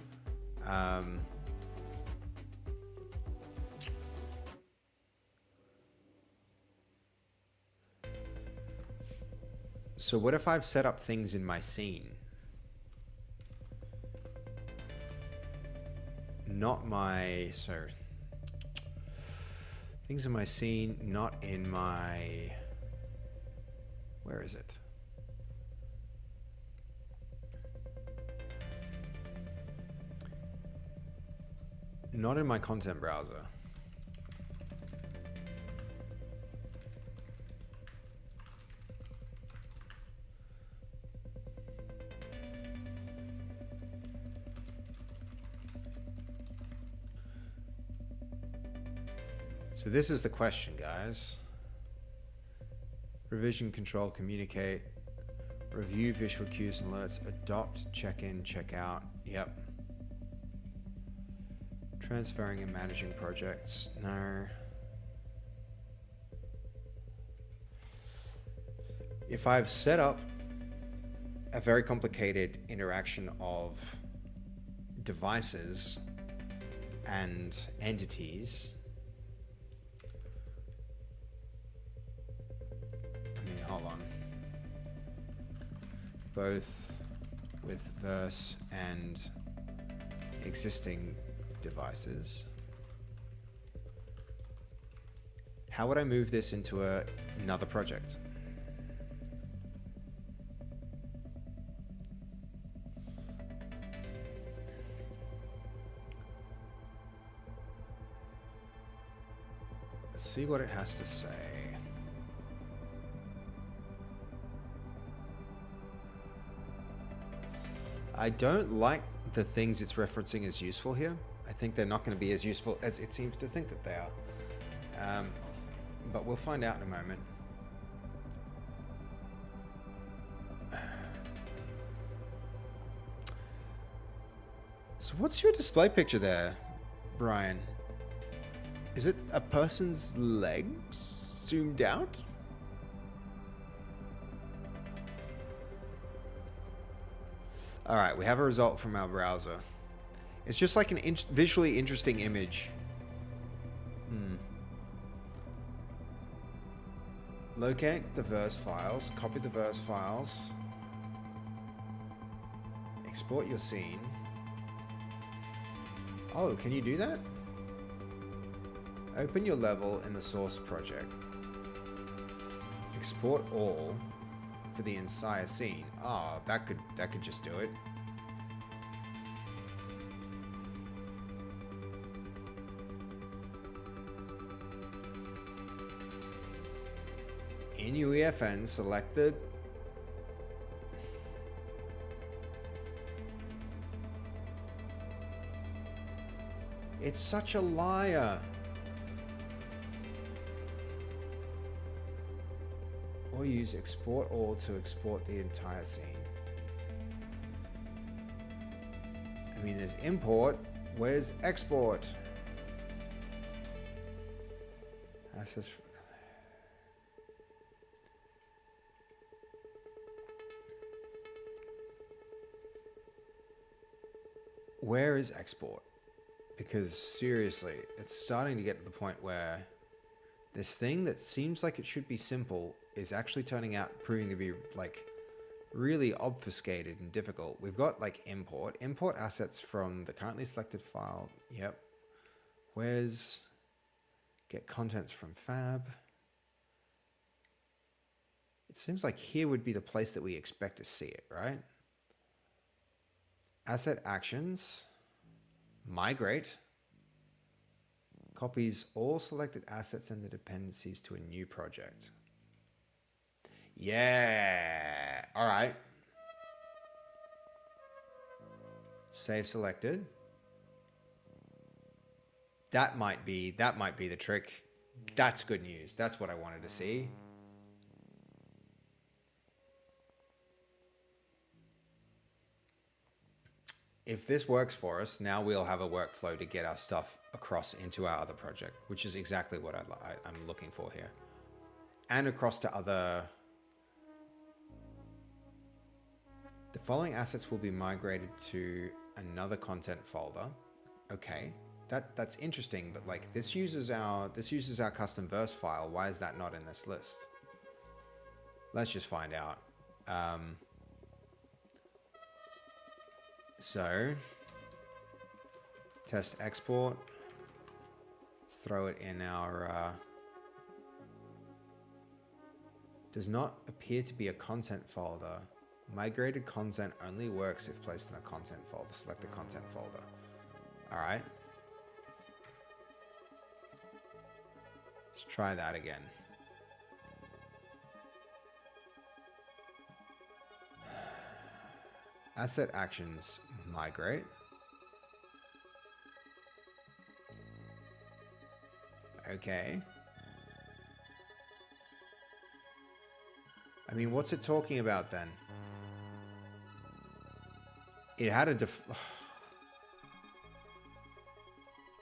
S1: So what if I've set up things in my scene? Not my, so things in my scene, not in my, where is it? Not in my content browser. So this is the question, guys. Revision, control, communicate, review visual cues and alerts, adopt, check in, check out. Yep. Transferring and managing projects. No. If I've set up a very complicated interaction of devices and entities, hold on. Both with Verse and existing devices. How would I move this into another project? Let's see what it has to say. I don't like the things it's referencing as useful here. I think they're not going to be as useful as it seems to think that they are. But we'll find out in a moment. So what's your display picture there, Brian? Is it a person's legs zoomed out? All right, we have a result from our browser. It's just like an visually interesting image. Locate the verse files, copy the verse files, export your scene. Oh, can you do that? Open your level in the source project. Export all for the entire scene. Oh, that could just do it. In UEFN, select the It's such a liar. Or use export all to export the entire scene. I mean, there's import. Where's export? Access. Where is export? Because seriously, it's starting to get to the point where this thing that seems like it should be simple is actually turning out proving to be like really obfuscated and difficult. We've got like import assets from the currently selected file. Yep. Where's get contents from fab? It seems like here would be the place that we expect to see it, right? Asset actions, migrate, copies all selected assets and the dependencies to a new project. Yeah, all right. Save selected. That might be the trick. That's good news. That's what I wanted to see. If this works for us, now we'll have a workflow to get our stuff across into our other project, which is exactly what I'm looking for here. And across to other... The following assets will be migrated to another content folder. Okay, that's interesting, but like this uses our custom verse file. Why is that not in this list? Let's just find out. So test export. Let's throw it in our does not appear to be a content folder. Migrated content only works if placed in a content folder. Select a content folder. All right. Let's try that again. Asset actions, migrate. Okay. I mean, what's it talking about then? It had a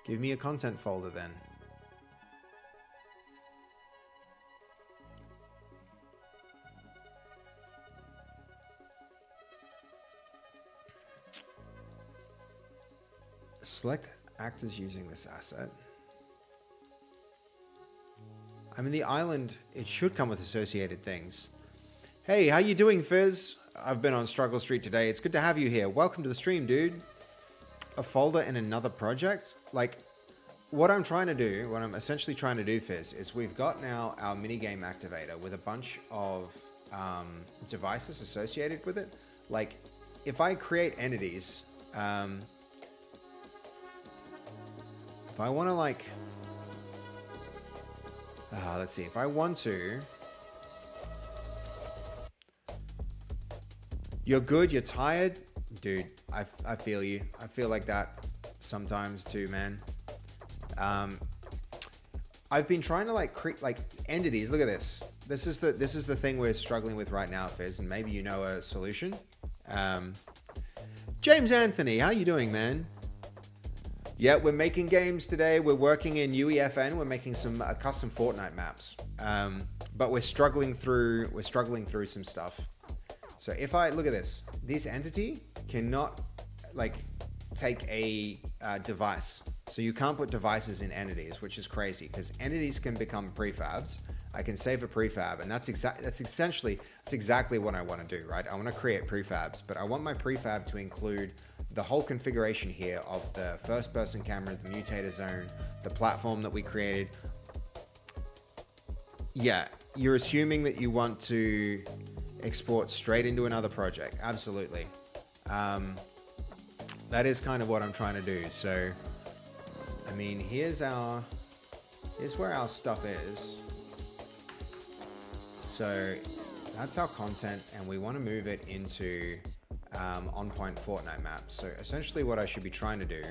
S1: give me a content folder then. Select actors using this asset. I mean, the island, it should come with associated things. Hey, how you doing, Fizz? I've been on Struggle Street today. It's good to have you here. Welcome to the stream, dude. A folder in another project? Like, what I'm trying to do, what I'm essentially trying to do, Fizz, is we've got now our minigame activator with a bunch of devices associated with it. Like, if I create entities, if I want to, like, let's see, if I want to, you're good, you're tired, dude, I feel you. I feel like that sometimes too, man. I've been trying to like create like entities. Look at this. This is the thing we're struggling with right now, Fizz, and maybe you know a solution. James Anthony, how you doing, man? Yeah, we're making games today. We're working in UEFN. We're making some custom Fortnite maps, but we're struggling through some stuff. So if I look at this entity cannot like take a device. So you can't put devices in entities, which is crazy because entities can become prefabs. I can save a prefab, and that's exactly what I want to do, right? I want to create prefabs, but I want my prefab to include the whole configuration here of the first-person camera, the mutator zone, the platform that we created. Yeah, you're assuming that you want to export straight into another project. Absolutely. That is kind of what I'm trying to do. So, I mean, here's where our stuff is. So that's our content, and we want to move it into on-point Fortnite maps. So essentially what I should be trying to do,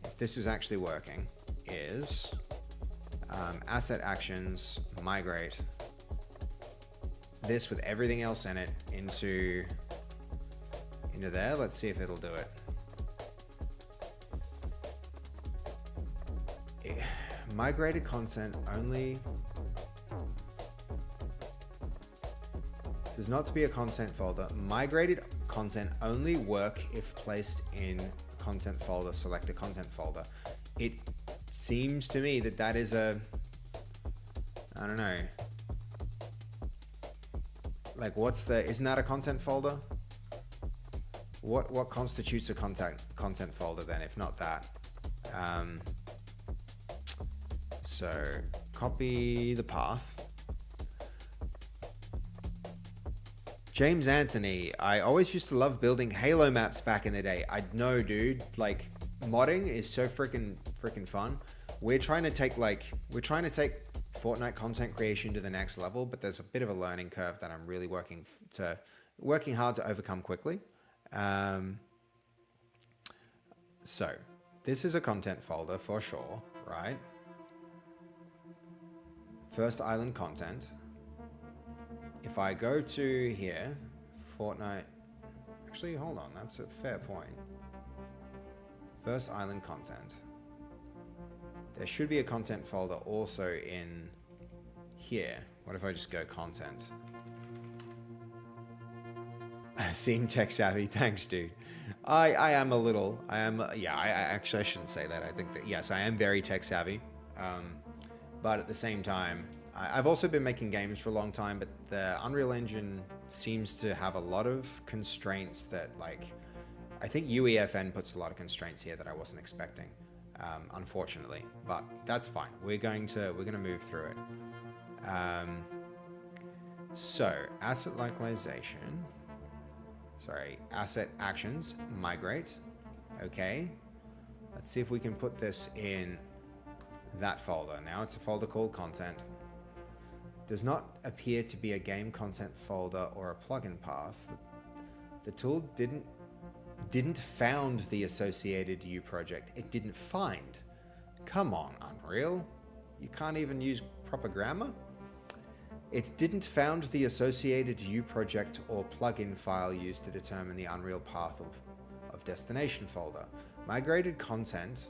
S1: if this is actually working, is asset actions, migrate this with everything else in it into there. Let's see if it'll do it. Migrated content only does not to be a content folder. Migrated content only work if placed in content folder. Select a content folder. It seems to me that is a, I don't know. Like, isn't that a content folder? What constitutes a content folder then, if not that? So copy the path. James Anthony, I always used to love building Halo maps back in the day. I know, dude. Like, modding is so freaking fun. We're trying to take Fortnite content creation to the next level, but there's a bit of a learning curve that I'm really working hard to overcome quickly. So this is a content folder for sure, right? First island content. If I go to here, Fortnite, actually, hold on, that's a fair point. First island content. There should be a content folder also in here. What if I just go content? Seeing tech savvy, thanks, dude. I am a little, I shouldn't say that. I think that, yes, I am very tech savvy. But at the same time, I've also been making games for a long time, but the Unreal Engine seems to have a lot of constraints that, like, I think UEFN puts a lot of constraints here that I wasn't expecting, unfortunately. But that's fine. We're gonna move through it. So asset localization. Sorry, asset actions, migrate. Okay. Let's see if we can put this in that folder. Now it's a folder called content. Does not appear to be a game content folder or a plugin path. The tool didn't found the associated U project. It didn't find. Come on, Unreal. You can't even use proper grammar? It didn't found the associated U project or plugin file used to determine the Unreal path of destination folder. Migrated content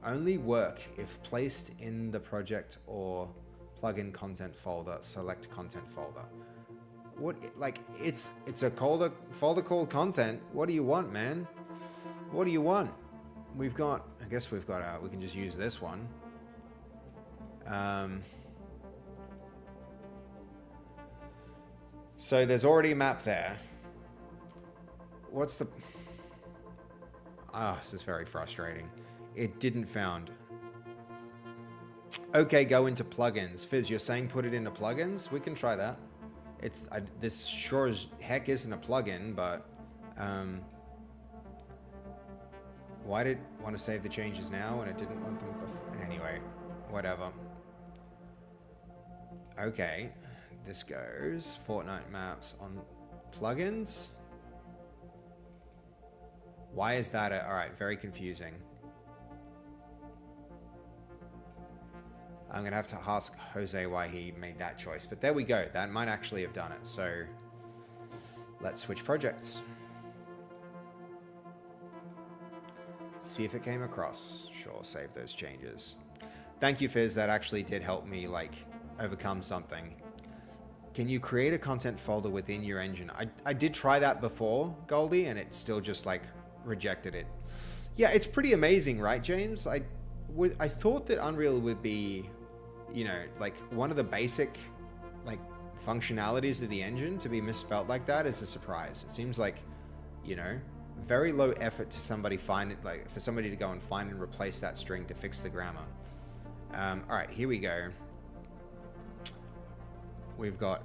S1: only work if placed in the project or plugin content folder, select content folder. What, like, it's a folder called content. What do you want, man? What do you want? We've got, I guess we've got we can just use this one. So there's already a map there. What's the... this is very frustrating. It didn't found. Okay, go into plugins. Fizz, you're saying put it into plugins? We can try that. This sure as heck isn't a plugin, but... why did it want to save the changes now when it didn't want them before? Anyway, whatever. Okay. This goes Fortnite maps on plugins. Why is that? All right, very confusing. I'm gonna have to ask Jose why he made that choice, but there we go. That might actually have done it. So let's switch projects. See if it came across. Sure, save those changes. Thank you, Fizz. That actually did help me, like, overcome something. Can you create a content folder within your engine? I did try that before, Goldie, and it still just, like, rejected it. Yeah, it's pretty amazing, right, James? I thought that Unreal would be, you know, like, one of the basic, like, functionalities of the engine. To be misspelt like that is a surprise. It seems like, you know, very low effort to somebody find it, like, for somebody to go and find and replace that string to fix the grammar. All right, here we go. We've got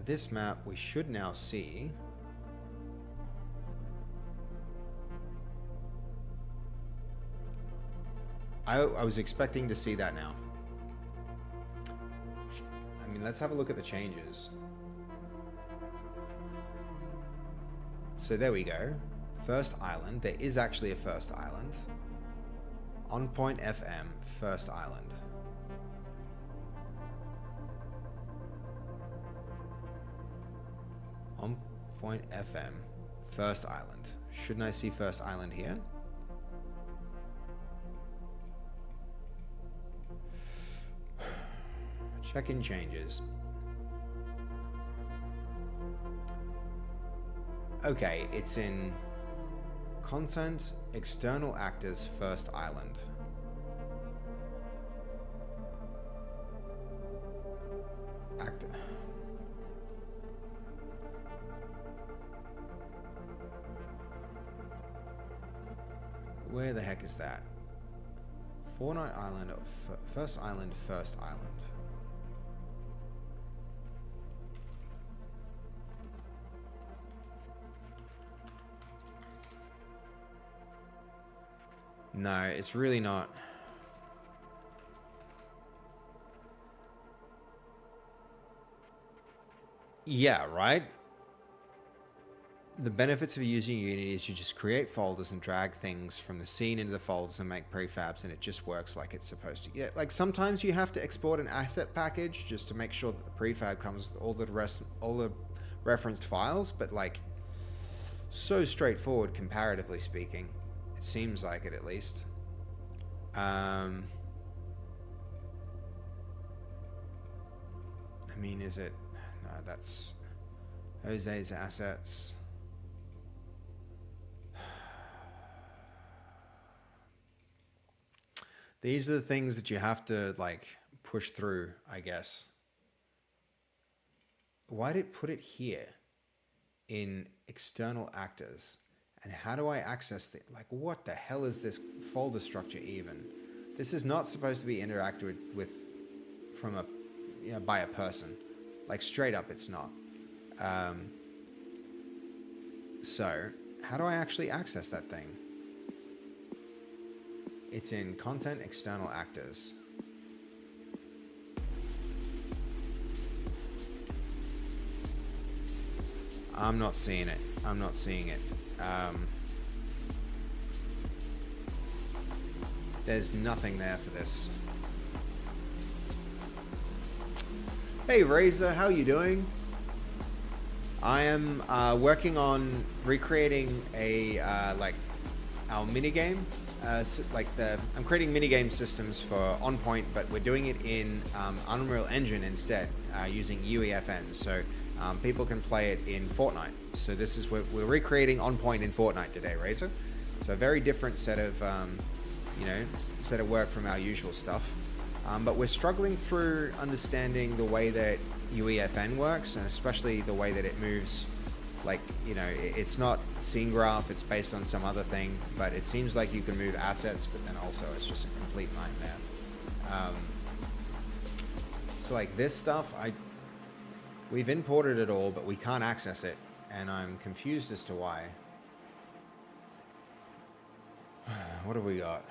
S1: this map. We should now see. I was expecting to see that now. I mean, let's have a look at the changes. So there we go. First island. There is actually a first island. On point FM, first island. On point FM, first island. Shouldn't I see first island here? Check in changes. Okay, it's in content, external actors, first island. Actor. Where the heck is that? Fortnite Island, first island, first island. No, it's really not. Yeah, right? The benefits of using Unity is you just create folders and drag things from the scene into the folders and make prefabs, and it just works like it's supposed to. Yeah, like sometimes you have to export an asset package just to make sure that the prefab comes with all the referenced files, but like so straightforward comparatively speaking. It seems like it, at least. I mean, is it? No, that's Jose's assets. These are the things that you have to, like, push through, I guess. Why did it put it here in external actors? And how do I access the, like, what the hell is this folder structure even? This is not supposed to be interacted with from a, you know, by a person. Like, straight up, it's not. So how do I actually access that thing? It's in content external actors. I'm not seeing it. I'm not seeing it. There's nothing there for this. Hey Razor, how you doing? I am working on recreating a like our minigame. I'm creating minigame systems for OnPoint, but we're doing it in Unreal Engine instead, using UEFN. So people can play it in Fortnite. So this is we're recreating OnPoint in Fortnite today, Razor. So a very different set of set of work from our usual stuff. But we're struggling through understanding the way that UEFN works, and especially the way that it moves. Like, you know, it's not scene graph, it's based on some other thing, but it seems like you can move assets, but then also it's just a complete nightmare. So like this stuff, we've imported it all, but we can't access it, and I'm confused as to why. What have we got?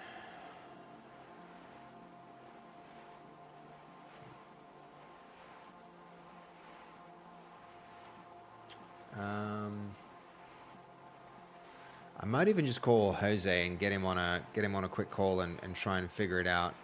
S1: I might even just call Jose and get him on a quick call and try and figure it out.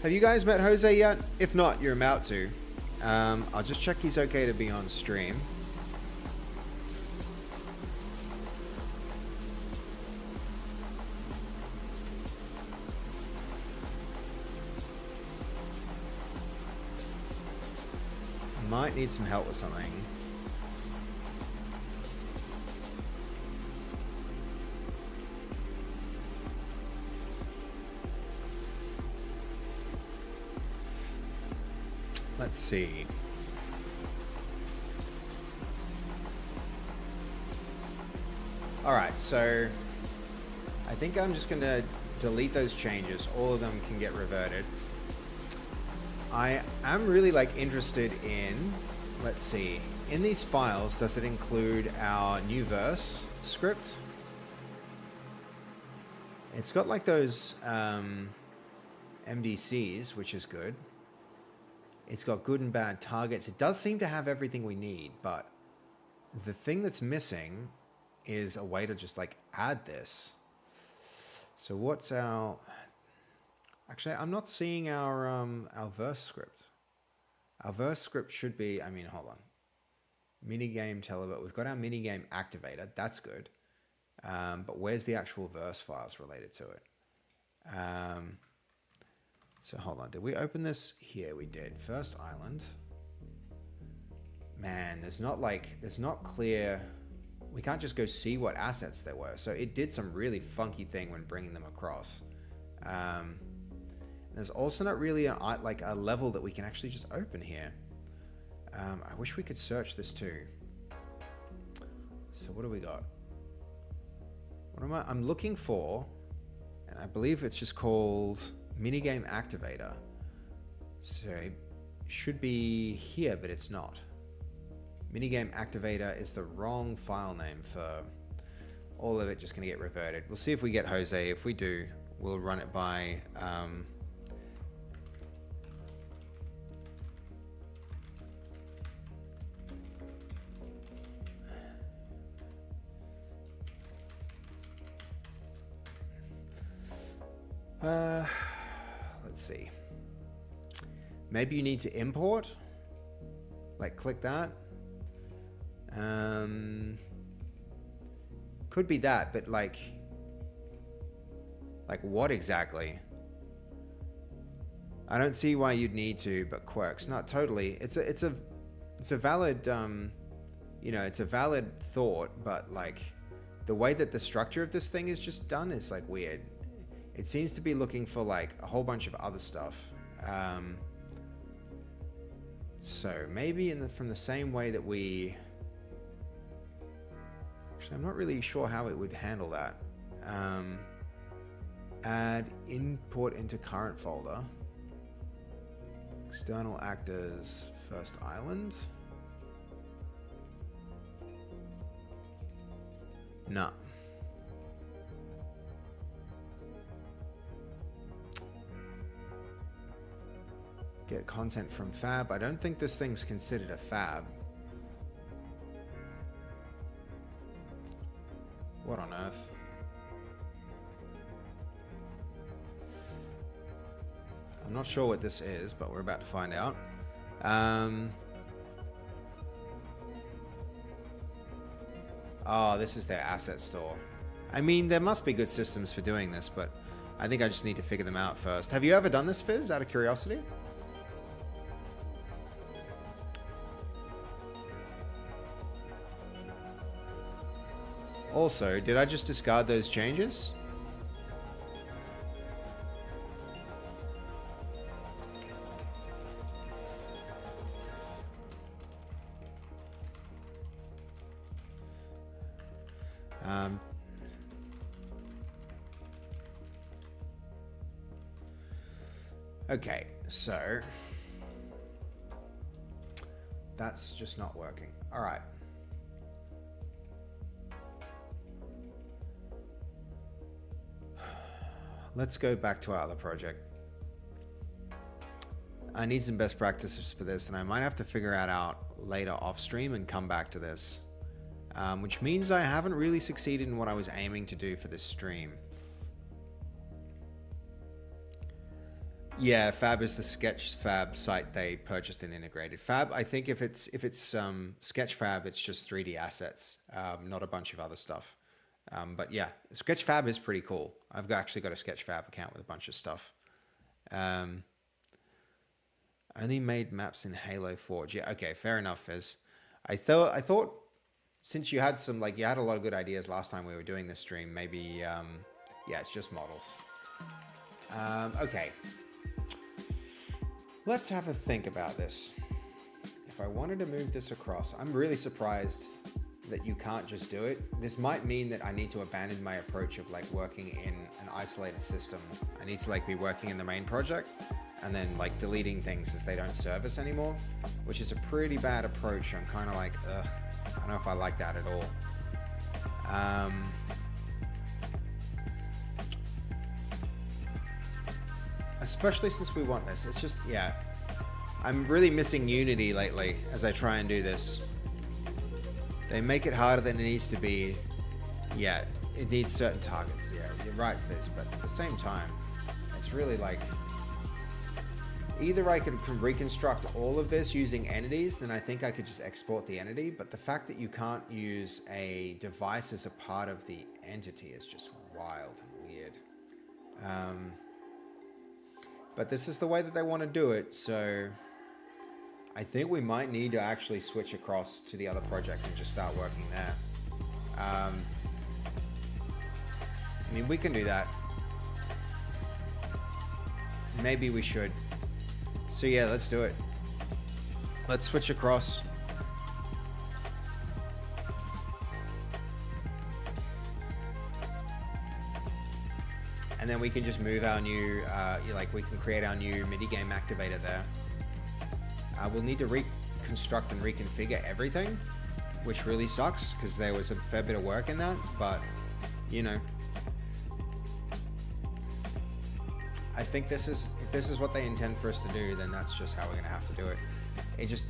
S1: Have you guys met Jose yet? If not, you're about to. I'll just check he's okay to be on stream. Might need some help with something. Let's see. All right, so I think I'm just going to delete those changes. All of them can get reverted. I am really interested in, let's see, in these files, does it include our new verse script? It's got like those MDCs, which is good. It's got good and bad targets. It does seem to have everything we need, but the thing that's missing is a way to just add this. So what's our... Actually, I'm not seeing our verse script. Our verse script should be, hold on. Minigame telebot. We've got our minigame activator. That's good. But where's the actual verse files related to it? So hold on, did we open this? Here we did. First island. Man, there's not clear. We can't just go see what assets there were. So it did some really funky thing when bringing them across. There's also not really a level that we can actually just open here. I wish we could search this too. So what do we got? I'm looking for, and I believe it's just called Minigame Activator. So it should be here, but it's not. Minigame Activator is the wrong file name for all of it. Just gonna get reverted. We'll see if we get Jose. If we do, we'll run it by let's see. Maybe you need to import. Click that. Could be that, but Like what exactly? I don't see why you'd need to, but quirks. Not totally. It's a valid, you know, it's a valid thought, but like the way that the structure of this thing is just done is like weird. It seems to be looking for like a whole bunch of other stuff. So maybe from the same way that we, actually, I'm not really sure how it would handle that. Add import into current folder. External actors, first island. No. Get content from fab. I don't think this thing's considered a fab. What on earth? I'm not sure what this is, but we're about to find out. Oh, this is their asset store. I mean, there must be good systems for doing this, but I think I just need to figure them out first. Have you ever done this, Fizz, out of curiosity? Also, did I just discard those changes? Okay, so that's just not working. All right. Let's go back to our other project. I need some best practices for this, and I might have to figure it out later off stream and come back to this. Which means I haven't really succeeded in what I was aiming to do for this stream. Yeah, Fab is the Sketchfab site they purchased and integrated. Fab, I think if it's Sketchfab, it's just 3D assets, not a bunch of other stuff. But yeah, Sketchfab is pretty cool. I've actually got a Sketchfab account with a bunch of stuff. Only made maps in Halo Forge. Yeah, okay, fair enough, Fizz. I thought since you had some, like, you had a lot of good ideas last time we were doing this stream, maybe, yeah, it's just models. Okay. Let's have a think about this. If I wanted to move this across, I'm really surprised that you can't just do it. This might mean that I need to abandon my approach of like working in an isolated system. I need to like be working in the main project and then like deleting things as they don't service anymore, which is a pretty bad approach. I'm kind of like, I don't know if I like that at all. Especially since we want this. It's just, yeah. I'm really missing Unity lately as I try and do this. They make it harder than it needs to be. Yeah, it needs certain targets. Yeah, you're right, Fizz, but at the same time, it's really like, either I could reconstruct all of this using entities, then I think I could just export the entity, but the fact that you can't use a device as a part of the entity is just wild and weird. But this is the way that they want to do it, so I think we might need to actually switch across to the other project and just start working there. I mean, we can do that. Maybe we should. So yeah, let's do it. Let's switch across. And then we can just move our new, like we can create our new MIDI game activator there. We'll need to reconstruct and reconfigure everything, which really sucks because there was a fair bit of work in that, but you know. I think if this is what they intend for us to do, then that's just how we're gonna have to do it.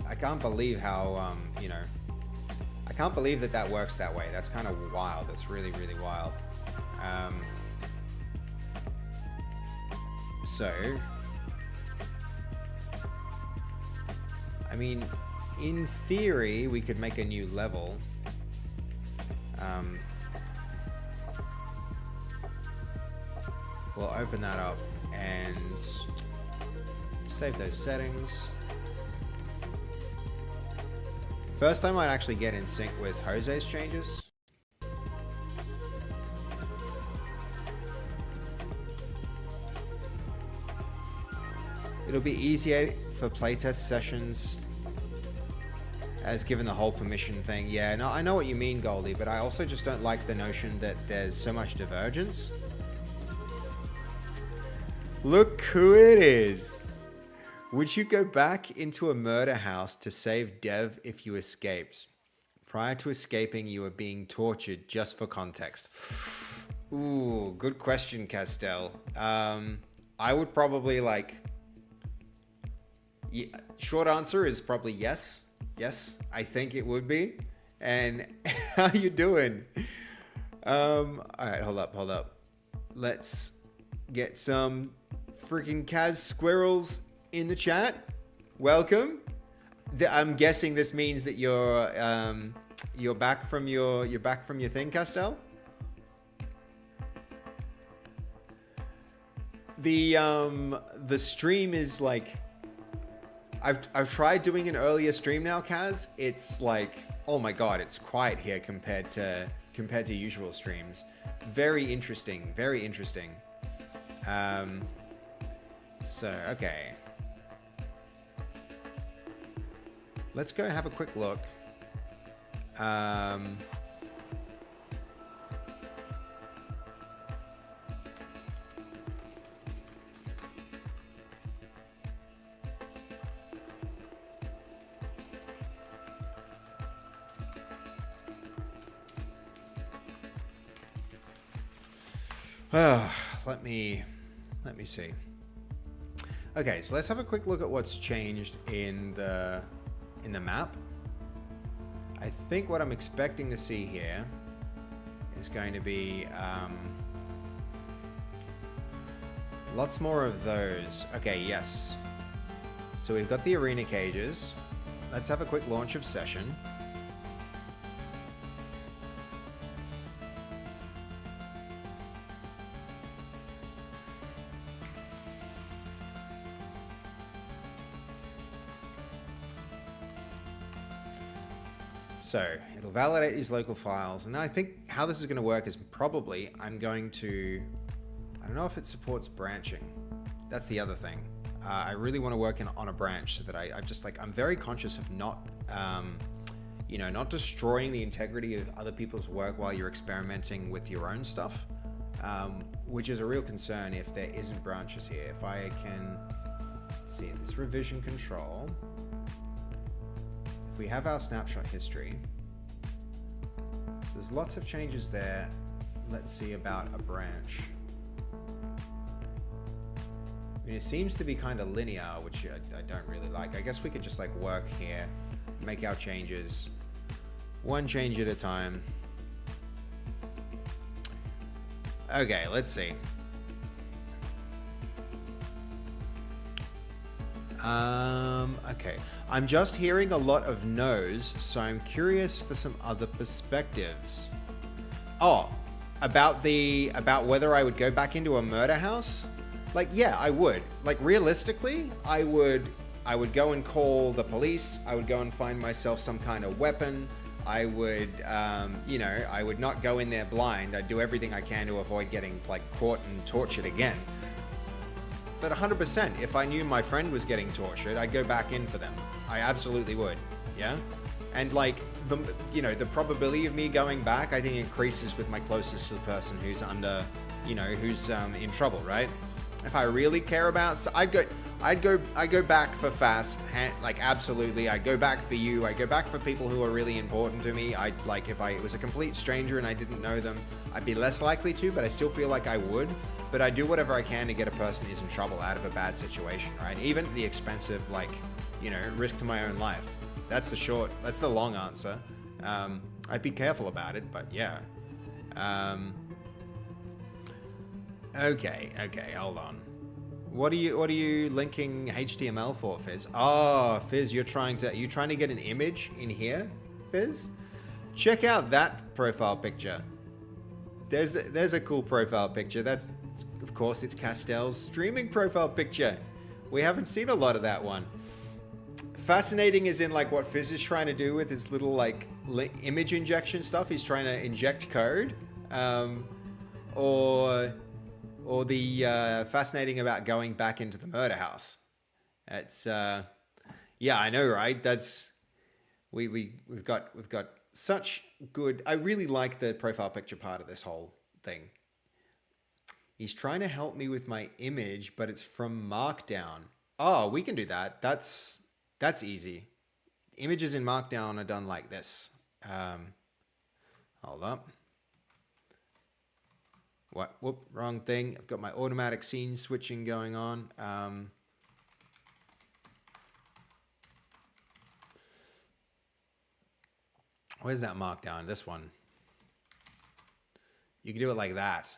S1: I can't believe how, you know, I can't believe that works that way. That's kind of wild. That's really, really wild. So, I mean, in theory, we could make a new level. We'll open that up and save those settings. First, I might actually get in sync with Jose's changes. It'll be easier for playtest sessions as given the whole permission thing. Yeah, no, I know what you mean, Goldie, but I also just don't like the notion that there's so much divergence. Look who it is. Would you go back into a murder house to save Dev if you escaped? Prior to escaping, you were being tortured, just for context. Ooh, good question, Castell. I would probably like... Yeah, short answer is probably yes. Yes, I think it would be. And how you doing? All right, hold up. Let's get some freaking Kaz squirrels in the chat. Welcome. I'm guessing this means that you're back from your thing, Castell. The stream is like, I've tried doing an earlier stream now, Kaz. It's like, oh my god, it's quiet here compared to usual streams. Very interesting, very interesting. So okay, let's go have a quick look. Let me see. Okay, so let's have a quick look at what's changed in the map. I think what I'm expecting to see here is going to be lots more of those. Okay, yes. So we've got the arena cages. Let's have a quick launch of session. So it'll validate these local files. And I think how this is going to work is probably I'm going to, I don't know if it supports branching. That's the other thing. I really want to work on a branch so that I'm very conscious of not, not destroying the integrity of other people's work while you're experimenting with your own stuff, which is a real concern if there isn't branches here. If I can, let's see, this revision control. We have our snapshot history. So there's lots of changes there. Let's see about a branch. I mean, it seems to be kind of linear, which I don't really like. I guess we could just like work here, make our changes, one change at a time. Okay, let's see. Okay. I'm just hearing a lot of no's, so I'm curious for some other perspectives. Oh, about whether I would go back into a murder house? Like, yeah, I would. Like, realistically, I would go and call the police. I would go and find myself some kind of weapon. I would, I would not go in there blind. I'd do everything I can to avoid getting, like, caught and tortured again. But 100%, if I knew my friend was getting tortured, I'd go back in for them. I absolutely would, yeah? And like, the probability of me going back, I think increases with my closeness to the person who's under, who's in trouble, right? If I really care about, so I'd go back for fast, like absolutely. I'd go back for you. I'd go back for people who are really important to me. If it was a complete stranger and I didn't know them, I'd be less likely to, but I still feel like I would. But I do whatever I can to get a person who's in trouble out of a bad situation, right? Even the expensive, risk to my own life. That's the long answer. I'd be careful about it, but yeah. Okay, hold on. What are you linking HTML for, Fizz? Oh, Fizz, are you trying to get an image in here, Fizz? Check out that profile picture. There's a cool profile picture. Of course, it's Castell's streaming profile picture. We haven't seen a lot of that one. Fascinating is in like what Fizz is trying to do with his little like image injection stuff. He's trying to inject code. Or the fascinating about going back into the murder house. It's yeah, I know, right? That's we've got such good. I really like the profile picture part of this whole thing. He's trying to help me with my image, but it's from Markdown. Oh, we can do that. That's easy. Images in Markdown are done like this. Hold up. What? Whoop, wrong thing. I've got my automatic scene switching going on. Where's that Markdown? This one. You can do it like that.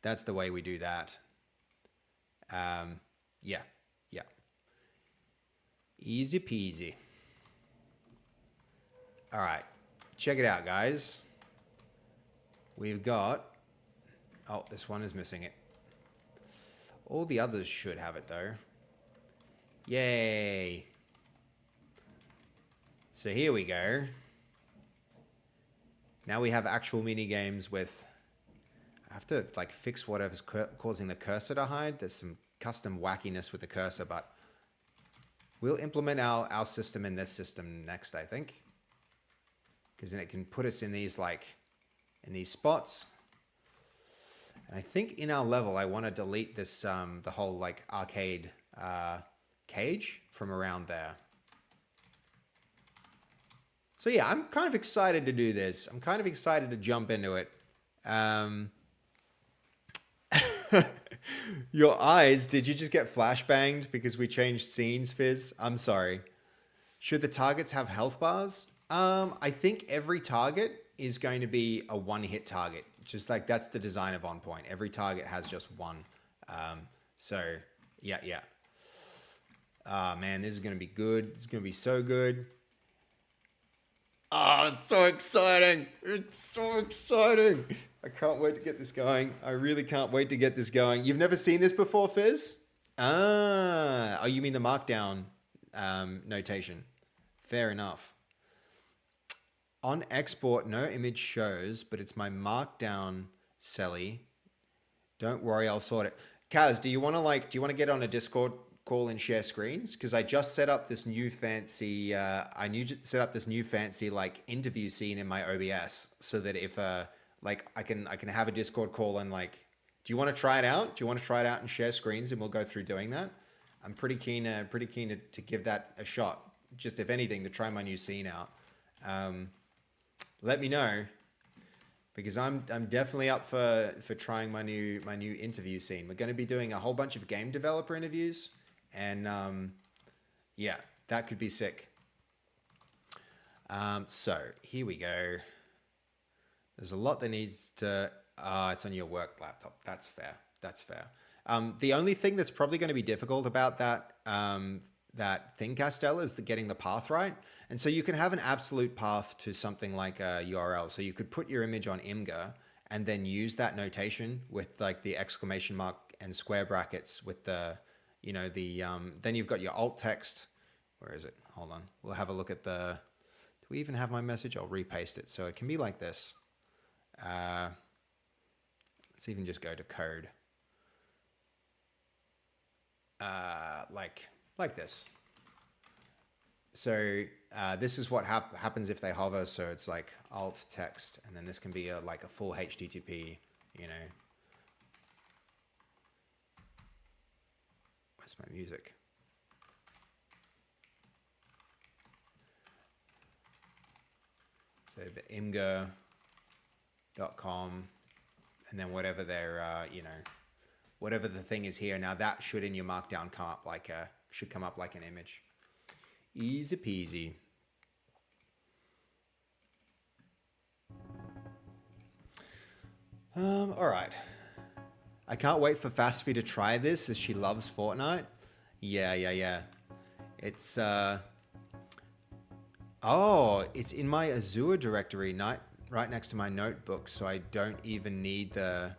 S1: That's the way we do that. Yeah. Easy peasy. All right. Check it out, guys. We've got... Oh, this one is missing it. All the others should have it, though. Yay. So here we go. Now we have actual mini games with... I have to like fix whatever's causing the cursor to hide. There's some custom wackiness with the cursor, but we'll implement our system in this system next, I think. Because then it can put us in these like, in these spots. And I think in our level, I want to delete this, the whole like arcade cage from around there. So yeah, I'm kind of excited to do this. I'm kind of excited to jump into it. Your eyes, did you just get flashbanged because we changed scenes, Fizz? I'm sorry. Should the targets have health bars? I think every target is going to be a one-hit target. Just like that's the design of On Point. Every target has just one. So, yeah. Oh, man, this is going to be good. It's going to be so good. Oh, it's so exciting. It's so exciting. I can't wait to get this going. I really can't wait to get this going. You've never seen this before, Fizz? Oh, you mean the Markdown notation. Fair enough. On export, no image shows, but it's my Markdown celly. Don't worry, I'll sort it. Kaz, do you want to get on a Discord call and share screens? Because I just set up this new fancy, like interview scene in my OBS, so that if like I can have a Discord call and like, do you want to try it out? Do you want to try it out and share screens, and we'll go through doing that? I'm pretty keen to give that a shot. Just if anything, to try my new scene out. Let me know, because I'm definitely up for trying my new interview scene. We're going to be doing a whole bunch of game developer interviews, and yeah, that could be sick. So here we go. There's a lot that needs to... it's on your work laptop. That's fair. That's fair. The only thing that's probably going to be difficult about that thing, Castell, is getting the path right. And so you can have an absolute path to something like a URL. So you could put your image on Imgur and then use that notation with like the exclamation mark and square brackets with the, then you've got your alt text. Where is it? Hold on. We'll have a look at the... Do we even have my message? I'll repaste it. So it can be like this. Let's even just go to code. Like this. So this is what happens if they hover. So it's like alt text, and then this can be like a full HTTP, Where's my music? So imgur.com, and then whatever their, whatever the thing is here. Now that should in your Markdown come up like an image. Easy peasy. All right. I can't wait for Fastfy to try this, as she loves Fortnite. Yeah. It's it's in my Azure directory. right next to my notebook, so I don't even need the...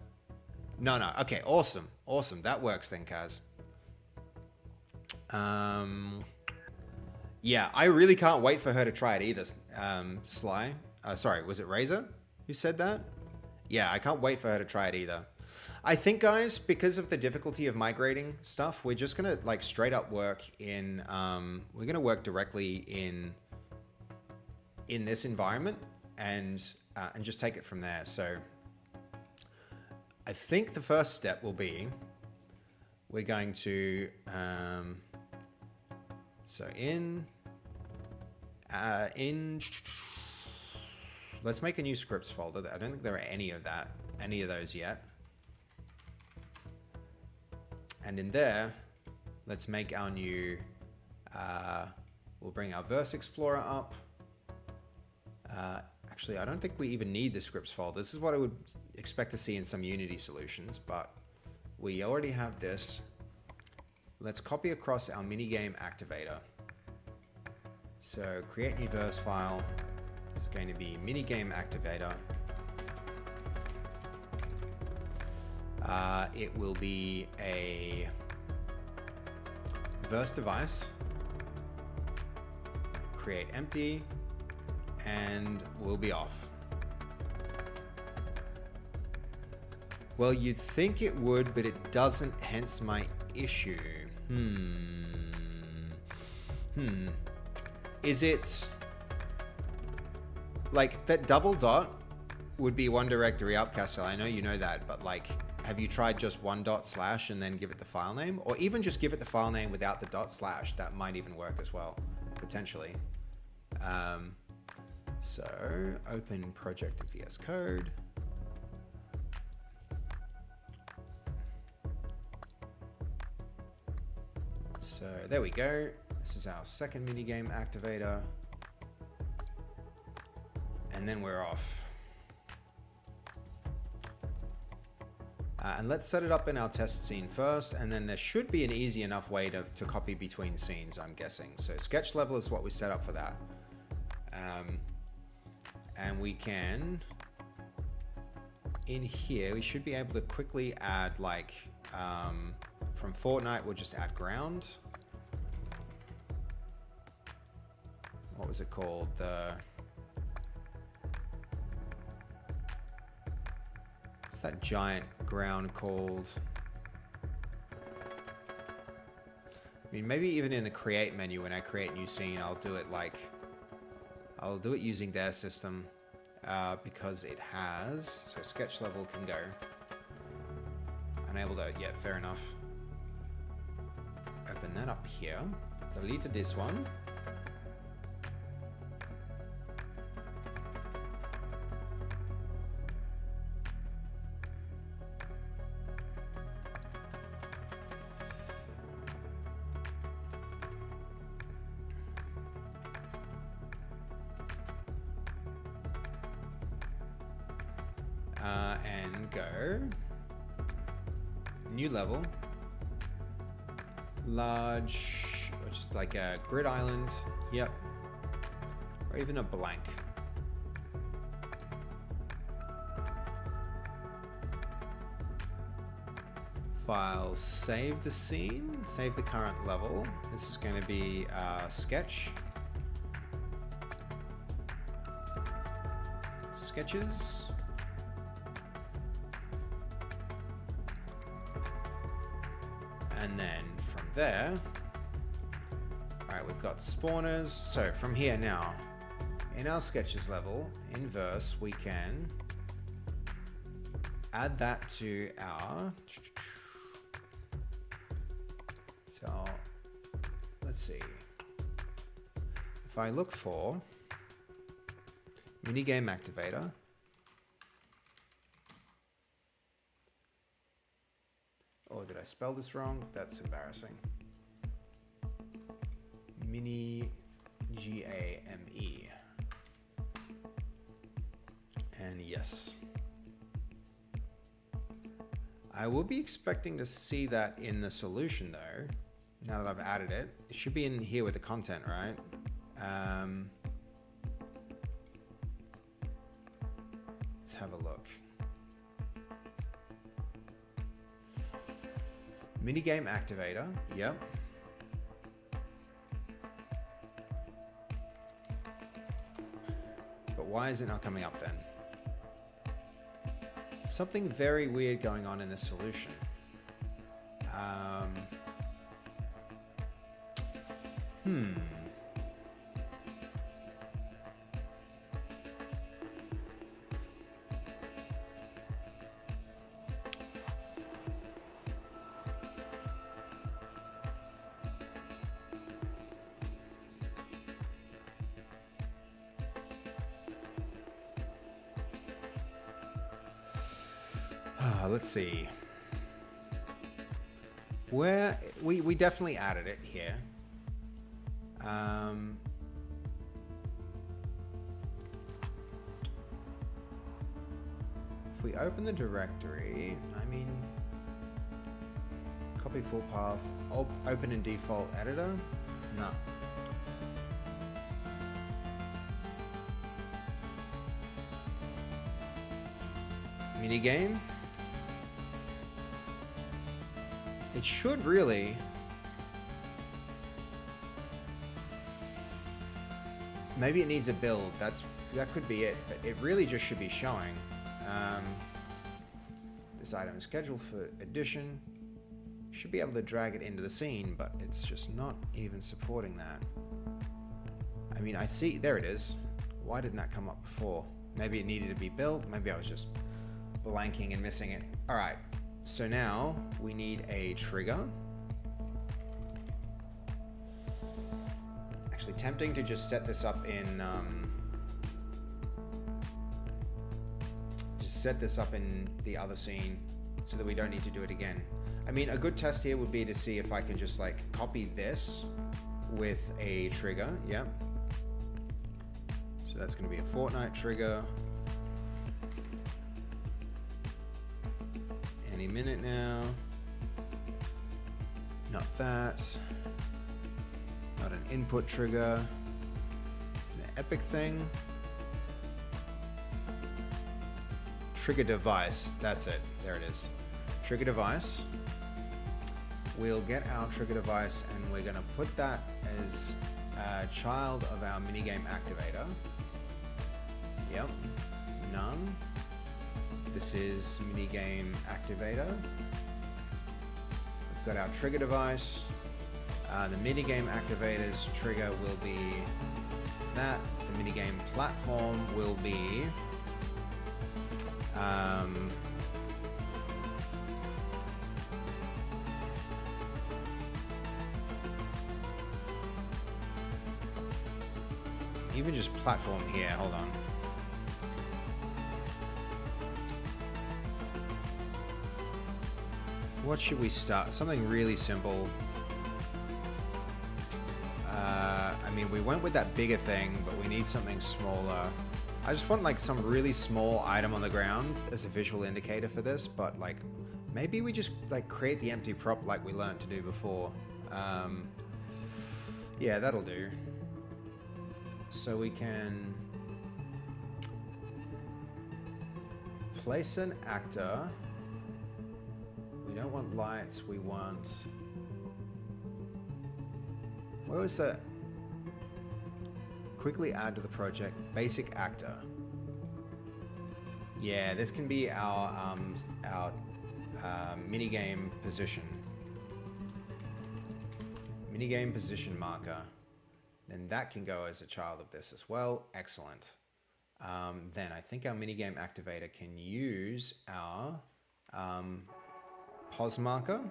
S1: No. Okay, awesome. Awesome. That works then, Kaz. Yeah, I really can't wait for her to try it either, Sly. Sorry, was it Razor who said that? Yeah, I can't wait for her to try it either. I think, guys, because of the difficulty of migrating stuff, we're just going to like straight up work in... we're going to work directly in this environment and just take it from there. So I think the first step will be we're going to so in let's make a new scripts folder. I don't think there are any of those yet. And in there, let's make our new we'll bring our Verse Explorer up. Actually, I don't think we even need the scripts folder. This is what I would expect to see in some Unity solutions, but we already have this. Let's copy across our minigame activator. So create new verse file. It's going to be minigame activator. It will be a verse device. Create empty. And we'll be off. Well, you'd think it would, but it doesn't, hence my issue. Is it... like, that double dot would be one directory up, Castle. I know you know that, but like, have you tried just one / and then give it the file name? Or even just give it the file name without the /. That might even work as well, potentially. So open project in VS Code. So there we go. This is our second minigame activator. And then we're off. And let's set it up in our test scene first, and then there should be an easy enough way to copy between scenes, I'm guessing. So sketch level is what we set up for that. And we can, in here, we should be able to quickly add like, from Fortnite, we'll just add ground. What was it called? What's that giant ground called? I mean, maybe even in the create menu, when I create new scene, I'll do it like, I'll do it using their system because it has, so sketch level can go. Unable to, yeah, fair enough. Open that up here. Deleted this one. And go new level, large, or just like a grid island, yep, or even a blank. File, save the scene, save the current level. This is going to be sketch, sketches. And then from there, all right, we've got spawners. So from here now, in our sketches level, in Verse, we can add that to our, so let's see. If I look for minigame activator, oh, did I spell this wrong? That's embarrassing. Mini G-A-M-E. And yes. I will be expecting to see that in the solution though, now that I've added it. It should be in here with the content, right? Let's have a look. Minigame activator, yep. But why is it not coming up then? Something very weird going on in this solution. Let's see. Where we definitely added it here. If we open the directory, I mean, copy full path, open in default editor, no. Minigame. It should really. Maybe it needs a build. That could be it. But it really just should be showing. This item is scheduled for addition. Should be able to drag it into the scene, but it's just not even supporting that. I mean, I see. There it is. Why didn't that come up before? Maybe it needed to be built. Maybe I was just blanking and missing it. All right. So now we need a trigger. Actually tempting to just set this up in the other scene so that we don't need to do it again. I mean, a good test here would be to see if I can just like copy this with a trigger. Yep. So that's going to be a Fortnite trigger. Any minute now. Not that. Not an input trigger. It's an epic thing. Trigger device. That's it. There it is. Trigger device. We'll get our trigger device and we're going to put that as a child of our minigame activator. Yep. None. This is minigame activator. We've got our trigger device. The minigame activator's trigger will be that. The minigame platform will be even just platform here. Hold on. What should we start? Something really simple. I mean, we went with that bigger thing, but we need something smaller. I just want like some really small item on the ground as a visual indicator for this, but like maybe we just like create the empty prop like we learned to do before. Yeah, that'll do. So we can place an actor. We don't want lights, we want... Where was the... Quickly add to the project, basic actor. Yeah, this can be our minigame position. Minigame position marker. Then that can go as a child of this as well. Excellent. Then I think our minigame activator can use our pause marker.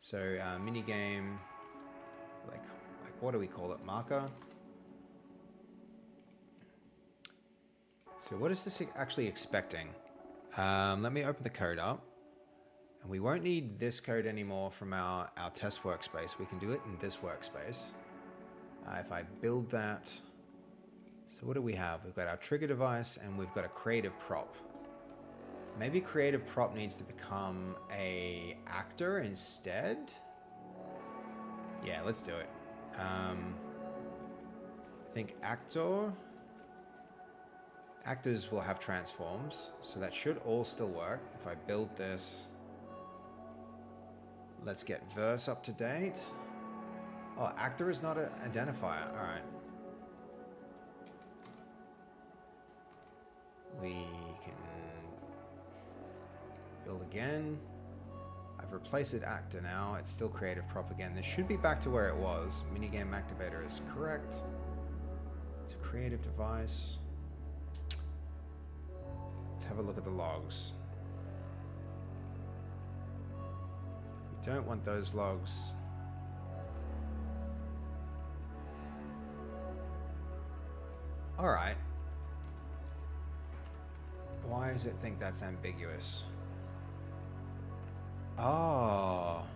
S1: So minigame, like what do we call it? Marker. So what is this actually expecting? Let me open the code up. And we won't need this code anymore from our test workspace. We can do it in this workspace. If I build that, so what do we have? We've got our trigger device and we've got a creative prop. Maybe creative prop needs to become a actor instead. Yeah, let's do it. I think actors will have transforms, so that should all still work. If I build this, let's get verse up to date. Oh, actor is not an identifier. All right. We can build again. I've replaced it actor now. It's still creative prop again. This should be back to where it was. Minigame activator is correct. It's a creative device. Let's have a look at the logs. We don't want those logs. All right. Why does it think that's ambiguous? Oh.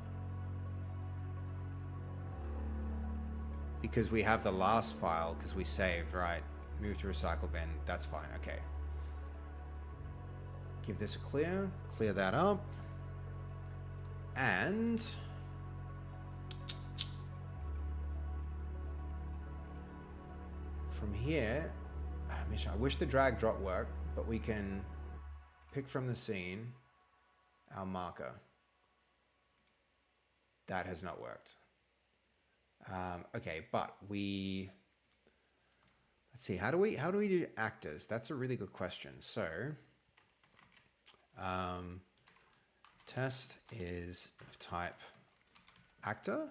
S1: Because we have the last file, because we saved, right? Move to recycle bin. That's fine, okay. Give this a clear that up. And from here, I wish the drag drop worked, but we can pick from the scene our marker. That has not worked. Okay, but let's see, how do we do actors? That's a really good question. So test is of type actor.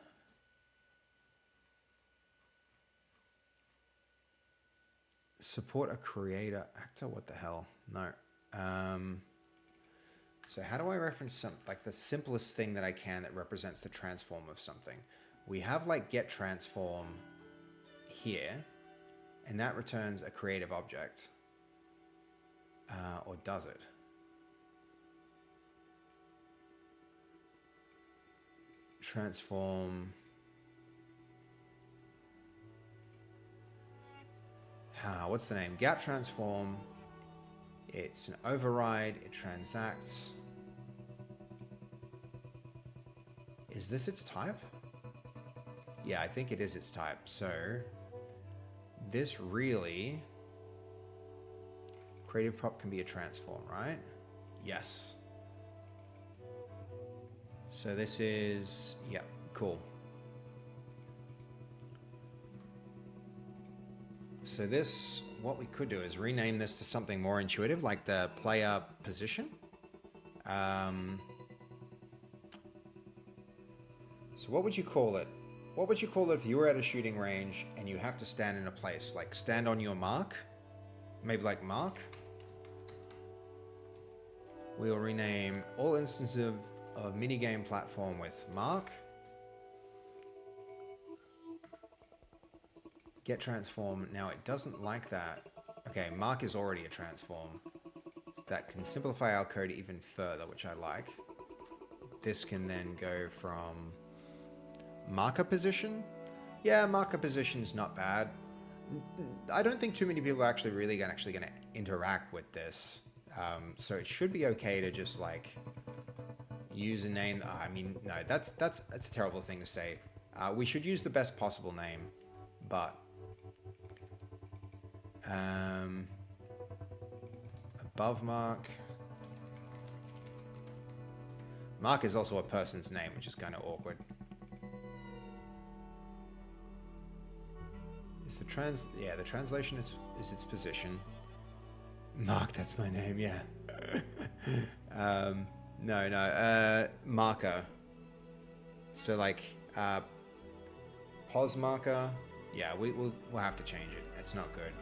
S1: Support a creator actor? What the hell? No. So how do I reference some, like the simplest thing that I can that represents the transform of something? We have like get transform here, and that returns a creative object. Or does it? Transform. What's the name? Get transform. It's an override. It transacts. Is this its type? Yeah, I think it is its type. So this really, creative prop can be a transform, right? Yes. So this is, yeah, cool. So this, what we could do is rename this to something more intuitive, like the player position. So what would you call it? What would you call it if you were at a shooting range and you have to stand in a place? Like stand on your mark? Maybe like mark? We'll rename all instances of minigame platform with mark. Get transform. Now it doesn't like that. Okay, mark is already a transform. So that can simplify our code even further, which I like. This can then go from marker position. Yeah, marker position is not bad. I don't think too many people are actually really going to interact with this. So it should be okay to just like use a name. I mean, no, that's a terrible thing to say. We should use the best possible name, but above mark. Mark is also a person's name, which is kind of awkward. Is the the translation is its position. Mark, that's my name, yeah. No, marker. So like pause marker. Yeah, we'll have to change it. It's not good.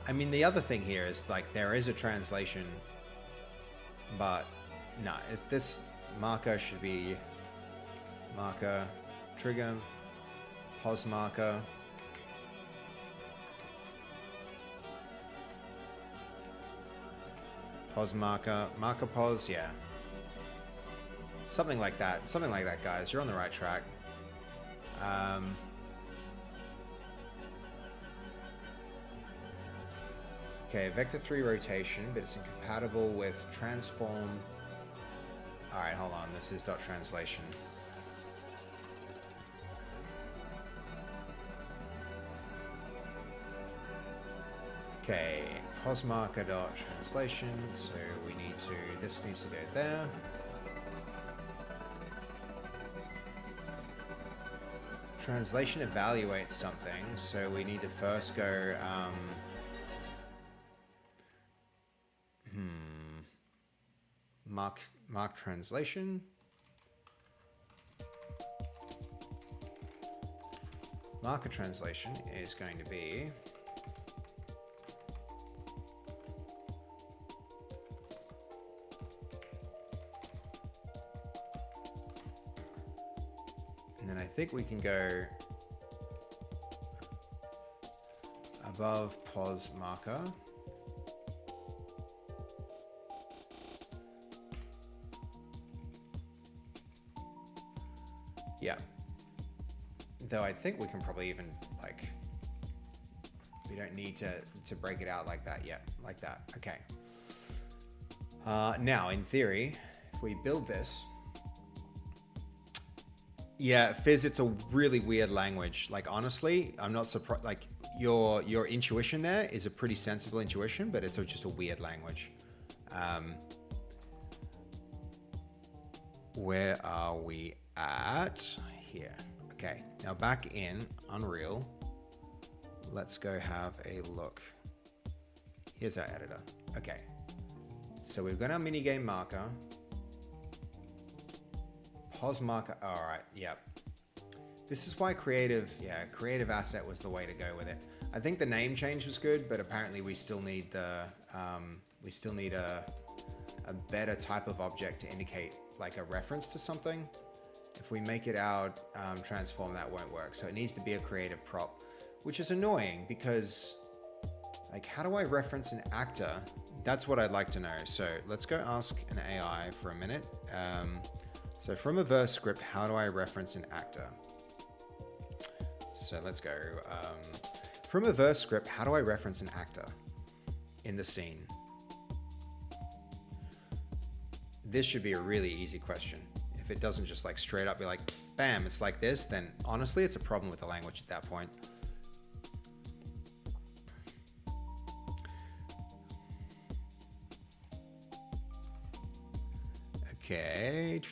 S1: I mean, the other thing here is like there is a translation, but no, this marker should be marker, trigger, pause marker. Pause marker, marker pause, yeah. Something like that, guys. You're on the right track. Okay, vector 3 rotation, but it's incompatible with transform. All right, hold on. This is dot translation. Okay, pos marker dot translation. So we need to, this needs to go there. Translation evaluates something, so we need to first go, mark translation. Marker translation is going to be and then I think we can go above pos marker. Yeah. Though I think we can probably even, like, we don't need to break it out like that yet, like that. Okay. Now, in theory, if we build this, yeah, Fizz, it's a really weird language. Like, honestly, I'm not surprised. Like, your intuition there is a pretty sensible intuition, but it's just a weird language. Where are we at? Here. Okay, now back in Unreal, let's go have a look. Here's our editor. Okay, so we've got our minigame marker. Pos marker, all right, yep. This is why creative asset was the way to go with it. I think the name change was good, but apparently we still need a better type of object to indicate like a reference to something. If we make it out transform, that won't work. So it needs to be a creative prop, which is annoying because, like, how do I reference an actor? That's what I'd like to know. So let's go ask an AI for a minute. So from a verse script, how do I reference an actor? So let's go. From a verse script, how do I reference an actor in the scene? This should be a really easy question. If it doesn't just like straight up be like, bam, it's like this, then honestly, it's a problem with the language at that point. Okay.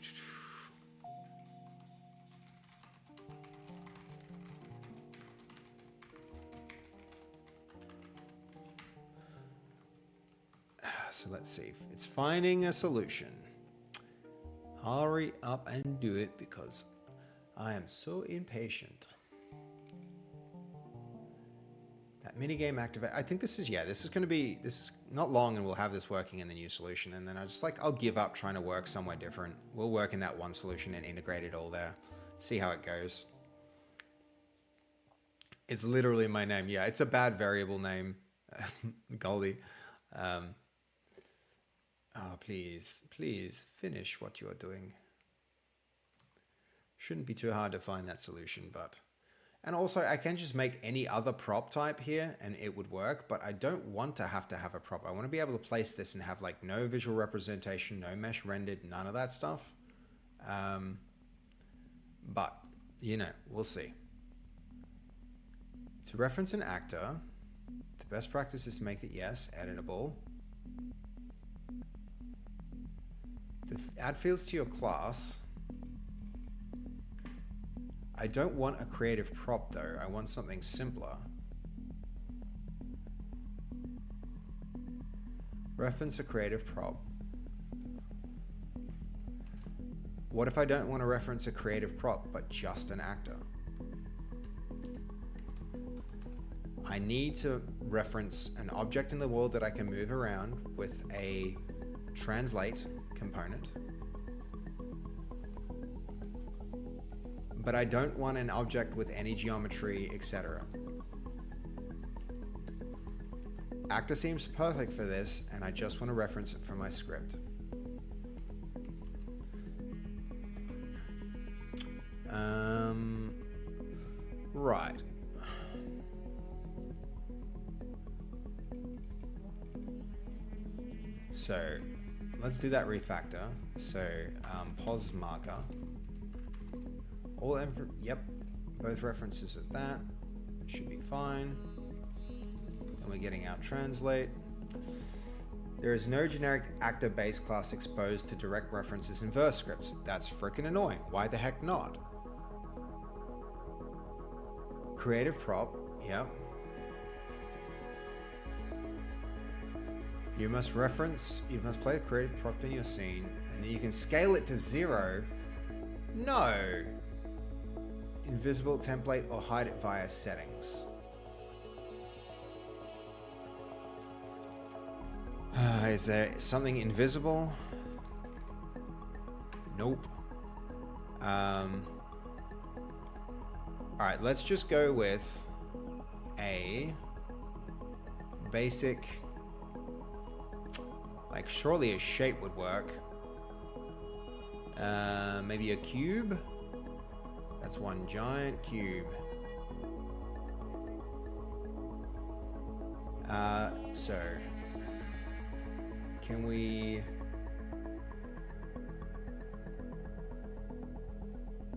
S1: So let's see. It's finding a solution. Hurry up and do it because I am so impatient. That minigame activate. I think this is not long and we'll have this working in the new solution. And then I'll give up trying to work somewhere different. We'll work in that one solution and integrate it all there. See how it goes. It's literally my name. Yeah, it's a bad variable name, Goldie. Oh, please finish what you're doing. Shouldn't be too hard to find that solution, but... And also, I can just make any other prop type here and it would work, but I don't want to have a prop. I want to be able to place this and have like no visual representation, no mesh rendered, none of that stuff. But, you know, we'll see. To reference an actor, the best practice is to make it, yes, editable. Add fields to your class. I don't want a creative prop though. I want something simpler. Reference a creative prop. What if I don't want to reference a creative prop, but just an actor? I need to reference an object in the world that I can move around with a translate component. But I don't want an object with any geometry, etc. Actor seems perfect for this, and I just want to reference it from my script. Right. So let's do that refactor. So pos marker. Yep, both references of that should be fine. Then we're getting out translate. There is no generic actor base class exposed to direct references in verse scripts. That's freaking annoying. Why the heck not? Creative prop. Yep. You must play a creative prop in your scene, and then you can scale it to 0. No. Invisible template or hide it via settings. Is there something invisible? Nope. Alright, let's just go with a basic, like surely a shape would work. Maybe a cube? That's one giant cube. So can we...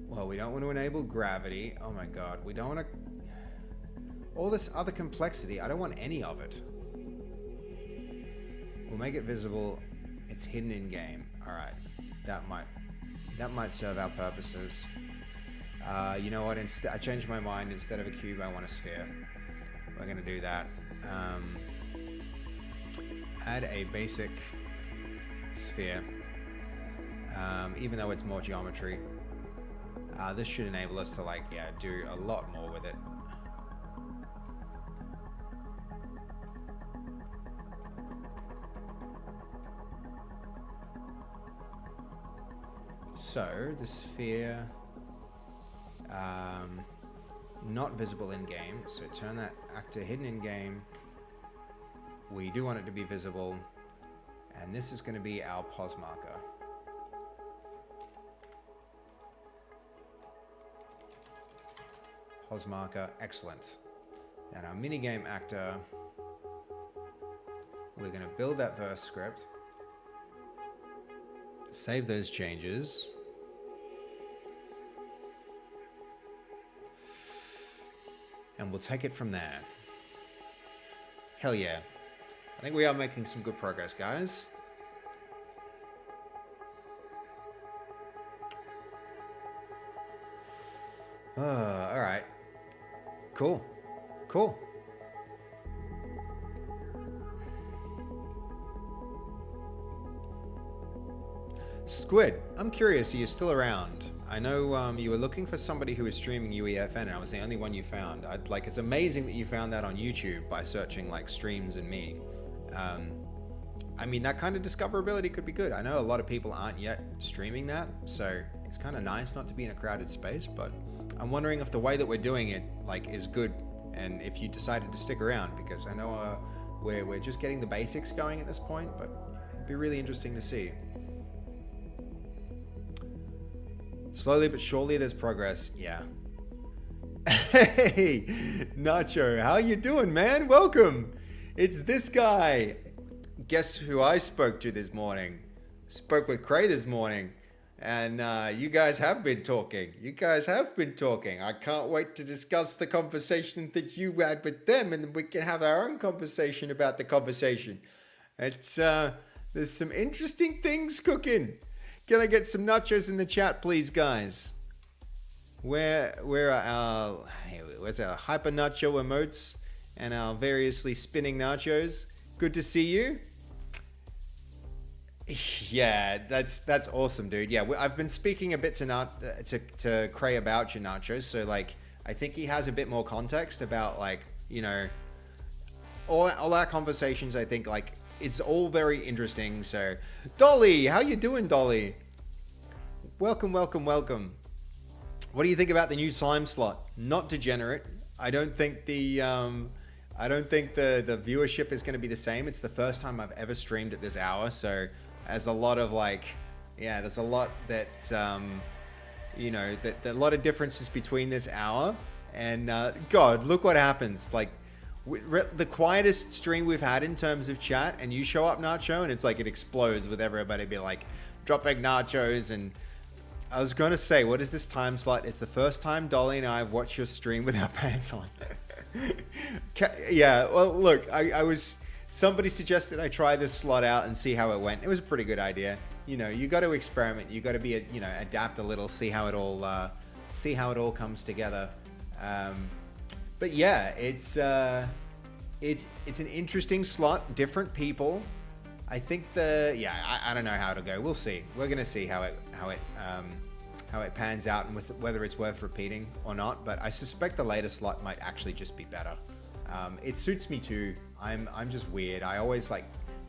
S1: Well, we don't want to enable gravity. Oh my god, we don't want to... All this other complexity, I don't want any of it. We'll make it visible. It's hidden in game. Alright, that might serve our purposes. You know what, I changed my mind. Instead of a cube, I want a sphere. We're gonna do that. Add a basic sphere, even though it's more geometry. This should enable us to do a lot more with it. So the sphere, not visible in game, so turn that actor hidden in game. We do want it to be visible, and this is going to be our pos marker. Pos marker, excellent. And our minigame actor, we're going to build that verse script, save those changes, and we'll take it from there. Hell yeah. I think we are making some good progress, guys. All right. Cool. Cool. Squid, I'm curious, are you still around? I know you were looking for somebody who was streaming UEFN, and I was the only one you found. It's amazing that you found that on YouTube by searching streams and me. I mean, that kind of discoverability could be good. I know a lot of people aren't yet streaming that, so it's kind of nice not to be in a crowded space, but I'm wondering if the way that we're doing it is good, and if you decided to stick around, because I know we're just getting the basics going at this point, but it'd be really interesting to see. Slowly but surely there's progress. Yeah. Hey, Nacho, how you doing, man? Welcome. It's this guy. Guess who I spoke to this morning? Spoke with Cray this morning. And you guys have been talking. I can't wait to discuss the conversation that you had with them, and then we can have our own conversation about the conversation. It's there's some interesting things cooking. Can I get some nachos in the chat, please, guys? Where's our hyper nacho emotes and our variously spinning nachos? Good to see you. Yeah, that's awesome, dude. Yeah, I've been speaking a bit to Cray about your nachos, so I think he has a bit more context about all our conversations. I think it's all very interesting. So, Dolly, how you doing, Dolly? Welcome, welcome, welcome. What do you think about the new slime slot? Not degenerate. I don't think the viewership is going to be the same. It's the first time I've ever streamed at this hour, so there's a lot of there's a lot that that a lot of differences between this hour and God, look what happens. The quietest stream we've had in terms of chat, and you show up, Nacho, and it's it explodes with everybody be dropping nachos. And I was going to say, what is this time slot? It's the first time Dolly and I have watched your stream with our pants on. Yeah, well, look, I was... Somebody suggested I try this slot out and see how it went. It was a pretty good idea. You know, you got to experiment. You got to be, you know, adapt a little, see how it all comes together. But yeah, it's an interesting slot. Different people. I think I don't know how it'll go. We'll see. We're gonna see how it pans out and whether it's worth repeating or not. But I suspect the later slot might actually just be better. It suits me too. I'm just weird. I always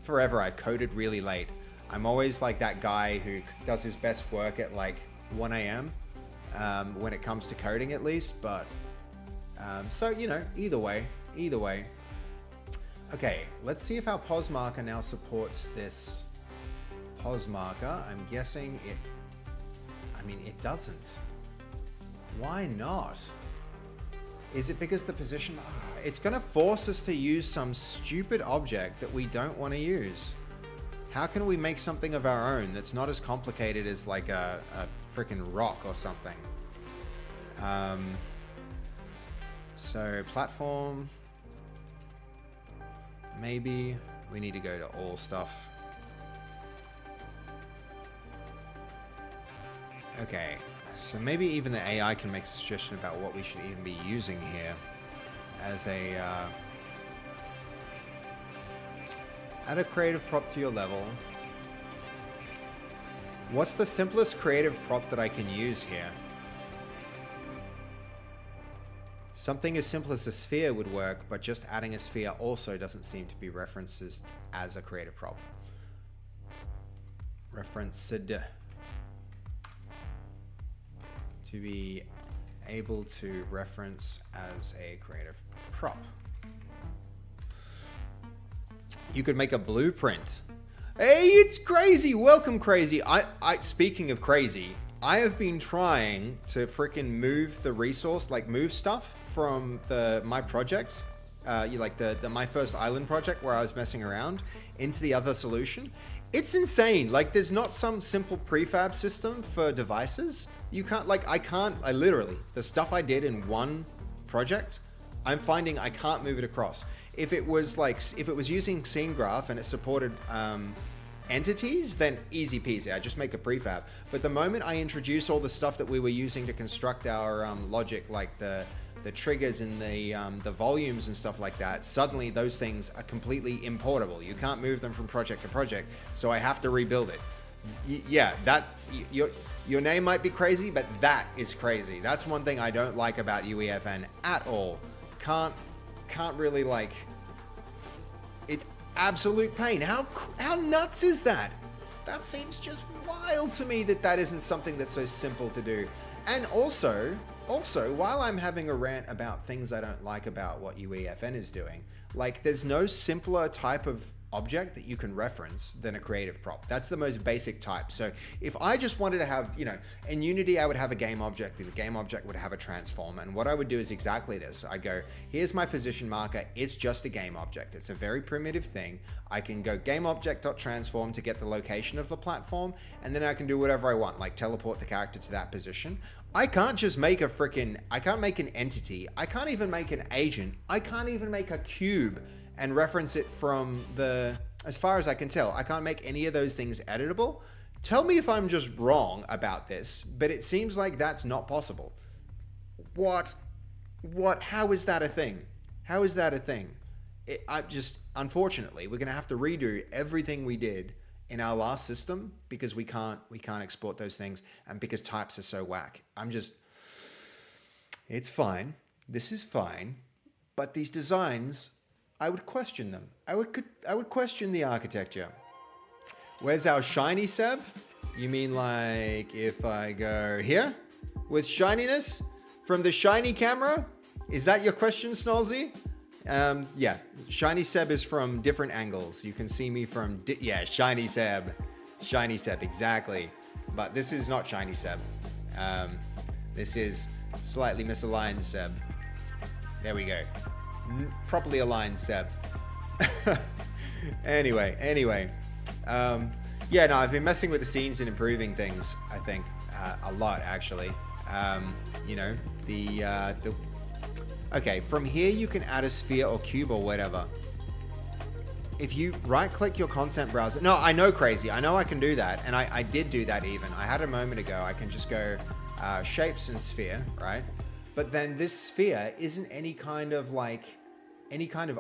S1: forever I coded really late. I'm always like that guy who does his best work at like 1 a.m. When it comes to coding at least. But so, you know, either way. Okay, let's see if our pause marker now supports this pause marker. I'm guessing it doesn't. Why not? Is it because the position... it's going to force us to use some stupid object that we don't want to use. How can we make something of our own that's not as complicated as like a freaking rock or something? So platform... maybe we need to go to all stuff. Okay, so maybe even the AI can make a suggestion about what we should even be using here as a add a creative prop to your level. What's the simplest creative prop that I can use here? Something as simple as a sphere would work, but just adding a sphere also doesn't seem to be referenced as a creative prop. Referenced to be able to reference as a creative prop. You could make a blueprint. Hey, it's Crazy. Welcome, Crazy. I speaking of crazy, I have been trying to freaking move the resource, like move stuff from my project, my first island project where I was messing around, into the other solution. It's insane. Like, there's not some simple prefab system for devices. You can't, I literally, the stuff I did in one project, I'm finding I can't move it across. If it was using scene graph and it supported entities, then easy peasy. I just make a prefab. But the moment I introduce all the stuff that we were using to construct our logic, like the triggers and the volumes and stuff like that, suddenly those things are completely importable. You can't move them from project to project, so I have to rebuild it. Your name might be crazy, but that is crazy. That's one thing I don't like about UEFN at all. Can't really like. It's absolute pain. How nuts is that? That seems just wild to me that isn't something that's so simple to do. And also, while I'm having a rant about things I don't like about what UEFN is doing, like, there's no simpler type of object that you can reference than a creative prop. That's the most basic type. So if I just wanted to have, in Unity, I would have a game object. The game object would have a transform. And what I would do is exactly this. I go, here's my position marker. It's just a game object. It's a very primitive thing. I can go gameObject.transform to get the location of the platform. And then I can do whatever I want, like teleport the character to that position. I can't just make I can't make an entity. I can't even make an agent. I can't even make a cube and reference it from as far as I can tell. I can't make any of those things editable. Tell me if I'm just wrong about this, but it seems like that's not possible. What? How is that a thing? How is that a thing? Unfortunately, we're gonna have to redo everything we did in our last system because we can't export those things, and because types are so whack. It's fine. This is fine, but these designs, I would question them. I would question the architecture. Where's our shiny Seb? You mean like if I go here with shininess from the shiny camera? Is that your question, Snolzy? Yeah, shiny Seb is from different angles. You can see me from, shiny Seb. Shiny Seb, exactly. But this is not shiny Seb. This is slightly misaligned Seb. There we go. Properly aligned Seb. Anyway. I've been messing with the scenes and improving things, I think, a lot, actually. Okay, from here you can add a sphere or cube or whatever. If you right click your content browser, no, I know, crazy, I know I can do that, and I did do that even. I had a moment ago, I can just go shapes and sphere, right? But then this sphere isn't any kind of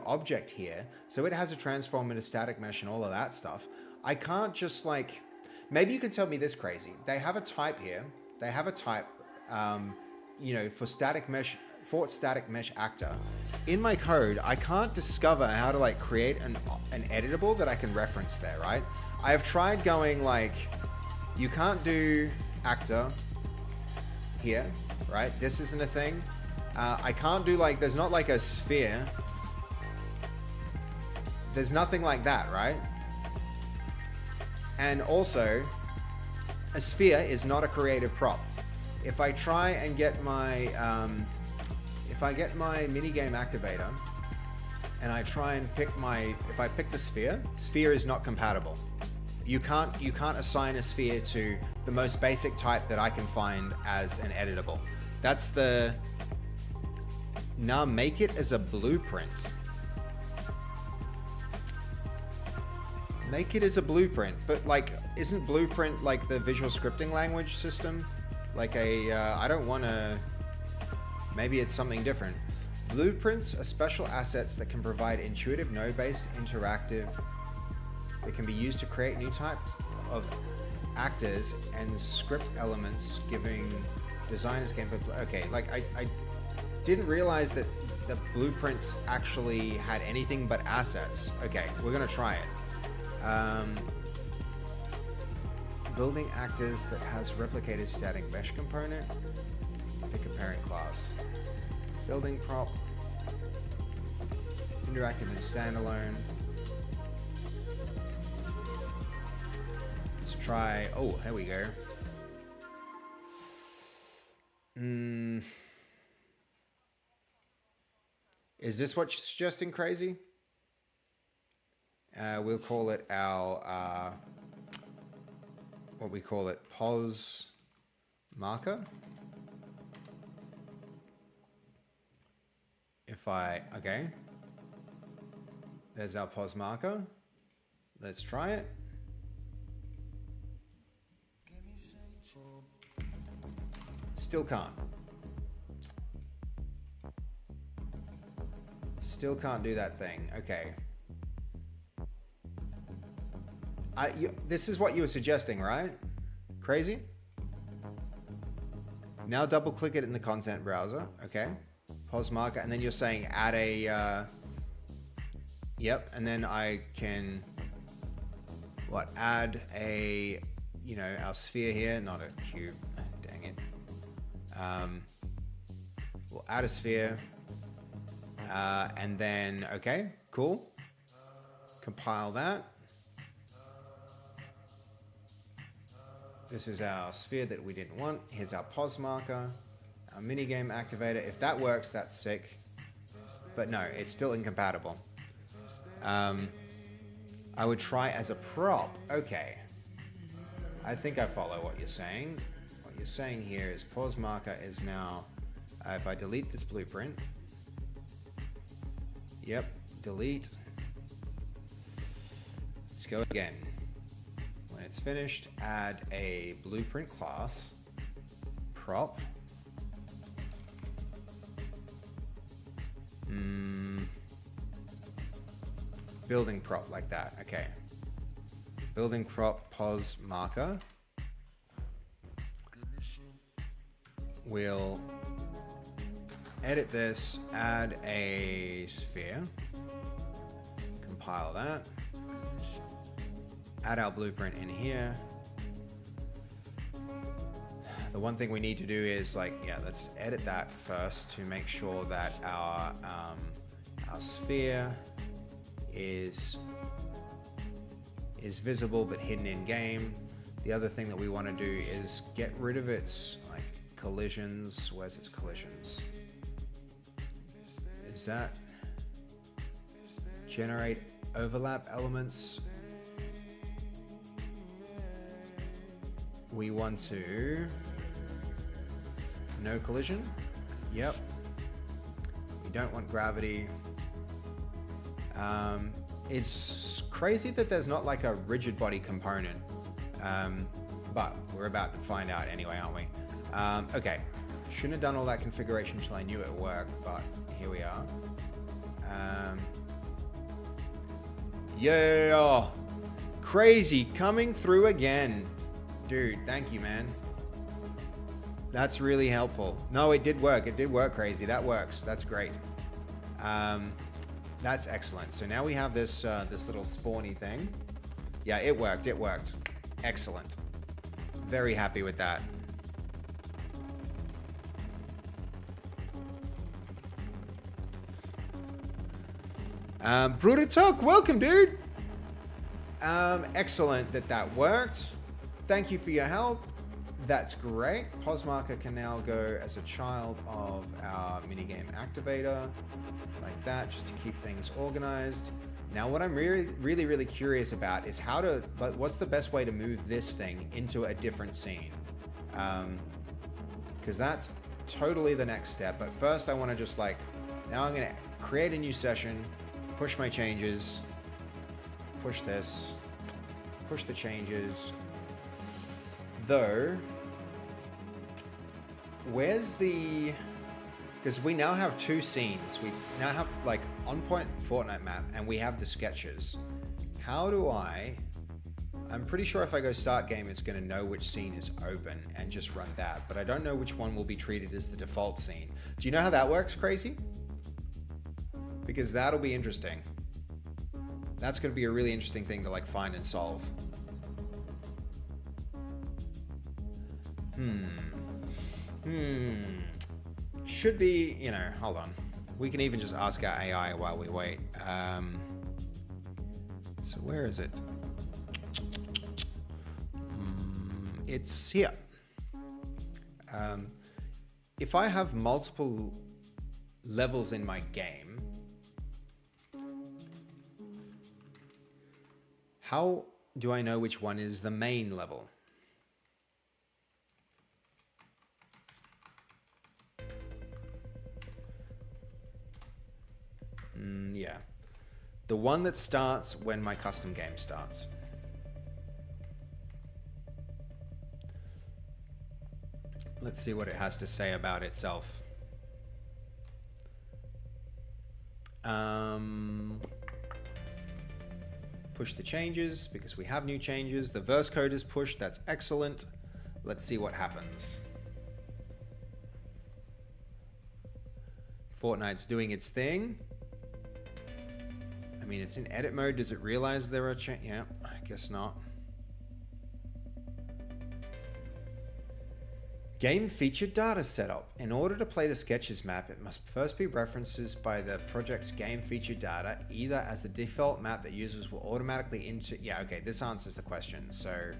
S1: object here, so it has a transform and a static mesh and all of that stuff. I can't just like, maybe you can tell me this, crazy. They have a type here. They have a type, you know, for static mesh, Fort static mesh actor. In my code, I can't discover how to like create an editable that I can reference there, right? I have tried going like, you can't do actor here, right? This isn't a thing. I can't do like, there's not like a sphere. There's nothing like that, right? And also, a sphere is not a creative prop. If I try and get my, if I get my minigame activator and I try and pick my, if I pick the sphere, sphere is not compatible. You can't assign a sphere to the most basic type that I can find as an editable. That's the, now make it as a blueprint. Make it as a blueprint, but like, isn't blueprint like the visual scripting language system? Like a, I don't want to, maybe it's something different. Blueprints are special assets that can provide intuitive node-based interactive that can be used to create new types of actors and script elements, giving designers gameplay. Okay, like I didn't realize that the blueprints actually had anything but assets. Okay, we're gonna try it. Building actors that has replicated static mesh component. Pick a parent class. Building prop. Interactive and standalone. Let's try, oh, here we go. Is this what you're suggesting, crazy? We'll call it our, what we call it, pos marker. If I, okay. There's our pos marker. Let's try it. Still can't. Still can't do that thing. Okay. This is what you were suggesting, right? Crazy? Now double click it in the content browser. Okay. Pos marker. And then you're saying add a, yep. And then I can, what? Add a, you know, our sphere here, not a cube. Dang it. We'll add a sphere. And then, okay, cool. Compile that. This is our sphere that we didn't want. Here's our pos marker, our minigame activator. If that works, that's sick. But no, it's still incompatible. I would try as a prop. Okay. I think I follow what you're saying. What you're saying here is pos marker is now, if I delete this blueprint, yep, delete. Let's go again. When it's finished, add a blueprint class, prop. Building prop like that, okay. Building prop pos marker. We'll edit this, add a sphere, compile that. Add our blueprint in here. The one thing we need to do is like, yeah, let's edit that first to make sure that our sphere is visible but hidden in game. The other thing that we want to do is get rid of its like collisions. Where's its collisions? Is that generate overlap elements? We want to no collision. Yep. don't want gravity. It's crazy that there's not like a rigid body component, but we're about to find out anyway, aren't we? Okay, shouldn't have done all that configuration until I knew it worked, but here we are. Yeah, crazy coming through again. Dude, thank you, man. That's really helpful. No, it did work. It did work, crazy. That works. That's great. That's excellent. So now we have this this little spawny thing. Yeah, it worked. It worked. Excellent. Very happy with that. Brutal, welcome, dude. Excellent that worked. Thank you for your help. That's great. Posmarker can now go as a child of our minigame activator, like that, just to keep things organized. Now, what I'm really curious about is what's the best way to move this thing into a different scene? Because that's totally the next step. But first, I want to just now I'm going to create a new session, push my changes, push this, push the changes. Though, where's the... Because we now have two scenes. We now have on point Fortnite map and we have the sketches. How do I'm pretty sure if I go start game, it's going to know which scene is open and just run that. But I don't know which one will be treated as the default scene. Do you know how that works, Crazy? Because that'll be interesting. That's going to be a really interesting thing to find and solve. Should be, hold on. We can even just ask our AI while we wait. So where is it? It's here. If I have multiple levels in my game, how do I know which one is the main level? Yeah. The one that starts when my custom game starts. Let's see what it has to say about itself. Push the changes because we have new changes. The verse code is pushed. That's excellent. Let's see what happens. Fortnite's doing its thing. I mean, it's in edit mode. Does it realize there are changes? Yeah, I guess not. Game feature data setup. In order to play the sketches map, it must first be references by the project's game feature data, either as the default map that users will automatically into. Yeah, okay, this answers the question. So,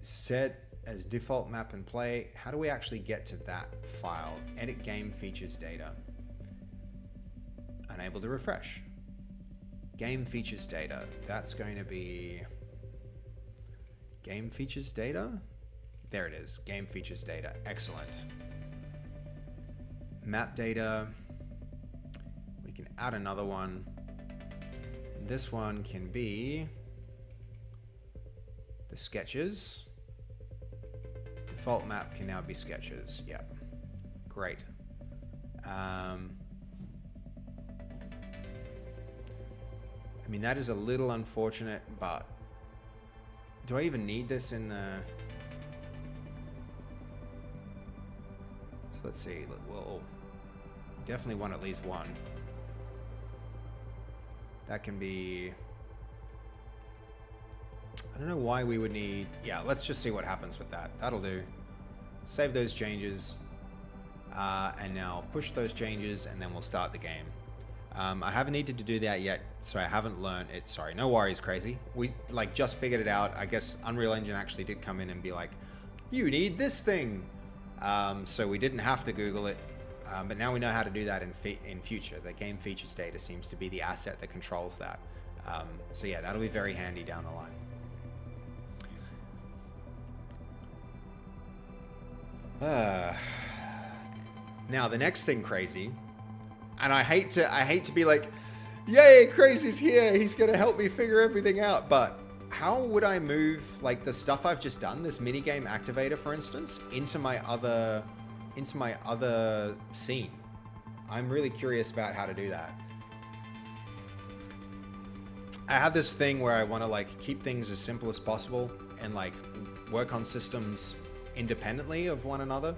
S1: set as default map and play. How do we actually get to that file? Edit game features data. Unable to refresh. Game features data. That's going to be game features data. There it is. Game features data. Excellent. Map data. We can add another one. This one can be the sketches. Default map can now be sketches. Yep. Great. I mean, that is a little unfortunate, but do I even need this in the... So let's see. We'll definitely want at least one. That can be... I don't know why we would need... Yeah, let's just see what happens with that. That'll do. Save those changes. And now push those changes, and then we'll start the game. I haven't needed to do that yet, so I haven't learned it. Sorry, no worries, Crazy. We just figured it out. I guess Unreal Engine actually did come in and be like, you need this thing. So we didn't have to Google it, but now we know how to do that in future. The game features data seems to be the asset that controls that. So yeah, that'll be very handy down the line. Now, the next thing crazy, and I hate to be like, yay, Crazy's here, he's gonna help me figure everything out, but how would I move like the stuff I've just done, this minigame activator, for instance, into my other scene? I'm really curious about how to do that. I have this thing where I want to like keep things as simple as possible and like work on systems independently of one another.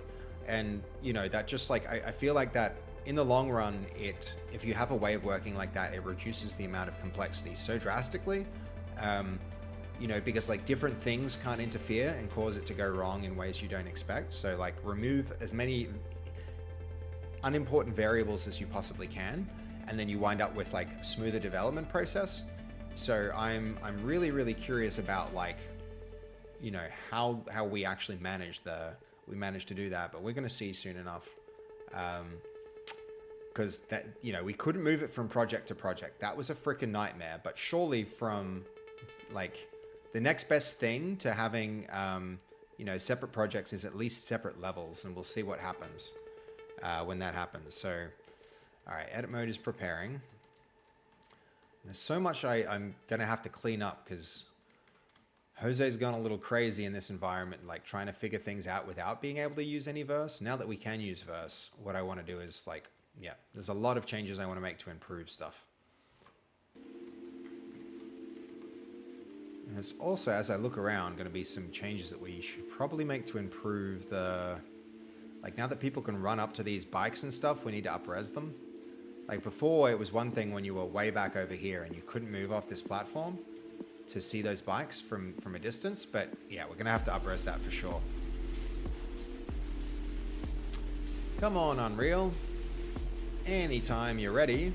S1: And you know, that just like, I feel like that in the long run, if you have a way of working like that, it reduces the amount of complexity so drastically. You know, because like different things can't interfere and cause it to go wrong in ways you don't expect. So like remove as many unimportant variables as you possibly can, and then you wind up with like smoother development process. So I'm really, really curious about like, you know, how we actually manage to do that, but we're going to see soon enough. Because that, you know, we couldn't move it from project to project. That was a freaking nightmare. But surely from like the next best thing to having, you know, separate projects is at least separate levels, and we'll see what happens when that happens. So, all right, edit mode is preparing. There's so much I'm going to have to clean up because Jose's gone a little crazy in this environment, like trying to figure things out without being able to use any Verse. Now that we can use Verse, what I want to do is like, yeah, there's a lot of changes I want to make to improve stuff. And there's also, as I look around, going to be some changes that we should probably make to improve the, like now that people can run up to these bikes and stuff, we need to up-res them. Like before, it was one thing when you were way back over here and you couldn't move off this platform to see those bikes from a distance. But yeah, we're going to have to up-res that for sure. Come on, Unreal. Anytime you're ready.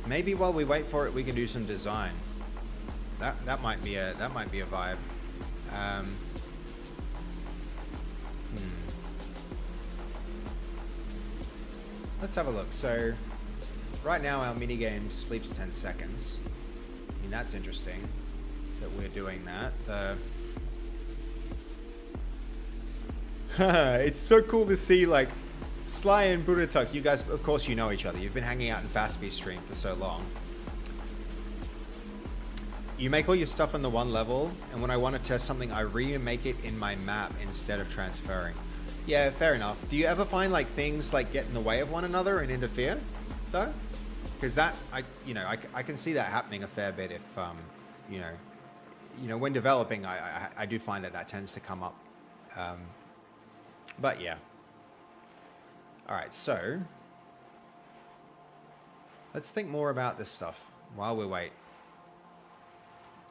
S1: Maybe while we wait for it, we can do some design. That might be a vibe. Let's have a look. So right now our minigame sleeps 10 seconds. I mean, that's interesting that we're doing that. It's so cool to see like Sly and Buddha. You guys, of course, you know each other. You've been hanging out in FastV stream for so long. You make all your stuff on the one level, and when I want to test something, I remake it in my map instead of transferring. Yeah, fair enough. Do you ever find like things like get in the way of one another and interfere, though? Because that, I can see that happening a fair bit if, you know, when developing, I do find that tends to come up. But yeah. All right, so let's think more about this stuff while we wait.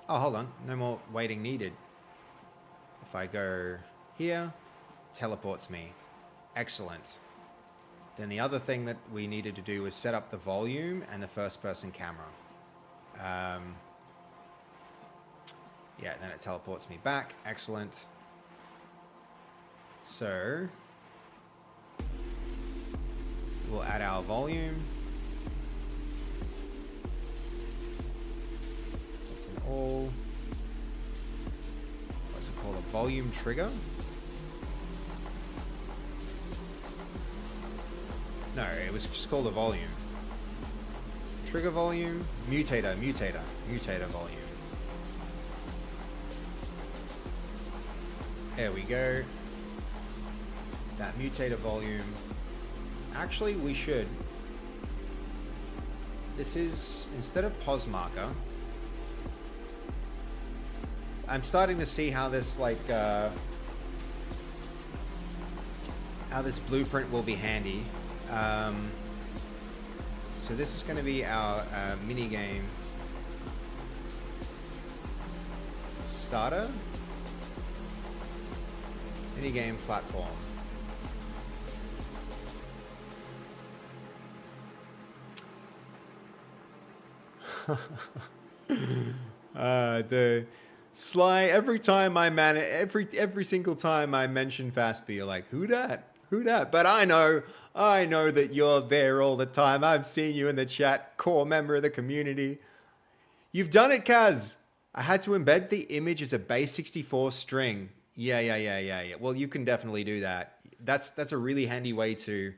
S1: Oh, hold on. No more waiting needed. If I go here, teleports me. Excellent. Then the other thing that we needed to do was set up the volume and the first person camera. Yeah, then it teleports me back. Excellent. So we'll add our volume. It's an all, what's it called, a volume trigger? No, it was just called a volume. Trigger volume, mutator volume. There we go. That mutator volume. Actually, we should. This is, instead of pos marker, I'm starting to see how this like, how this blueprint will be handy. So this is going to be our mini game starter, mini game platform. The Sly, every time every single time I mention FastV, you're like, who dat? But I know that you're there all the time. I've seen you in the chat, core member of the community. You've done it, Kaz. I had to embed the image as a base64 string. Yeah. Well, you can definitely do that. That's a really handy way to,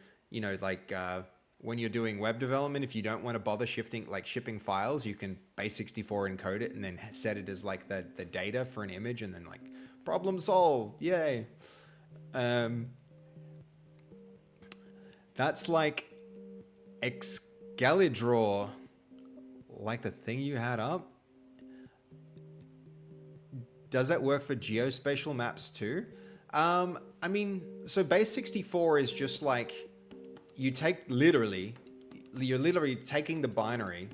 S1: when you're doing web development, if you don't want to bother shipping files, you can base64 encode it and then set it as like the data for an image, and then like problem solved. Yay. That's like Excalidraw, like the thing you had up. Does that work for geospatial maps too? I mean, so base64 is just like, you're literally taking the binary.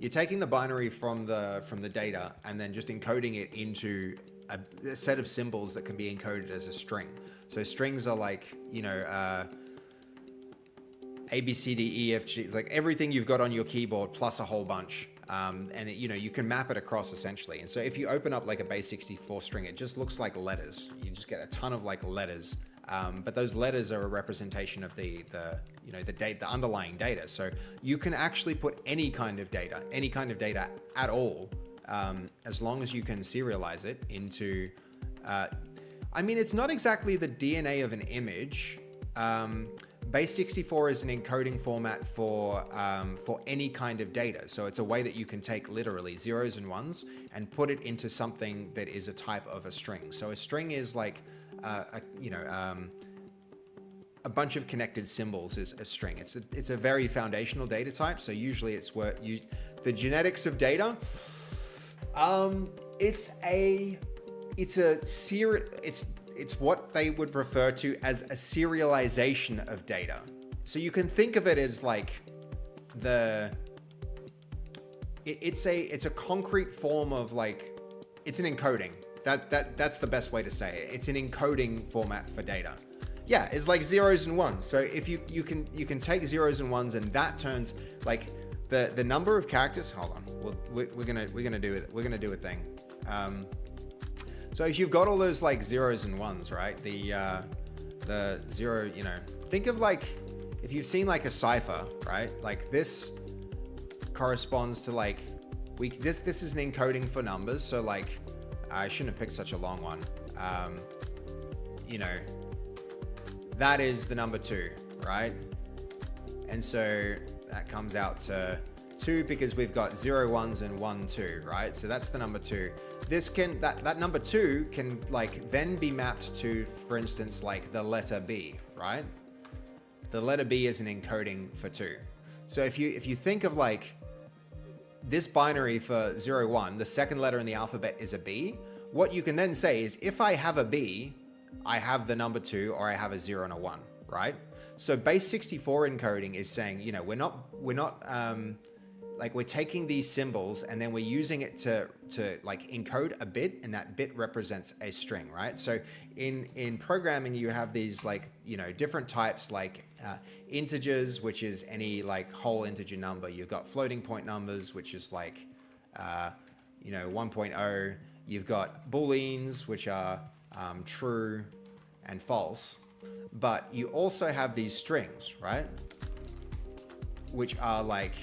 S1: You're taking the binary from the data and then just encoding it into a set of symbols that can be encoded as a string. So strings are like, A, B, C, D, E, F, G. It's like everything you've got on your keyboard plus a whole bunch. You can map it across essentially. And so if you open up like a base64 string, it just looks like letters. You just get a ton of like letters. But those letters are a representation of the underlying data. So you can actually put any kind of data at all, as long as you can serialize it into, it's not exactly the DNA of an image. Base64 is an encoding format for any kind of data. So it's a way that you can take literally zeros and ones and put it into something that is a type of a string. So a string is like, a bunch of connected symbols is a string. It's a very foundational data type. So usually it's the genetics of data. It's what they would refer to as a serialization of data. So you can think of it as like it's a concrete form of like, it's an encoding. That's the best way to say it. It's an encoding format for data. Yeah, it's like zeros and ones. So if you can take zeros and ones, and that turns like the number of characters. Hold on, we're gonna do it. We're gonna do a thing. So if you've got all those like zeros and ones, right? The zero, think of like, if you've seen like a cipher, right? Like this corresponds to like, this is an encoding for numbers. So like, I shouldn't have picked such a long one. That is the number 2, right? And so that comes out to 2 because we've got 0 ones and 1 2, right? So that's the number 2. That number 2 can like then be mapped to, for instance, like the letter B, right? The letter B is an encoding for 2. So if you think of like this binary for 0 1, the second letter in the alphabet is a B. What you can then say is, if I have a B, I have the number 2, or I have a 0 and a 1, right? So base64 encoding is saying, we're not like, we're taking these symbols and then we're using it to like encode a bit, and that bit represents a string, right? So in programming, you have these like, different types, like integers, which is any like whole integer number. You've got floating point numbers, which is like, 1.0. You've got booleans, which are true and false. But you also have these strings, right? Which are like,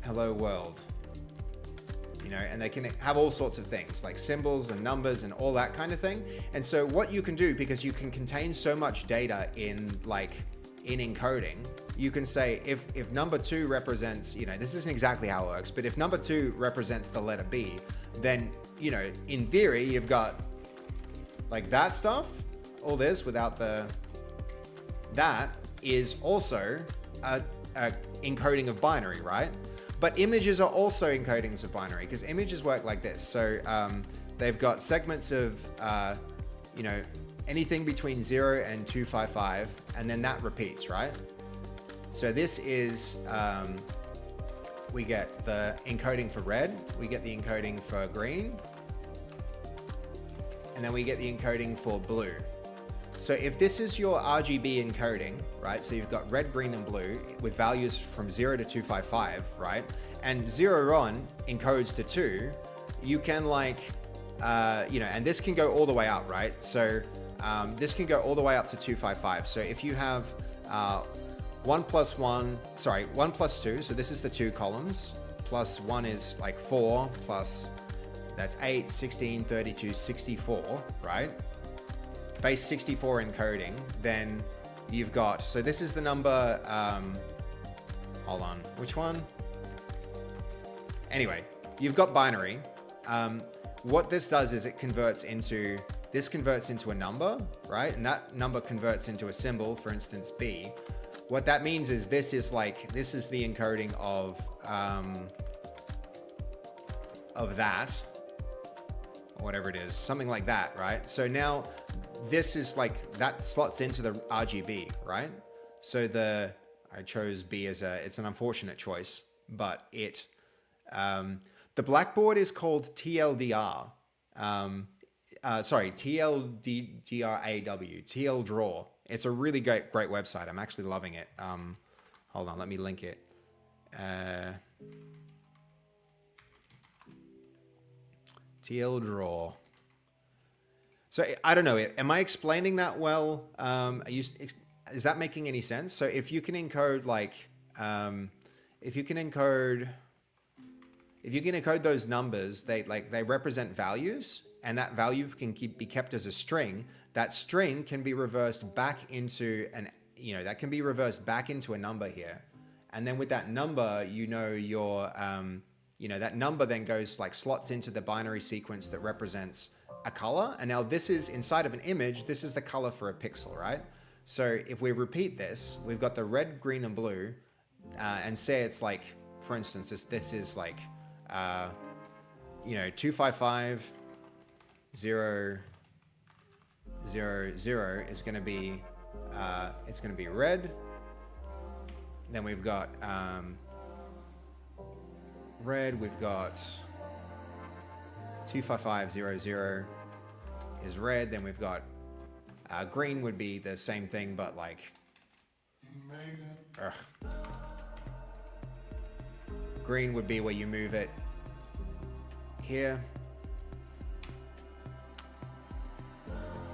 S1: hello world, and they can have all sorts of things like symbols and numbers and all that kind of thing. And so what you can do, because you can contain so much data in encoding, you can say if number 2 represents, this isn't exactly how it works, but if number 2 represents the letter B, then, in theory, you've got like that stuff, all this without that is also a encoding of binary, right? But images are also encodings of binary, because images work like this. So they've got segments of, anything between 0 and 255, and then that repeats, right? So this is, we get the encoding for red, we get the encoding for green, and then we get the encoding for blue. So if this is your RGB encoding, right? So you've got red, green, and blue with values from 0 to 255, right? And 0 on encodes to 2, you can like, and this can go all the way up, right? So this can go all the way up to 255. So if you have 1 plus 2, so this is the 2 columns, plus 1 is like 4, plus that's 8, 16, 32, 64, right? Base 64 encoding, then you've got, so this is the number, hold on, which one? Anyway, you've got binary. What this does is this converts into a number, right? And that number converts into a symbol, for instance, B. What that means is this is the encoding of that, or whatever it is, something like that, right? So now this is like, that slots into the RGB, right? So I chose B as it's an unfortunate choice, but the blackboard is called TLDR. Sorry, TLDRAW, TL Draw. It's a really great website. I'm actually loving it. Hold on, let me link it. TL Draw. So I don't know. Am I explaining that well? Is that making any sense? So if you can encode those numbers, they represent values, and that value can be kept as a string. That string can be reversed back into that can be reversed back into a number here. And then with that number, that number then goes slots into the binary sequence that represents a color. And now this is inside of an image, this is the color for a pixel, right? So if we repeat this, we've got the red, green, and blue, and say it's for instance, this is 255 0 0 0 is going to be it's going to be red. Then we've got red. We've got 255 0 0 is red. Then we've got green would be the same thing, but green would be where you move it here.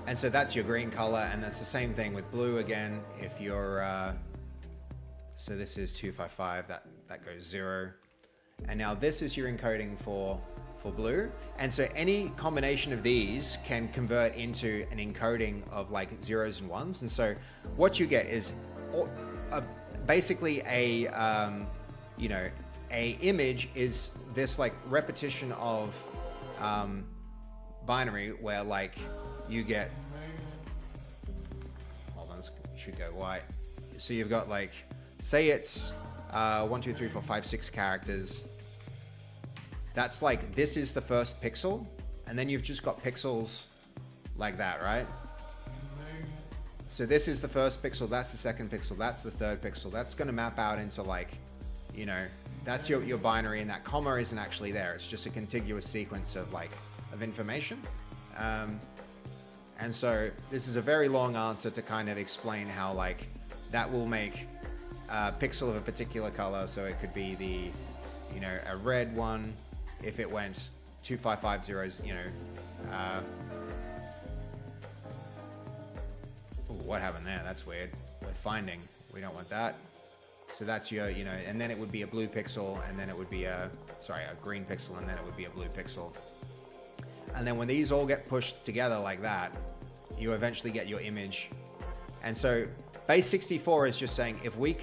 S1: And so that's your green color, and that's the same thing with blue again. If you're, so this is 255, that goes 0. And now this is your encoding for blue. And so any combination of these can convert into an encoding of zeros and ones. And so what you get is basically a image is this repetition of binary where you get, hold on, this should go white. So you've got say it's 1, 2, 3, 4, 5, 6 characters. That's this is the first pixel, and then you've just got pixels like that, right? So this is the first pixel, that's the second pixel, that's the third pixel. That's going to map out into that's your binary, and that comma isn't actually there. It's just a contiguous sequence of information. And so this is a very long answer to kind of explain how that will make a pixel of a particular color. So it could be the, a red one if it went 2550, ooh, what happened there? That's weird. We're finding, we don't want that. So that's your, and then it would be a blue pixel, and then it would be a green pixel, and then it would be a blue pixel. And then when these all get pushed together like that, you eventually get your image. And so base 64 is just saying, if we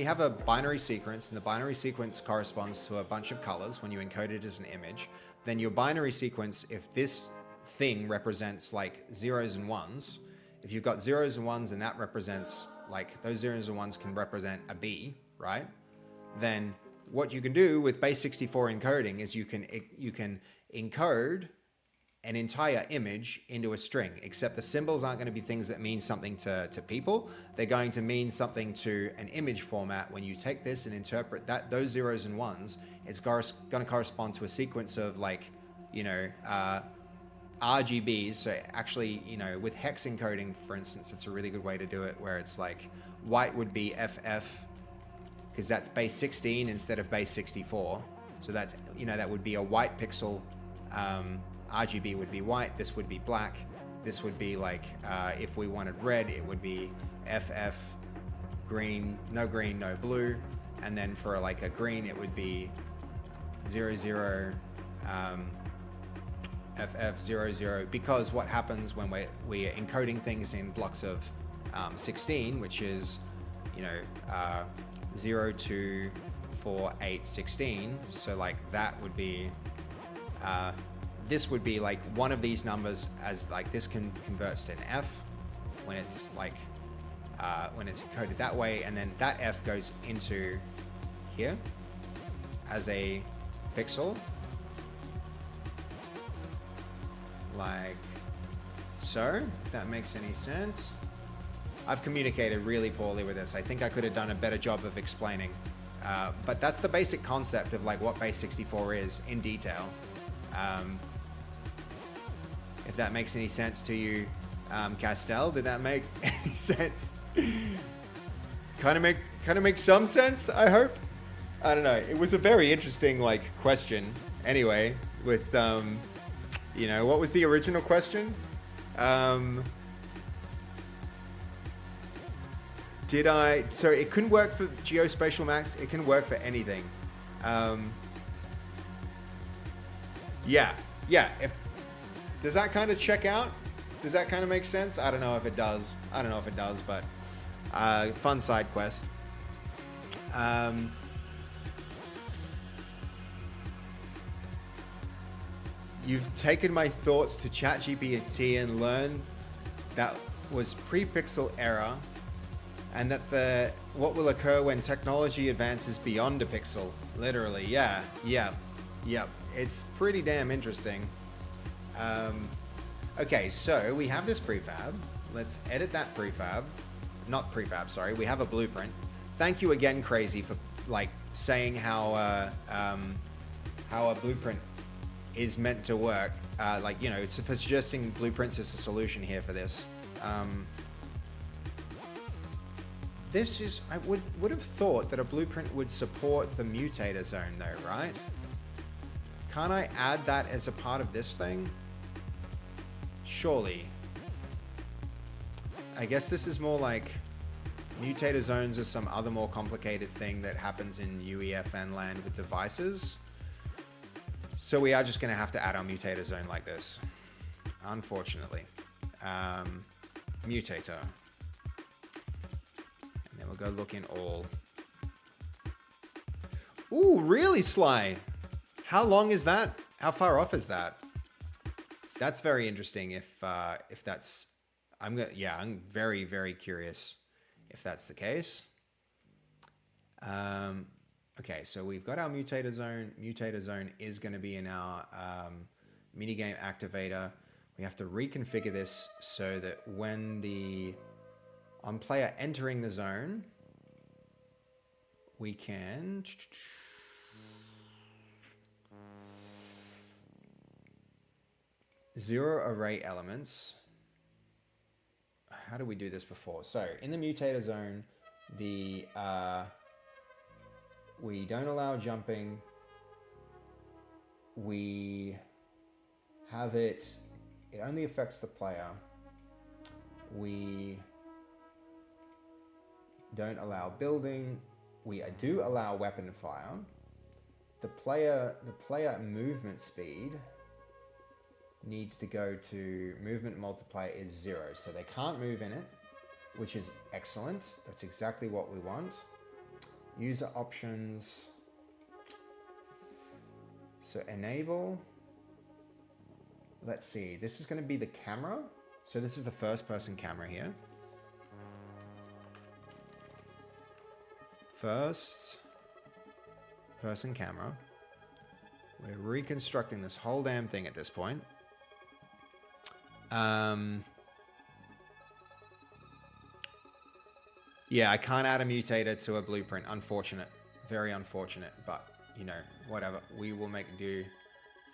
S1: have a binary sequence, and the binary sequence corresponds to a bunch of colors when you encode it as an image, then your binary sequence, if this thing represents zeros and ones, if you've got zeros and ones and that represents those zeros and ones can represent a B, right? Then what you can do with base 64 encoding is you can encode an entire image into a string, except the symbols aren't going to be things that mean something to people. They're going to mean something to an image format. When you take this and interpret those zeros and ones, it's going to correspond to a sequence of RGBs. So actually, with hex encoding, for instance, it's a really good way to do it, where it's white would be FF, because that's base 16 instead of base 64. So that's, that would be a white pixel. RGB would be white, this would be black, this would be if we wanted red, it would be FF, green, no blue, And then for like a green, it would be 0, 0, FF 0, 0, because what happens when we're encoding things in blocks of 16, which is, you know, 0, 2, 4, 8, 16. So like that would be, this would be like one of these numbers, as like this converts to an F when it's like, when it's encoded that way. And then that F goes into here as a pixel. Like so, if that makes any sense. I've communicated really poorly with this. I think I could have done a better job of explaining. But that's the basic concept of like what base64 is in detail. If that makes any sense to you, Castell, did that make any sense? Kind of make some sense, I hope. I don't know. It was a very interesting like question. Anyway, with you know, what was the original question? So it couldn't work for geospatial max. It can work for anything. Yeah. Does that kind of check out? Does that kind of make sense? I don't know if it does. But fun side quest. You've taken my thoughts to ChatGPT and learned that was pre-pixel error, and that what will occur when technology advances beyond a pixel. Literally, yeah. It's pretty damn interesting. Okay, so we have this prefab. Let's edit that prefab. Not prefab, sorry. We have a blueprint. Thank you again, Crazy, for like saying how a blueprint is meant to work. Like, you know, it's for suggesting blueprints as a solution here for this. This is, I would have thought that a blueprint would support the mutator zone though, right? Can't I add that as a part of this thing? Surely. I guess this is more like mutator zones or some other more complicated thing that happens in UEFN land with devices. So we are just going to have to add our mutator zone like this, unfortunately. Mutator. And then we'll go look in all. Ooh, really, Sly? How long is that? How far off is that? That's very interesting. If that's, I'm very, very curious if that's the case. Okay, so we've got our mutator zone. Mutator zone is going to be in our minigame activator. We have to reconfigure this so that when the on player entering the zone, we can zero array elements. How do we do this before? So in the mutator zone, the we don't allow jumping. We have it only affects the player. We don't allow building. We do allow weapon fire. The player movement speed needs to go to movement multiplier is 0. So they can't move in it, which is excellent. That's exactly what we want. User options. So enable. Let's see. This is going to be the camera. So this is the first person camera here. First person camera. We're reconstructing this whole damn thing at this point. Yeah, I can't add a mutator to a blueprint. Unfortunate. Very unfortunate. But, you know, whatever. We will make do.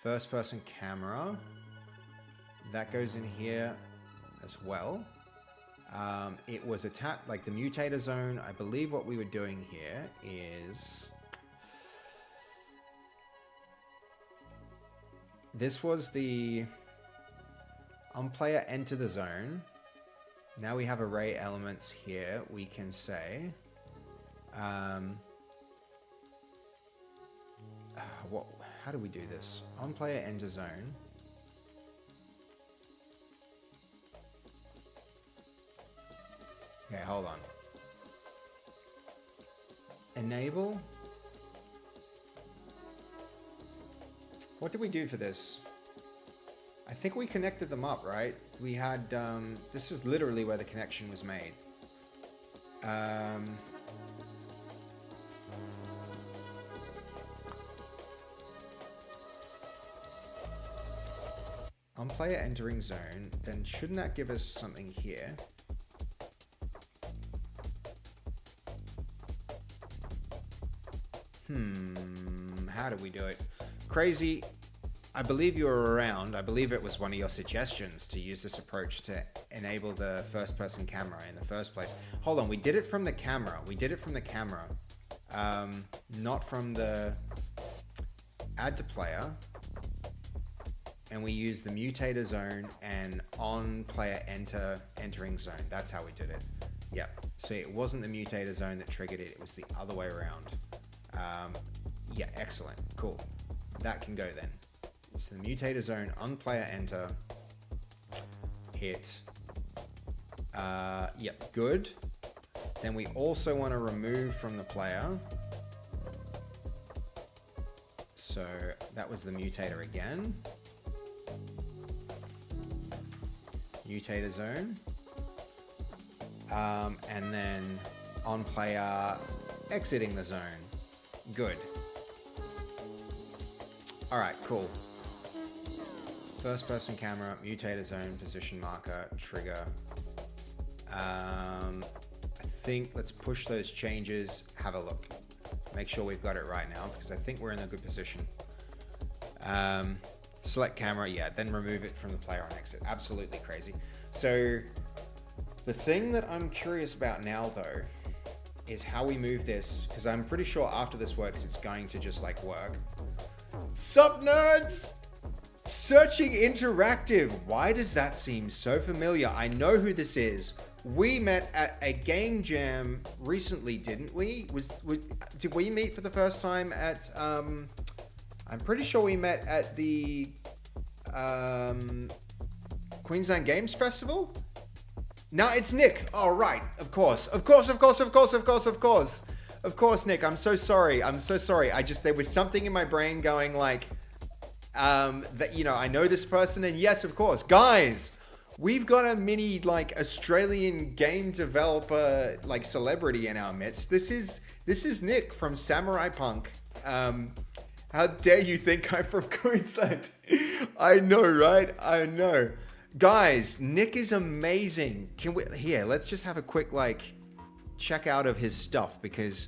S1: First person camera. That goes in here as well. It was attacked, like the mutator zone. I believe what we were doing here is... This was the... On player enter the zone. Now we have array elements here. We can say how do we do this? On player enter zone. Okay, hold on. Enable. What did we do for this? I think we connected them up, right? We had, this is literally where the connection was made. On player entering zone, then shouldn't that give us something here? How do we do it? Crazy, I believe you were around. I believe it was one of your suggestions to use this approach to enable the first-person camera in the first place. Hold on, we did it from the camera. We did it from the camera, not from the add to player. And we used the mutator zone and on player entering zone. That's how we did it. Yep. So it wasn't the mutator zone that triggered it. It was the other way around. Yeah, excellent. Cool. That can go then. So the mutator zone on player enter. Hit. Yep, good. Then we also want to remove from the player. So that was the mutator again. Mutator zone. And then on player exiting the zone. Good. All right, cool. First person camera, mutator zone, position marker, trigger. I think let's push those changes, have a look. Make sure we've got it right now because I think we're in a good position. Select camera, yeah, then remove it from the player on exit. Absolutely crazy. So the thing that I'm curious about now though is how we move this, because I'm pretty sure after this works, it's going to just like work. Sup nerds? Searching Interactive. Why does that seem so familiar? I know who this is. We met at a game jam recently, didn't we? Did we meet for the first time at, I'm pretty sure we met at the Queensland Games Festival? No, it's Nick. Oh, right. Of course, Nick. I'm so sorry. There was something in my brain going like, that, you know, I know this person and yes, of course. Guys, we've got a mini like Australian game developer like celebrity in our midst. This is Nick from Samurai Punk. How dare you think I'm from Queensland? I know, right? I know. Guys, Nick is amazing. Let's just have a quick like check out of his stuff because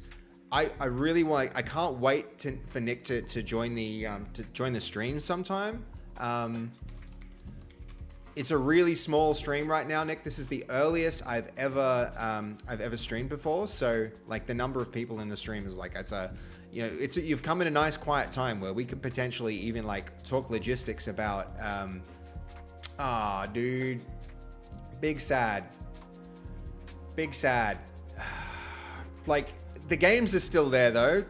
S1: I really want, I can't wait for Nick to join the stream sometime. It's a really small stream right now, Nick. This is the earliest I've ever streamed before. So like the number of people in the stream is like, you've come in a nice quiet time where we could potentially even like talk logistics about, dude, big sad. Like the games are still there though.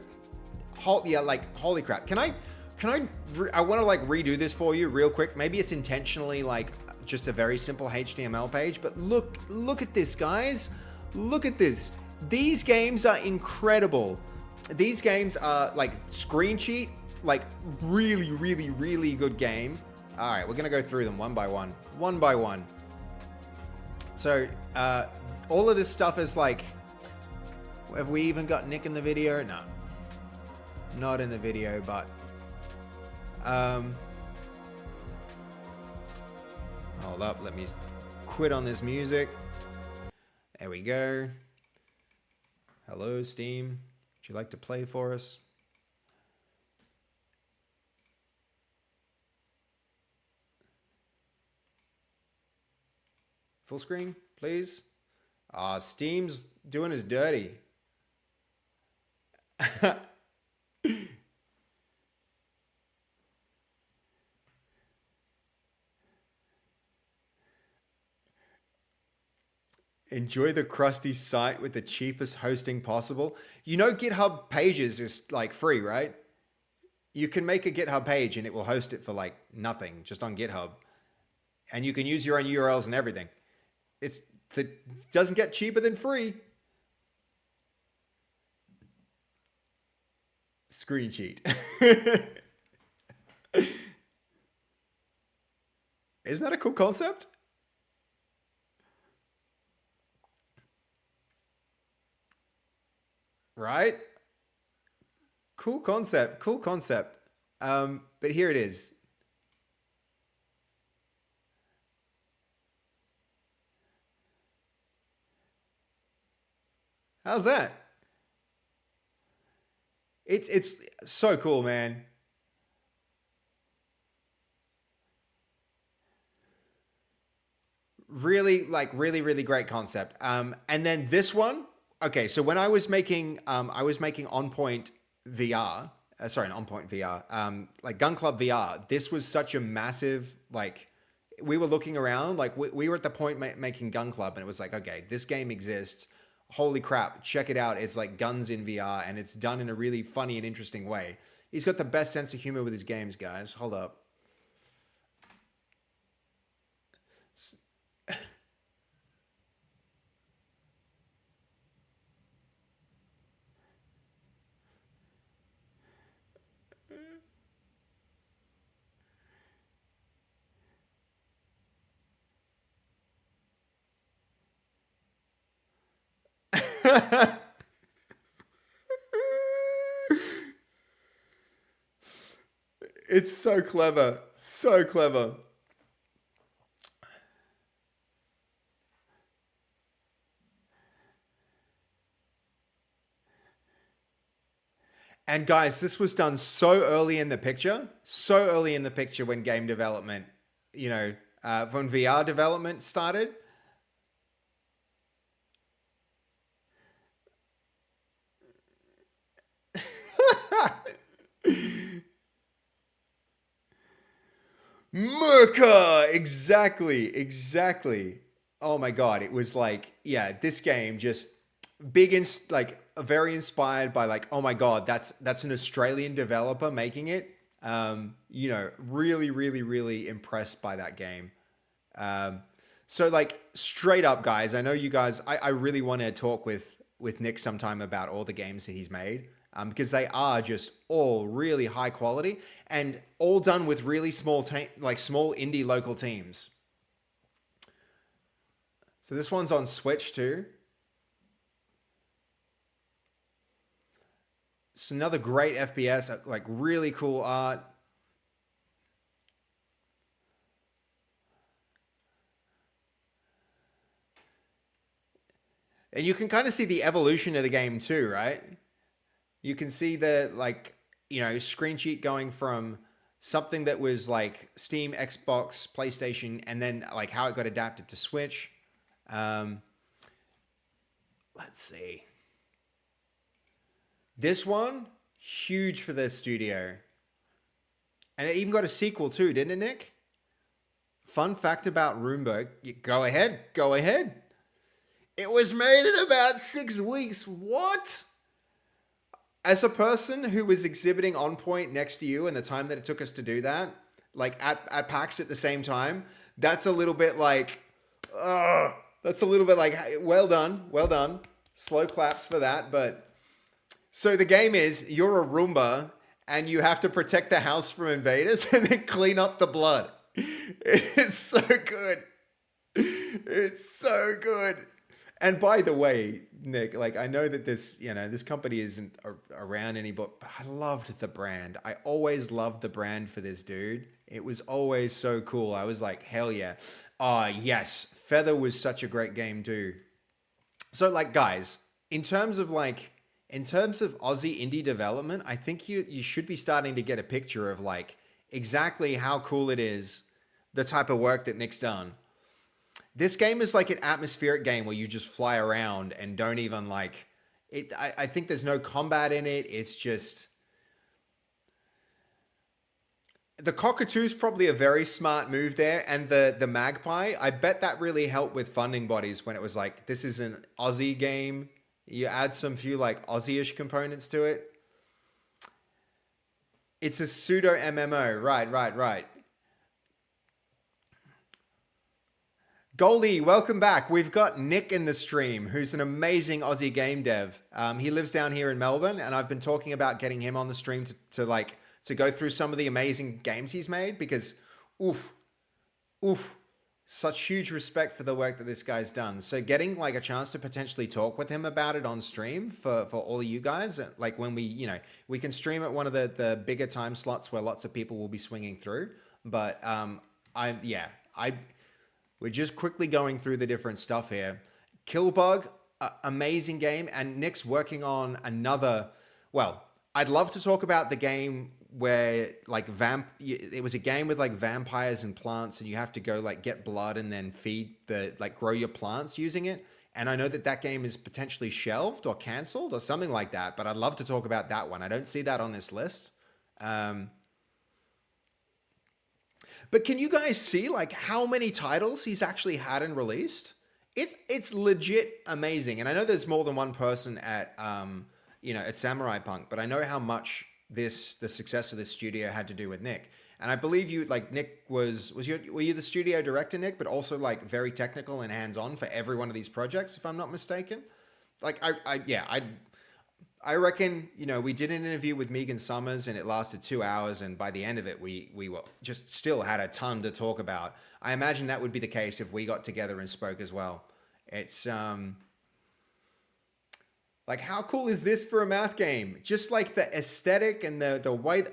S1: Holy crap. I want to like redo this for you real quick. Maybe it's intentionally like just a very simple HTML page, but look at this, guys. Look at this. These games are incredible. These games are like screen cheat, like really, really, really good game. All right, we're gonna go through them one by one. So all of this stuff is like, have we even got Nick in the video? No, not in the video, but hold up, let me quit on this music. There we go. Hello, Steam. Would you like to play for us? Full screen, please. Steam's doing us dirty. Enjoy the crusty site with the cheapest hosting possible. You know, GitHub Pages is like free, right? You can make a GitHub page and it will host it for like nothing, just on GitHub. And you can use your own URLs and everything. It doesn't get cheaper than free. Screen cheat. Isn't that a cool concept? Right? Cool concept. Cool concept. But here it is. How's that? It's so cool, man. Really, like really great concept. And then this one, okay, so when I was making On Point VR, sorry, not On Point VR, like Gun Club VR. This was such a massive, like, we were looking around, like we were at the point making Gun Club, and it was like, okay, this game exists. Holy crap, check it out. It's like guns in VR, and it's done in a really funny and interesting way. He's got the best sense of humor with his games, guys. Hold up. It's so clever. So clever. And guys, this was done so early in the picture when game development, when VR development started. Murka! Exactly. Oh my God. It was like, yeah, this game just like very inspired by like, oh my God, that's an Australian developer making it. Really impressed by that game. So like straight up guys, I know you guys, I really want to talk with Nick sometime about all the games that he's made. Because they are just all really high quality and all done with really small small indie local teams. So this one's on Switch too. It's another great FPS, like really cool art. And you can kind of see the evolution of the game too, right? You can see the screen sheet going from something that was like Steam, Xbox, PlayStation, and then like how it got adapted to Switch. Let's see. This one, huge for the studio. And it even got a sequel too, didn't it, Nick? Fun fact about Roomba. Go ahead. It was made in about 6 weeks. What? As a person who was exhibiting On Point next to you and the time that it took us to do that, like at PAX at the same time, that's a little bit like, hey, well done. Slow claps for that. But so the game is you're a Roomba and you have to protect the house from invaders and then clean up the blood. It's so good. It's so good. And by the way, Nick, like I know that this company isn't around anymore, but I loved the brand. I always loved the brand for this dude. It was always so cool. I was like, hell yeah. Oh, yes. Feather was such a great game too. So like guys, in terms of Aussie indie development, I think you should be starting to get a picture of like exactly how cool it is, the type of work that Nick's done. This game is like an atmospheric game where you just fly around and don't even like it. I think there's no combat in it. It's just the cockatoo's probably a very smart move there. And the magpie, I bet that really helped with funding bodies when it was like, this is an Aussie game. You add some few like Aussie-ish components to it. It's a pseudo MMO. Right. Goldie, welcome back. We've got Nick in the stream, who's an amazing Aussie game dev. He lives down here in Melbourne, and I've been talking about getting him on the stream to go through some of the amazing games he's made because, oof, oof, such huge respect for the work that this guy's done. So getting like a chance to potentially talk with him about it on stream for all of you guys, like when we can stream at one of the bigger time slots where lots of people will be swinging through. But I we're just quickly going through the different stuff here. Killbug, amazing game, and Nick's working on another. Well, I'd love to talk about the game where like it was a game with like vampires and plants, and you have to go like get blood and then grow your plants using it. And I know that game is potentially shelved or cancelled or something like that, but I'd love to talk about that one. I don't see that on this list. But can you guys see like how many titles he's actually had and released? It's legit amazing. And I know there's more than one person at at Samurai Punk, but I know how much the success of this studio had to do with Nick. And I believe Nick were you the studio director, Nick, but also like very technical and hands-on for every one of these projects, if I'm not mistaken. Like I reckon, we did an interview with Megan Summers and it lasted 2 hours. And by the end of it, we were just still had a ton to talk about. I imagine that would be the case if we got together and spoke as well. It's like, how cool is this for a math game? Just like the aesthetic and the way.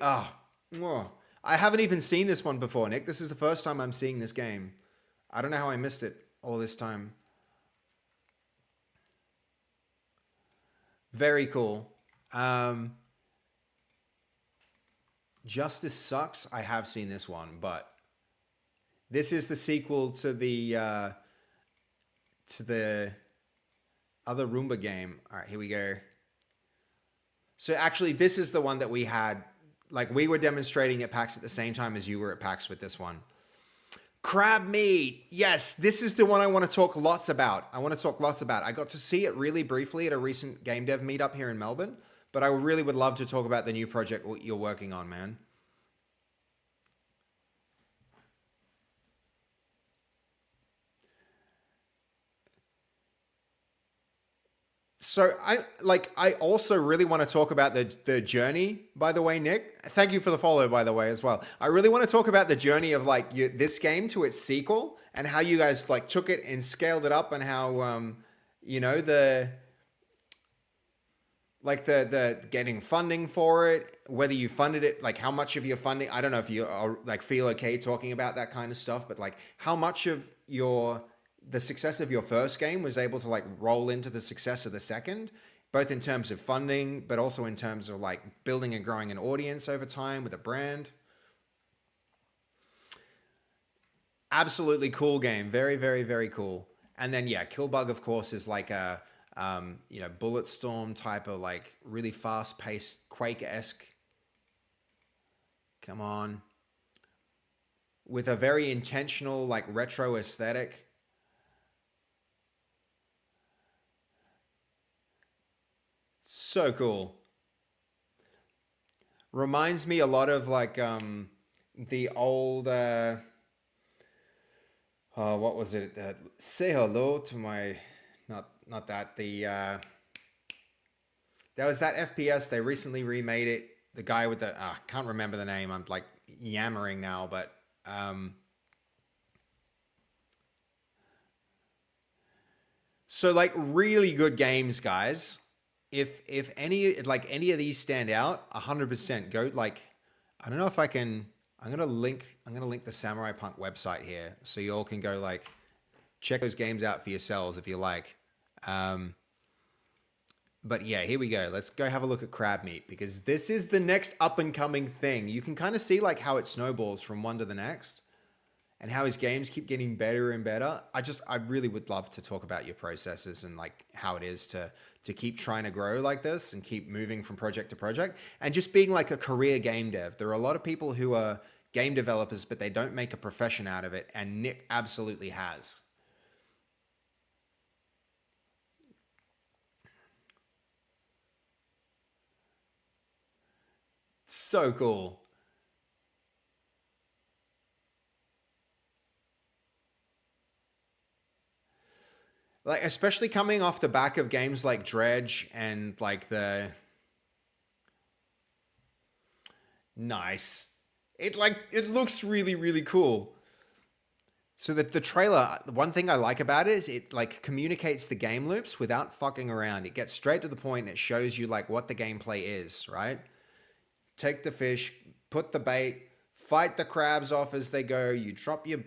S1: I haven't even seen this one before, Nick. This is the first time I'm seeing this game. I don't know how I missed it all this time. Very cool. Justice Sucks. I have seen this one, but this is the sequel to the other Roomba game. All right, here we go. So actually, this is the one that we had. Like, we were demonstrating at PAX at the same time as you were at PAX with this one. Crab meat. Yes, this is the one I want to talk lots about. I got to see it really briefly at a recent game dev meetup here in Melbourne, but I really would love to talk about the new project you're working on, man. So I also really want to talk about the journey, by the way, Nick. Thank you for the follow, by the way, as well. I really want to talk about the journey of this game to its sequel and how you guys took it and scaled it up and how the getting funding for it, whether you funded it, like how much of your funding, I don't know if you are feel okay talking about that kind of stuff, but how much of the success of your first game was able to roll into the success of the second, both in terms of funding, but also in terms of building and growing an audience over time with a brand. Absolutely cool game. Very, very, very cool. And then, yeah, Killbug, of course, is like a, Bulletstorm type of really fast paced Quake-esque. Come on. With a very intentional, retro aesthetic. So cool. Reminds me a lot of the old what was it? Say hello to my not that the there was that FPS. They recently remade it. The guy with the can't remember the name. I'm yammering now, but so really good games, guys. If any any of these stand out, 100% go I don't know if I can. I'm gonna link the Samurai Punk website here so you all can go check those games out for yourselves if you like. But yeah, here we go. Let's go have a look at Crab Meat because this is the next up and coming thing. You can kind of see how it snowballs from one to the next and how his games keep getting better and better. I really would love to talk about your processes and how it is to keep trying to grow like this and keep moving from project to project and just being a career game dev. There are a lot of people who are game developers, but they don't make a profession out of it. And Nick absolutely has. So cool. Like especially coming off the back of games like Dredge and like the nice. It looks really really cool. So the trailer, one thing I like about it is it like communicates the game loops without fucking around. It gets straight to the point and it shows you like what the gameplay is, right? Take the fish, put the bait, fight the crabs off as they go. You drop your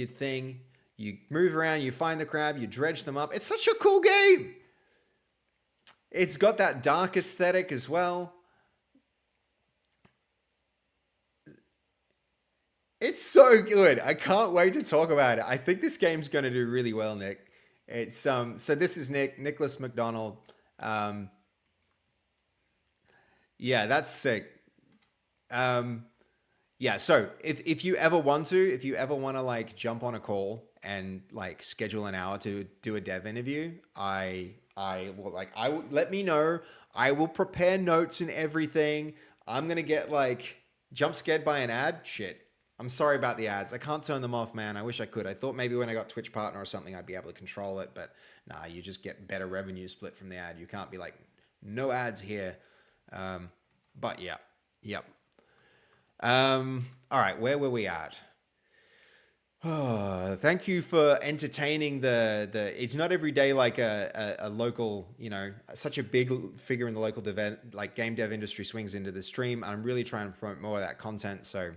S1: thing, you move around, you find the crab, you dredge them up. It's such a cool game. It's got that dark aesthetic as well. It's so good. I can't wait to talk about it. I think this game's going to do really well, Nick. It's so this is Nicholas McDonald. Um yeah, that's sick. Um yeah, so if you ever want to, if you ever want to like jump on a call and like schedule an hour to do a dev interview, I will like I will let me know. I will prepare notes and everything. I'm going to get like jump scared by an ad. Shit. I'm sorry about the ads. I can't turn them off, man. I wish I could. I thought maybe when I got Twitch Partner or something, I'd be able to control it, but nah, you just get better revenue split from the ad. You can't be like, no ads here. But yeah, yep. All right, where were we at? Oh, thank you for entertaining the. It's not every day like a local, such a big figure in the local like game dev industry swings into the stream. I'm really trying to promote more of that content. So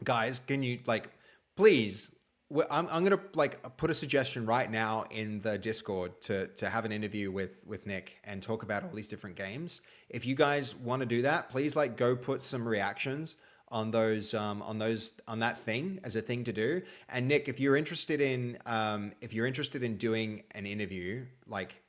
S1: guys, can you like, please? I'm gonna like put a suggestion right now in the Discord to have an interview with Nick and talk about all these different games. If you guys want to do that, please like go put some reactions on those on that thing as a thing to do. And Nick, if you're interested in doing an interview, like,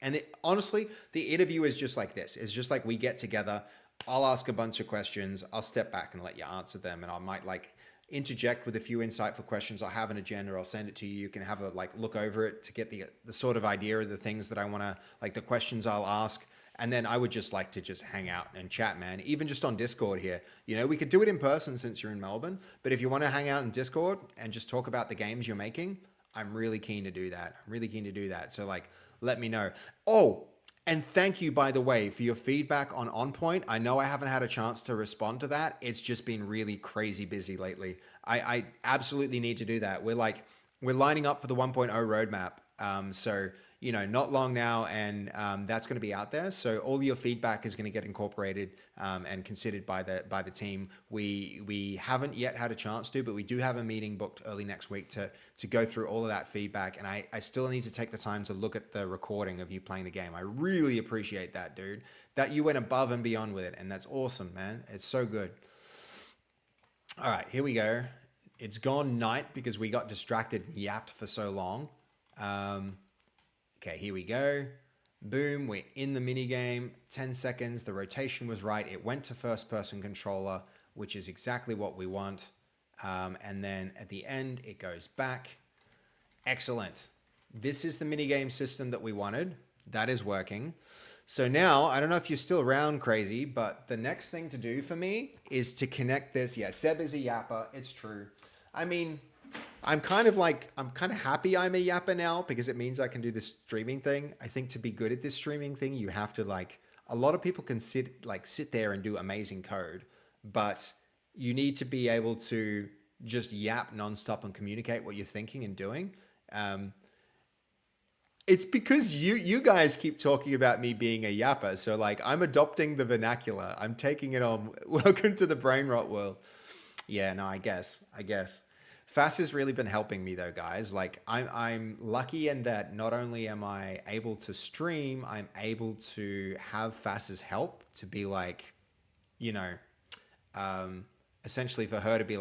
S1: honestly, the interview is just like this. It's just like we get together. I'll ask a bunch of questions. I'll step back and let you answer them, and I might like interject with a few insightful questions. I'll have an agenda. I'll send it to you. You can have a like look over it to get the sort of idea of the things that I want to like the questions I'll ask. And then I would just like to just hang out and chat, man. Even just on Discord here. We could do it in person since you're in Melbourne. But if you want to hang out in Discord and just talk about the games you're making, I'm really keen to do that. I'm really keen to do that. So like, let me know. Oh, and thank you, by the way, for your feedback on Point. I know I haven't had a chance to respond to that. It's just been really crazy busy lately. I absolutely need to do that. We're lining up for the 1.0 roadmap. So, not long now, and that's going to be out there. So all your feedback is going to get incorporated and considered by the team. We haven't yet had a chance to, but we do have a meeting booked early next week to go through all of that feedback. And I still need to take the time to look at the recording of you playing the game. I really appreciate that, dude. That you went above and beyond with it, and that's awesome, man. It's so good. All right, here we go. It's gone night because we got distracted and yapped for so long. Okay, here we go. Boom, we're in the mini game. 10 seconds, the rotation was right. It went to first person controller, which is exactly what we want. And then at the end, it goes back. Excellent. This is the mini game system that we wanted. That is working. So now, I don't know if you're still around, Crazy, but the next thing to do for me is to connect this. Yeah, Seb is a yapper. It's true. I mean, I'm kind of happy I'm a yapper now because it means I can do this streaming thing. I think to be good at this streaming thing, you have to a lot of people can sit there and do amazing code, but you need to be able to just yap nonstop and communicate what you're thinking and doing. It's because you guys keep talking about me being a yapper. So I'm adopting the vernacular. I'm taking it on. Welcome to the brain rot world. Yeah, no, I guess. FAS has really been helping me though, guys. I'm lucky in that not only am I able to stream, I'm able to have FAS's help to be essentially for her to be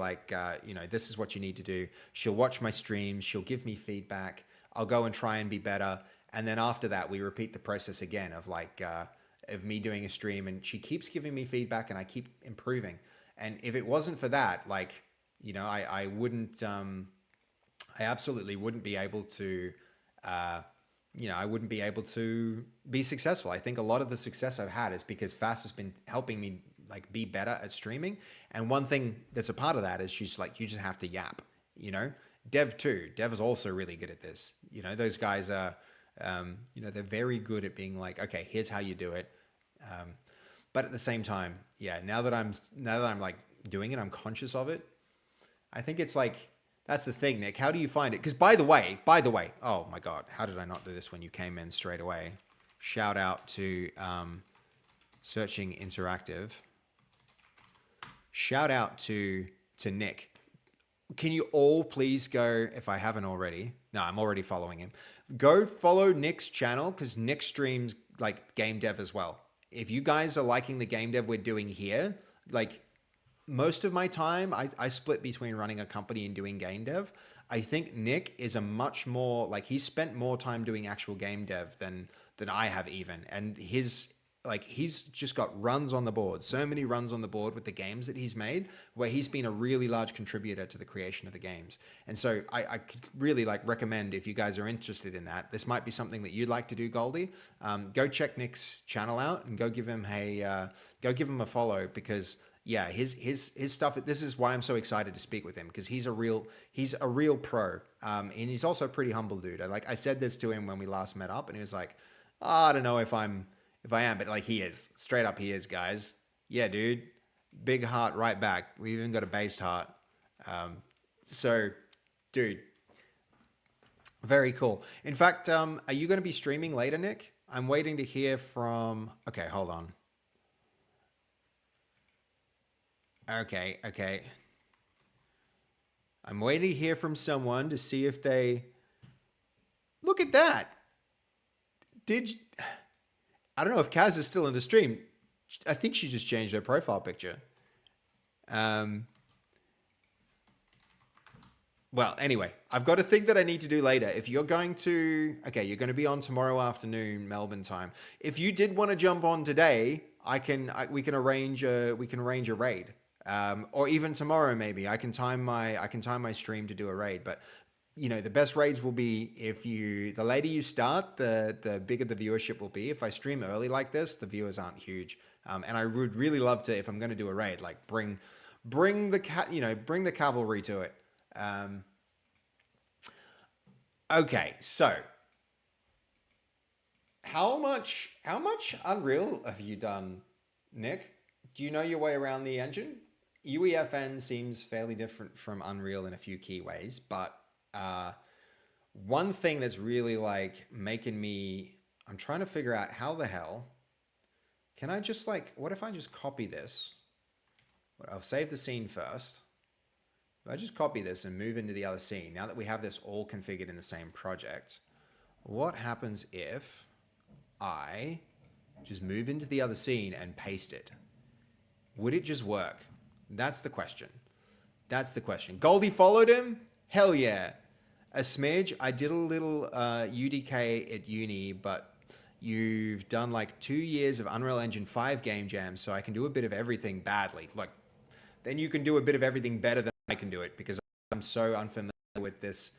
S1: this is what you need to do. She'll watch my streams. She'll give me feedback. I'll go and try and be better. And then after that, we repeat the process again of me doing a stream, and she keeps giving me feedback and I keep improving. And if it wasn't for that, I wouldn't, I absolutely wouldn't be able to, I wouldn't be able to be successful. I think a lot of the success I've had is because FAS has been helping me like be better at streaming. And one thing that's a part of that is she's like, you just have to yap, you know. Dev too. Dev is also really good at this. You know, those guys are, you know, they're very good at being like, okay, here's how you do it. But at the same time, yeah, now that I'm like doing it, I'm conscious of it. I think it's like, that's the thing, Nick. How do you find it? Because by the way, oh my God, how did I not do this when you came in straight away? Shout out to Searching Interactive. Shout out to Nick. Can you all please go, if I haven't already, no, I'm already following him. Go follow Nick's channel because Nick streams like game dev as well. If you guys are liking the game dev we're doing here, like most of my time, I split between running a company and doing game dev. I think Nick is a much more, like he's spent more time doing actual game dev than I have even. And he's just got runs on the board, so many runs on the board with the games that he's made, where he's been a really large contributor to the creation of the games. And so I could really like recommend, if you guys are interested in that, this might be something that you'd like to do, Goldie. Go check Nick's channel out and go give him a follow, because yeah, his stuff. This is why I'm so excited to speak with him, because he's a real pro, and he's also a pretty humble dude. I said this to him when we last met up, and he was like, oh, I don't know if I am, but like he is, straight up he is, guys. Yeah, dude, big heart right back. We even got a based heart. So, dude, very cool. In fact, are you going to be streaming later, Nick? I'm waiting to hear from. Okay, hold on. Okay. I'm waiting to hear from someone to see if they... Look at that. I don't know if Kaz is still in the stream. I think she just changed her profile picture. Well, anyway, I've got a thing that I need to do later. If you're going to... Okay, you're going to be on tomorrow afternoon, Melbourne time. If you did want to jump on today, we can arrange a raid. Or even tomorrow, maybe I can time my stream to do a raid. But you know, the best raids will be the later you start, the bigger the viewership will be. If I stream early like this, the viewers aren't huge. And I would really love to, if I'm going to do a raid, like bring the cavalry to it. Okay, so how much Unreal have you done, Nick? Do you know your way around the engine? UEFN seems fairly different from Unreal in a few key ways, but one thing that's really like making me, I'm trying to figure out how the hell can I just like, what if I just copy this? I'll save the scene first. If I just copy this and move into the other scene, now that we have this all configured in the same project, what happens if I just move into the other scene and paste it? Would it just work? That's the question. Goldie followed him? Hell yeah. A smidge. I did a little UDK at uni, but you've done like 2 years of Unreal Engine 5 game jams, so I can do a bit of everything badly. Like, then you can do a bit of everything better than I can do it, because I'm so unfamiliar with this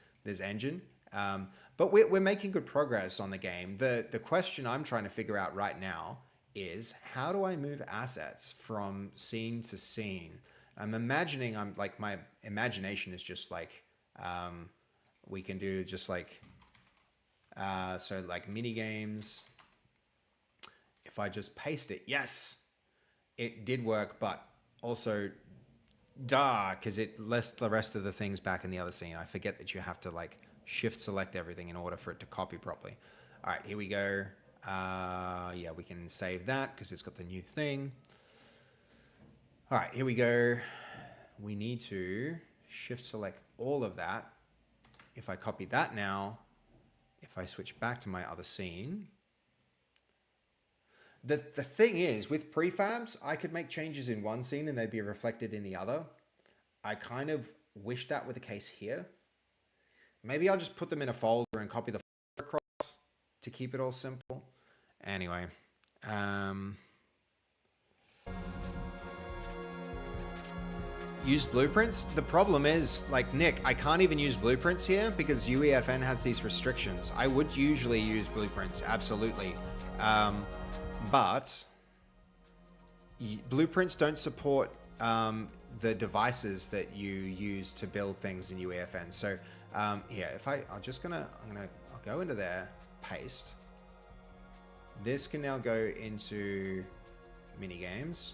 S1: engine. But we're making good progress on the game. The question I'm trying to figure out right now is, how do I move assets from scene to scene? I'm imagining, my imagination is just like, we can do just like, so like mini games. If I just paste it, yes, it did work, but also, because it left the rest of the things back in the other scene. I forget that you have to like shift select everything in order for it to copy properly. All right, here we go. Yeah, we can save that because it's got the new thing. All right, here we go. We need to shift select all of that. If I copy that now, if I switch back to my other scene, the thing is, with prefabs, I could make changes in one scene and they'd be reflected in the other. I kind of wish that were the case here. Maybe I'll just put them in a folder and copy the folder across to keep it all simple. Anyway, use blueprints. The problem is, like, Nick, I can't even use blueprints here because UEFN has these restrictions. I would usually use blueprints, absolutely. But blueprints don't support the devices that you use to build things in UEFN. So here, if I'll go into there, paste. This can now go into mini games.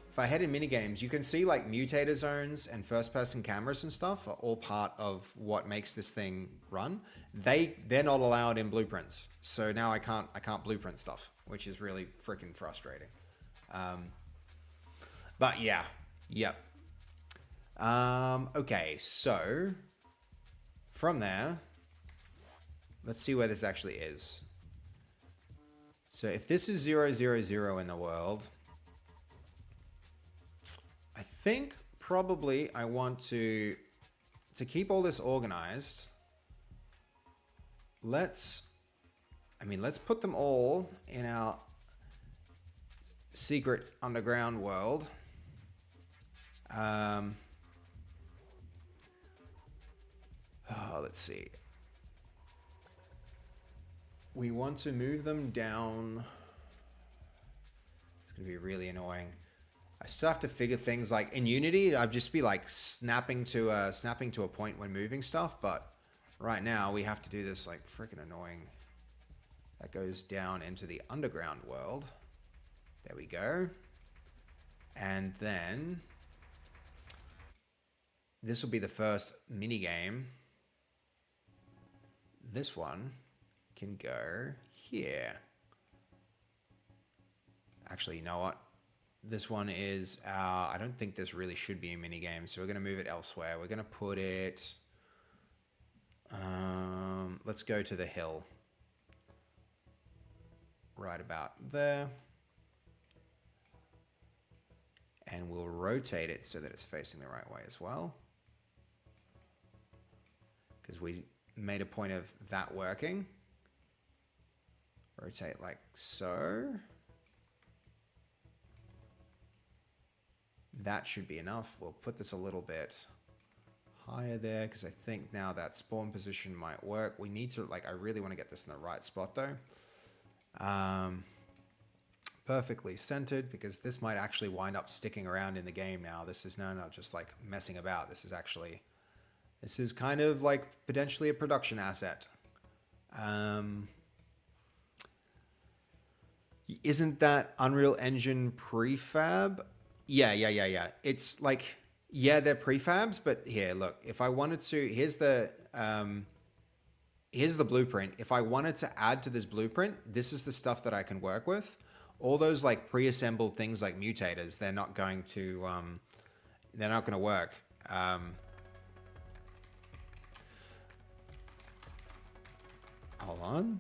S1: If I head in mini games, you can see like mutator zones and first person cameras and stuff are all part of what makes this thing run. They're not allowed in blueprints. So now I can't blueprint stuff, which is really freaking frustrating. But yeah, yep. Okay, so from there, let's see where this actually is. So if this is 0, 0, 0 in the world, I think probably I want to keep all this organized. Let's put them all in our secret underground world. Let's see. We want to move them down. It's going to be really annoying. I still have to figure things like in Unity, I'd just be like snapping to a point when moving stuff. But right now we have to do this like freaking annoying. That goes down into the underground world. There we go. And then this will be the first mini game. This one can go here. Actually, you know what? This one is I don't think this really should be a mini game, so we're going to move it elsewhere. We're going to put it, let's go to the hill. Right about there. And we'll rotate it so that it's facing the right way as well. Because we made a point of that working. Rotate like so. That should be enough. We'll put this a little bit higher there because I think now that spawn position might work. We need to, like, I really want to get this in the right spot though. Perfectly centered because this might actually wind up sticking around in the game now. This is not just like messing about. This is kind of like potentially a production asset. Isn't that Unreal Engine prefab? Yeah. It's like, yeah, they're prefabs, but here, look, if I wanted to, here's the blueprint. If I wanted to add to this blueprint, this is the stuff that I can work with. All those like pre-assembled things like mutators, they're not going to work. Hold on.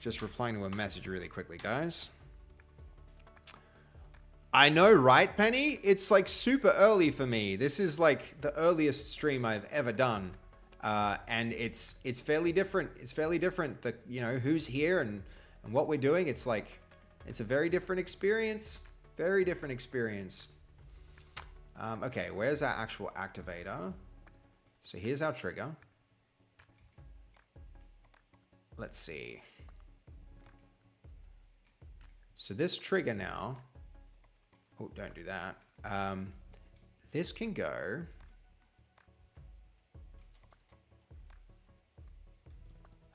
S1: Just replying to a message really quickly, guys. I know, right, Penny? It's like super early for me. This is like the earliest stream I've ever done. And it's fairly different. It's fairly different. Who's here and what we're doing. It's like, it's a very different experience. Very different experience. Okay, where's our actual activator? So here's our trigger. Let's see. So this trigger now, oh, don't do that. This can go.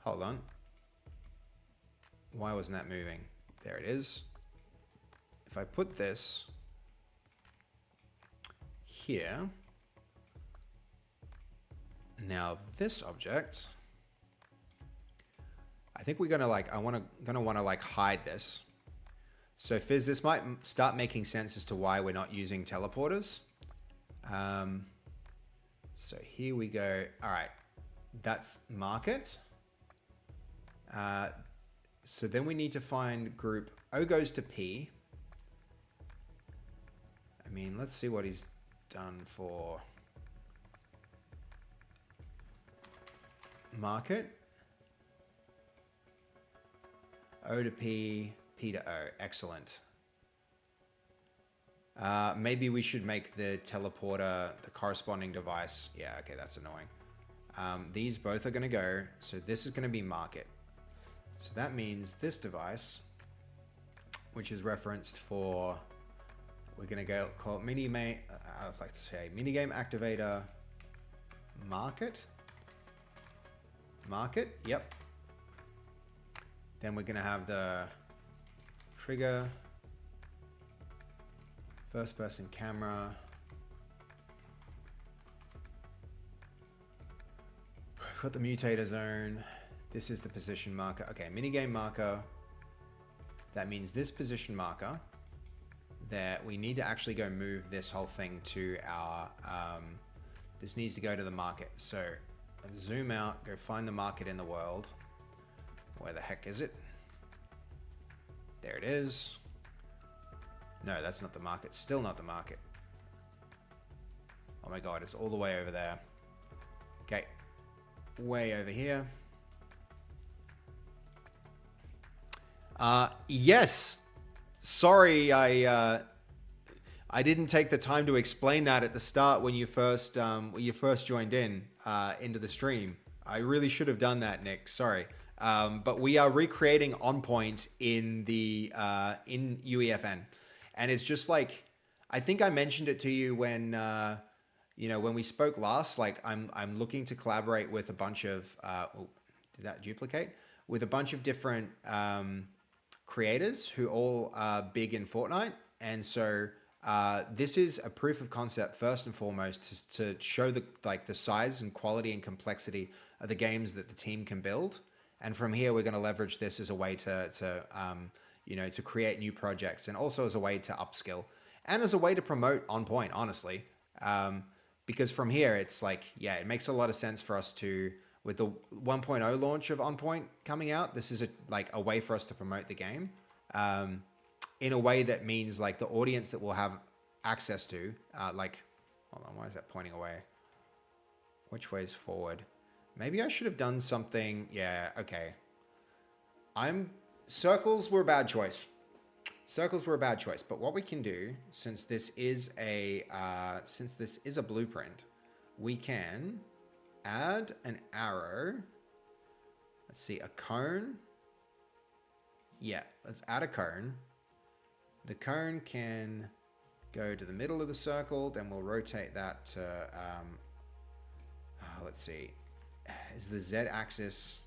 S1: Hold on. Why wasn't that moving? There it is. If I put this here, now this object, I think we're gonna like, gonna wanna like hide this. So Fizz, this might start making sense as to why we're not using teleporters. So here we go. All right, that's market. So then we need to find group O goes to P. I mean, let's see what he's done for market. O to P, P to O. Excellent. Maybe we should make the teleporter the corresponding device. Yeah, okay, that's annoying. These both are going to go. So this is going to be market. So that means this device, which is referenced for, we're going to go call it minigame activator market. Market, yep. Then we're going to have the trigger, first person camera. We've got the mutator zone. This is the position marker. Okay, minigame marker. That means this position marker, that we need to actually go move this whole thing to our, this needs to go to the market. So zoom out, go find the market in the world. Where the heck is it? There it is. No, that's not the market. Still not the market. Oh my God, it's all the way over there. Okay, way over here. Yes. Sorry, I didn't take the time to explain that at the start when you first joined into the stream. I really should have done that, Nick. Sorry. But we are recreating On Point in the in UEFN, and it's just like, I think I mentioned it to you when when we spoke last. Like I'm looking to collaborate with a bunch of did that duplicate? With a bunch of different creators who all are big in Fortnite, and so this is a proof of concept first and foremost to show the size and quality and complexity of the games that the team can build. And from here, we're going to leverage this as a way to create new projects, and also as a way to upskill and as a way to promote On Point, honestly. Because from here, it's like, yeah, it makes a lot of sense for us to, with the 1.0 launch of On Point coming out, this is a way for us to promote the game in a way that means like the audience that we'll have access to, hold on, why is that pointing away? Which way is forward? Maybe I should have done something. Yeah, okay. Circles were a bad choice. Circles were a bad choice. But what we can do, since this is a blueprint, we can add an arrow. Let's see, a cone. Yeah, let's add a cone. The cone can go to the middle of the circle. Then we'll rotate that to, let's see. Is the Z axis?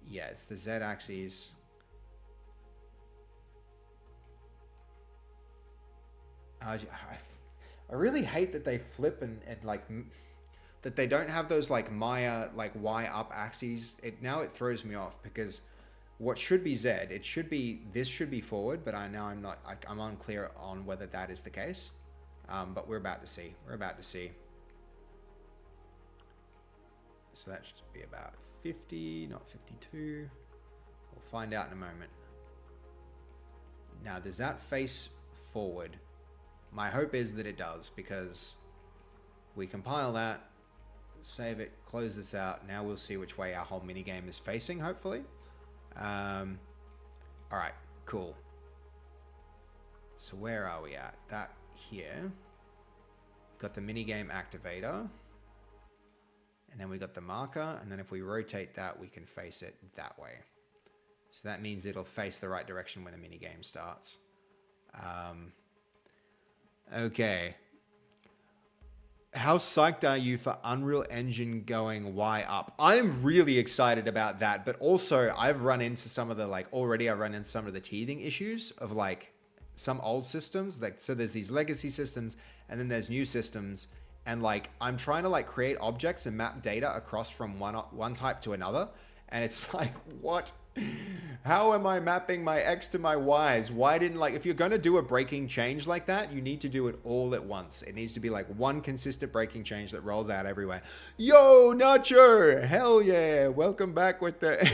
S1: Yeah, it's the Z axis. I really hate that they flip and that they don't have those Maya Y up axes. Now it throws me off, because what should be Z, this should be forward, but I'm unclear on whether that is the case. But we're about to see. So that should be about 50, not 52. We'll find out in a moment. Now, does that face forward? My hope is that it does, because we compile that, save it, close this out. Now we'll see which way our whole minigame is facing, hopefully. All right, cool. So where are we at? That here. We've got the minigame activator. And then we got the marker, and then if we rotate that, we can face it that way. So that means it'll face the right direction when the minigame starts. Okay. How psyched are you for Unreal Engine going Y up? I'm really excited about that, but also I've run into some of the I've run into some of the teething issues of some old systems. So there's these legacy systems, and then there's new systems. And I'm trying to create objects and map data across from one type to another. And it's like, what? How am I mapping my X to my Ys? Why didn't if you're going to do a breaking change like that, you need to do it all at once. It needs to be one consistent breaking change that rolls out everywhere. Yo, Nacho! Hell yeah! Welcome back with the...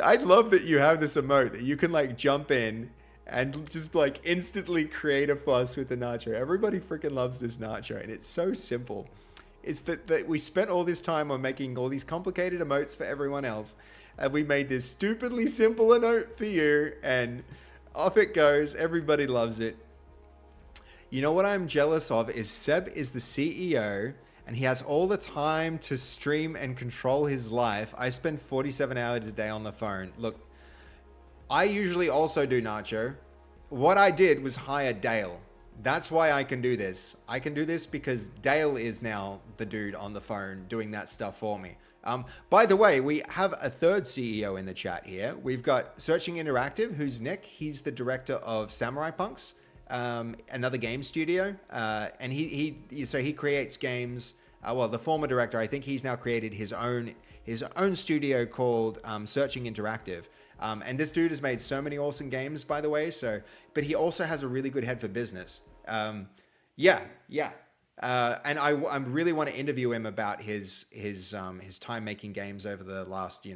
S1: I love that you have this emote that you can jump in and just instantly create a fuss with the Nacho. Everybody freaking loves this Nacho, and it's so simple. It's that we spent all this time on making all these complicated emotes for everyone else, and we made this stupidly simple emote for you, and off it goes. Everybody loves it. You know what I'm jealous of is Seb is the CEO, and he has all the time to stream and control his life. I spend 47 hours a day on the phone. Look, I usually also do, Nacho. What I did was hire Dale. That's why I can do this. I can do this because Dale is now the dude on the phone doing that stuff for me. By the way, we have a third CEO in the chat here. We've got Searching Interactive, who's Nick. He's the director of Samurai Punks, another game studio. And he creates games. Well, the former director, I think he's now created his own studio called Searching Interactive. And this dude has made so many awesome games, by the way. But he also has a really good head for business. Yeah. And I really want to interview him about his time making games over the last,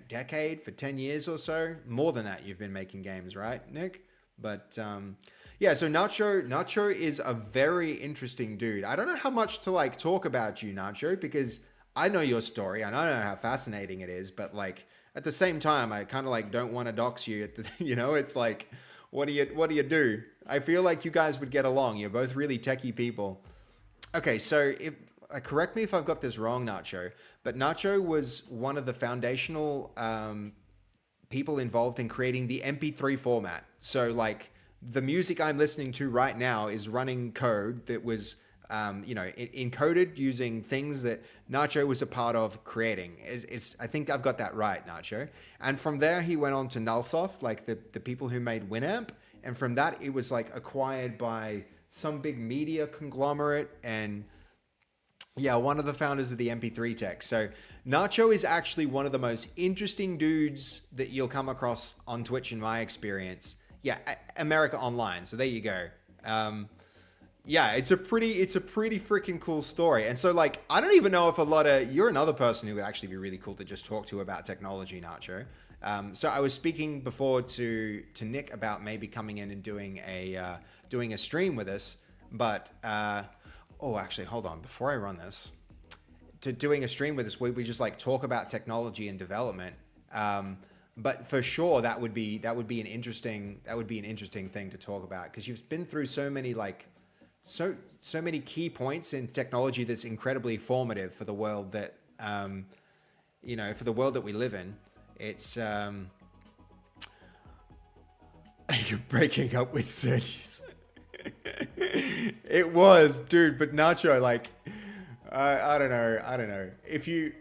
S1: decade, for 10 years or so. More than that, you've been making games, right, Nick? But so Nacho is a very interesting dude. I don't know how much to talk about you, Nacho, because I know your story and I know how fascinating it is, but at the same time, I kind of don't want to dox you. It's like, what do you do? I feel like you guys would get along. You're both really techie people. Okay, so correct me if I've got this wrong, Nacho, but Nacho was one of the foundational people involved in creating the MP3 format. So the music I'm listening to right now is running code that was encoded using things that Nacho was a part of creating. I think I've got that right, Nacho. And from there, he went on to Nullsoft, the people who made Winamp. And from that, it was acquired by some big media conglomerate. And yeah, one of the founders of the MP3 tech. So Nacho is actually one of the most interesting dudes that you'll come across on Twitch in my experience. Yeah, America Online. So there you go. Yeah, it's a pretty freaking cool story. And so I don't even know if you're another person who would actually be really cool to just talk to about technology, Nacho. So I was speaking before to Nick about maybe coming in and doing a stream with us, but actually hold on, before I run this, to doing a stream with us where we just talk about technology and development. But for sure that would be an interesting thing to talk about, because you've been through so many so many key points in technology that's incredibly formative for the world that for the world that we live in. It's you're breaking up with Sergis. It was, dude, but Nacho, I don't know. If you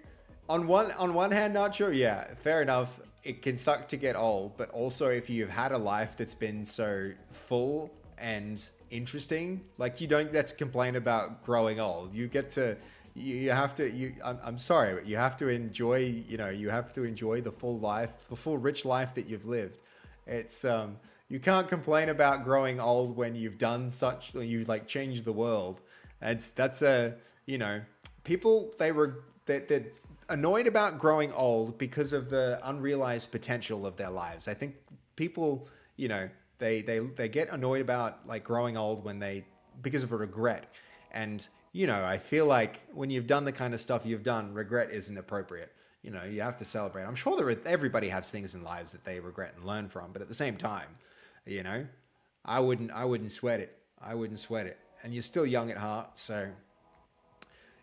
S1: on one hand, Nacho, yeah, fair enough. It can suck to get old, but also if you've had a life that's been so full and interesting, you don't get to complain about growing old. You get to, I'm sorry, but you have to enjoy, the full life, the full rich life that you've lived. It's, you can't complain about growing old when you've done you've changed the world. People, they're annoyed about growing old because of the unrealized potential of their lives. I think people, they get annoyed about growing old because of a regret. And, I feel like when you've done the kind of stuff you've done, regret isn't appropriate. You have to celebrate. I'm sure everybody has things in lives that they regret and learn from, but at the same time, I wouldn't sweat it. I wouldn't sweat it. And you're still young at heart, so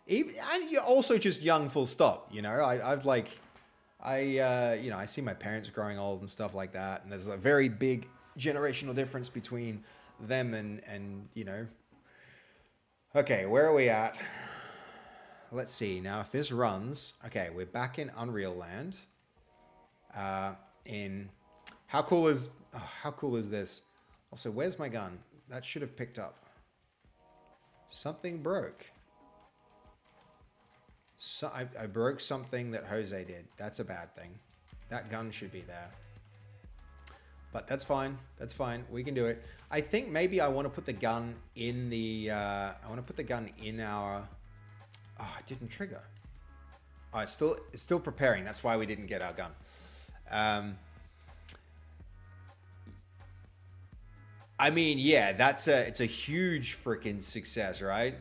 S1: and you're also just young, full stop. I see my parents growing old and stuff like that, and there's a very big generational difference between them and Okay, where are we at? Let's see. Now, if this runs, okay, we're back in Unreal Land. How cool is this? Also, where's my gun? That should have picked up. Something broke. So I broke something that Jose did. That's a bad thing. That gun should be there. But that's fine. That's fine. We can do it. I think maybe I want to put the gun in the... I want to put the gun in our... Oh, it didn't trigger. Oh, it's still preparing. That's why we didn't get our gun. I mean, yeah, it's a huge freaking success, right?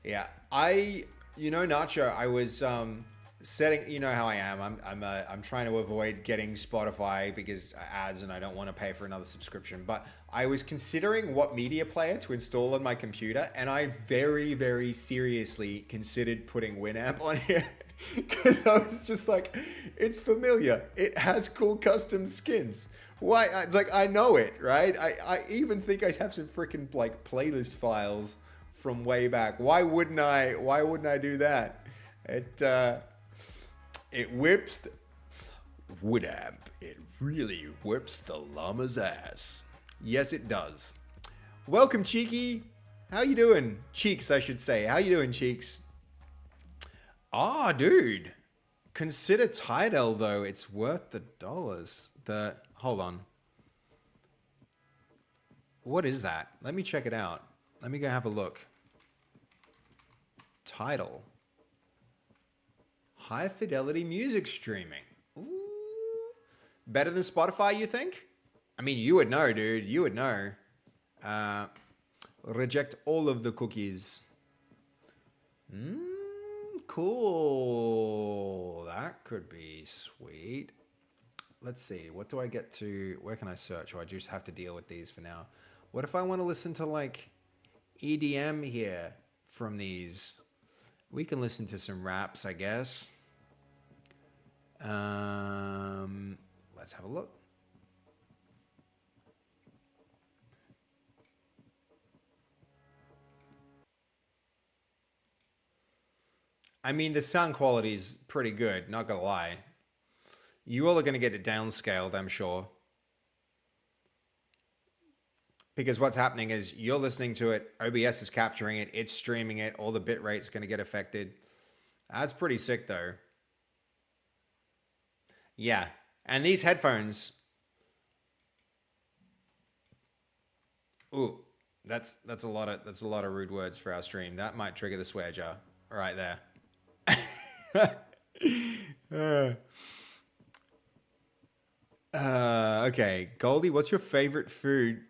S1: Yeah. Nacho, I was setting, you know how I am. I'm trying to avoid getting Spotify because ads, and I don't want to pay for another subscription. But I was considering what media player to install on my computer, and I very, very seriously considered putting Winamp on here because I was just like, it's familiar. It has cool custom skins. Why? It's like, I know it, right? I even think I have some freaking like playlist files from way back. Why wouldn't I? Why wouldn't I do that? It whips Winamp. It really whips the llama's ass. Yes, it does. Welcome, Cheeky. How you doing? Cheeks, I should say. How you doing, Cheeks? Ah, dude. Consider Tidal, though. It's worth the dollars. Hold on. What is that? Let me check it out. Let me go have a look. Tidal. High fidelity music streaming. Ooh. Better than Spotify, you think? I mean, you would know, dude. You would know. Reject all of the cookies. Cool. That could be sweet. Let's see. What do I get to? Where can I search? Or I just have to deal with these for now. What if I want to listen to like EDM here from these? We can listen to some raps, I guess. Let's have a look. I mean, the sound quality is pretty good, not gonna lie. You all are gonna get it downscaled, I'm sure. Because what's happening is you're listening to it, OBS is capturing it, it's streaming it, all the bit rate's gonna get affected. That's pretty sick though. Yeah, and these headphones. Ooh, that's a lot of rude words for our stream. That might trigger the swear jar right there. Okay, Goldie, what's your favorite food?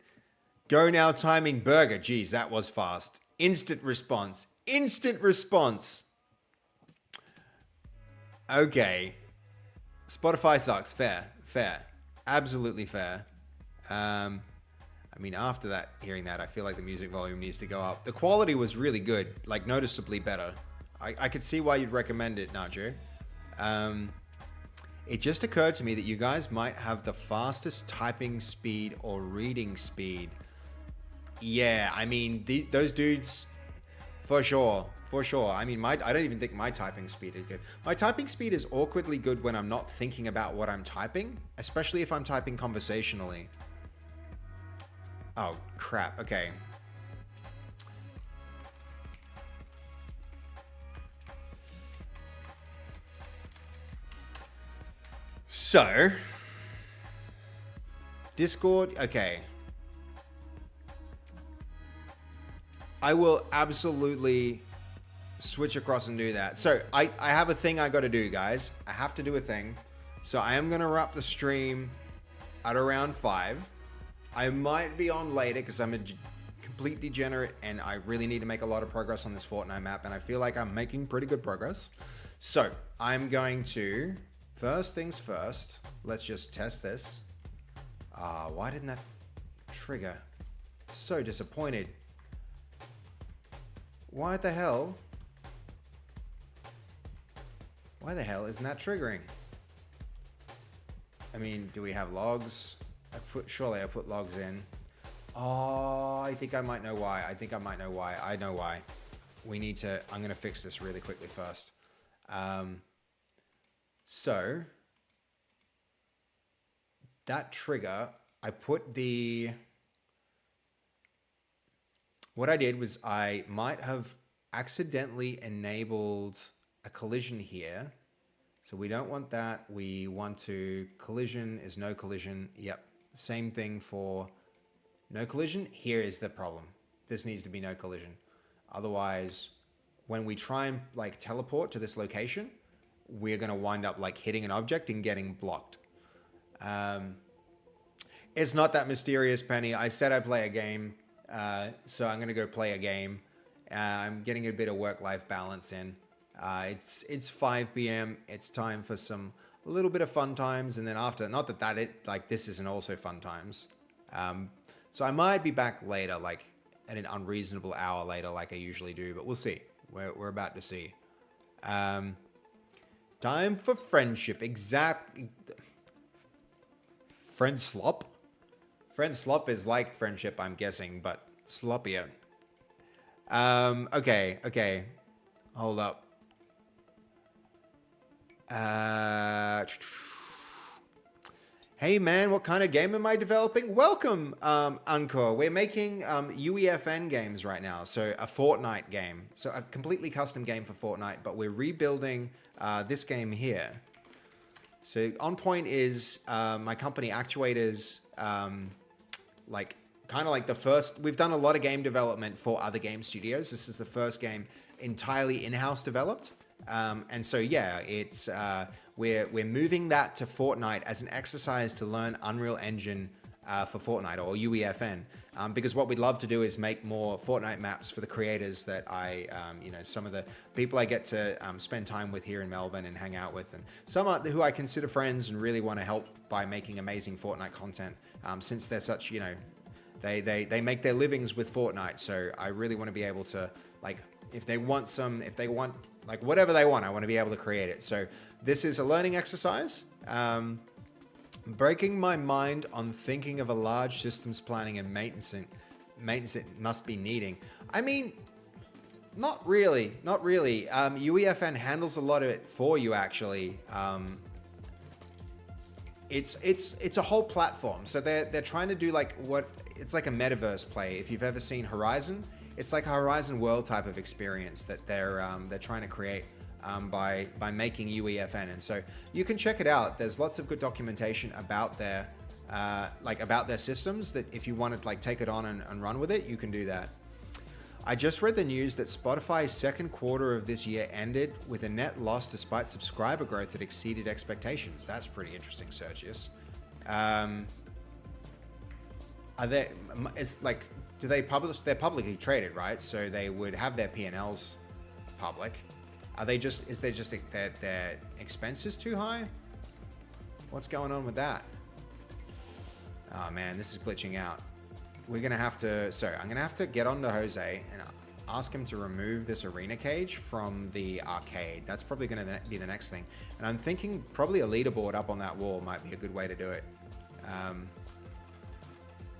S1: Go now timing burger. Geez, that was fast. Instant response. Instant response. Okay. Spotify sucks. Fair. Fair. Absolutely fair. I mean, after that, hearing that, I feel like the music volume needs to go up. The quality was really good, like noticeably better. I could see why you'd recommend it, Nacho. It just occurred to me that you guys might have the fastest typing speed or reading speed. Yeah, I mean, those dudes, for sure. For sure. I mean, I don't even think my typing speed is good. My typing speed is awkwardly good when I'm not thinking about what I'm typing, especially if I'm typing conversationally. Oh, crap. Okay. So, Discord, okay. I will absolutely switch across and do that. So, I have a thing I got to do, guys. I have to do a thing. So, I am going to wrap the stream at around 5. I might be on later because I'm a complete degenerate and I really need to make a lot of progress on this Fortnite map. And I feel like I'm making pretty good progress. So, I'm going to... First things first, let's just test this. Why didn't that trigger? So disappointed. Why the hell? Why the hell isn't that triggering? I mean, do we have logs? Surely I put logs in. Oh, I think I might know why. I know why. We need to, I'm going to fix this really quickly first. So, that trigger, I put what I did was I might have accidentally enabled a collision here. So we don't want that. We want to, collision is no collision. Yep, same thing for no collision. Here is the problem. This needs to be no collision. Otherwise, when we try and like teleport to this location, we're going to wind up like hitting an object and getting blocked. It's not that mysterious, Penny. I said I'd play a game, so I'm going to go play a game. I'm getting a bit of work-life balance in. It's 5 p.m. It's time for a little bit of fun times, and then after, not that like this isn't also fun times. So I might be back later, like at an unreasonable hour later, like I usually do, but we'll see. We're about to see. Time for friendship. Friend slop? Friend slop is like friendship, I'm guessing, but sloppier. Okay. Hold up. Hey man, what kind of game am I developing? Welcome, Encore. We're making UEFN games right now, so a Fortnite game. So a completely custom game for Fortnite, but we're rebuilding this game here. So On Point is my company Actuators, like kind of like the first. We've done a lot of game development for other game studios. This is the first game entirely in-house developed. And so yeah, it's we're moving that to Fortnite as an exercise to learn Unreal Engine for Fortnite, or UEFN, because what we'd love to do is make more Fortnite maps for the creators that some of the people I get to spend time with here in Melbourne and hang out with, and some who I consider friends and really want to help by making amazing Fortnite content, since they're such, they make their livings with Fortnite. So I really want to be able to, like, if they want like whatever they want, I want to be able to create it. So this is a learning exercise. Breaking my mind on thinking of a large systems planning and maintenance it must be needing. I mean, not really. UEFN handles a lot of it for you, actually. It's a whole platform. So they're trying to do it's like a metaverse play. If you've ever seen Horizon, it's like a Horizon World type of experience that they're trying to create by making UEFN, and so you can check it out. There's lots of good documentation about their systems, that if you want to take it on and run with it, you can do that. I just read the news that Spotify's second quarter of this year ended with a net loss despite subscriber growth that exceeded expectations. That's pretty interesting, Sergius. Do they publish? They're publicly traded, right? So they would have their P&Ls public. Is their expenses too high? What's going on with that? Oh man, this is glitching out. I'm gonna have to get onto Jose and ask him to remove this arena cage from the arcade. That's probably gonna be the next thing. And I'm thinking probably a leaderboard up on that wall might be a good way to do it.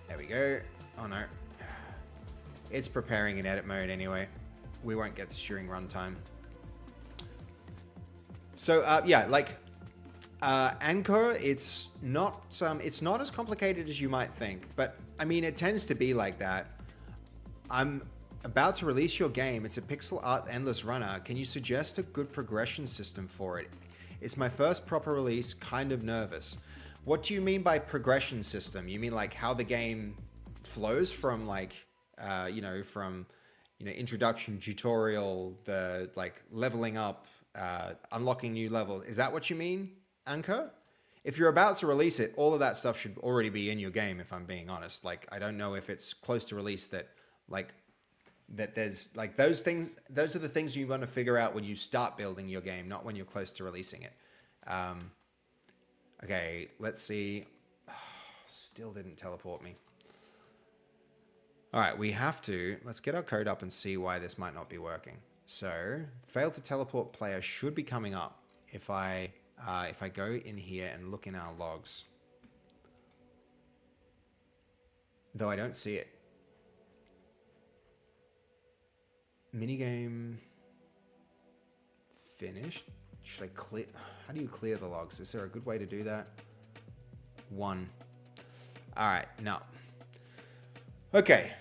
S1: There we go. Oh no. It's preparing in edit mode anyway. We won't get this during runtime. So Anchor, it's not as complicated as you might think, but I mean it tends to be like that. I'm about to release your game. It's a pixel art endless runner. Can you suggest a good progression system for it? It's my first proper release. Kind of nervous. What do you mean by progression system? You mean like how the game flows from introduction, tutorial, the leveling up, unlocking new levels. Is that what you mean, Anchor? If you're about to release it, all of that stuff should already be in your game, if I'm being honest. I don't know if it's close to release that there's those things. Those are the things you want to figure out when you start building your game, not when you're close to releasing it. Okay, let's see. Still didn't teleport me. All right, let's get our code up and see why this might not be working. So, failed to teleport player should be coming up if I go in here and look in our logs. Though I don't see it. Minigame finished. Should I clear? How do you clear the logs? Is there a good way to do that? 1. All right, no. Okay.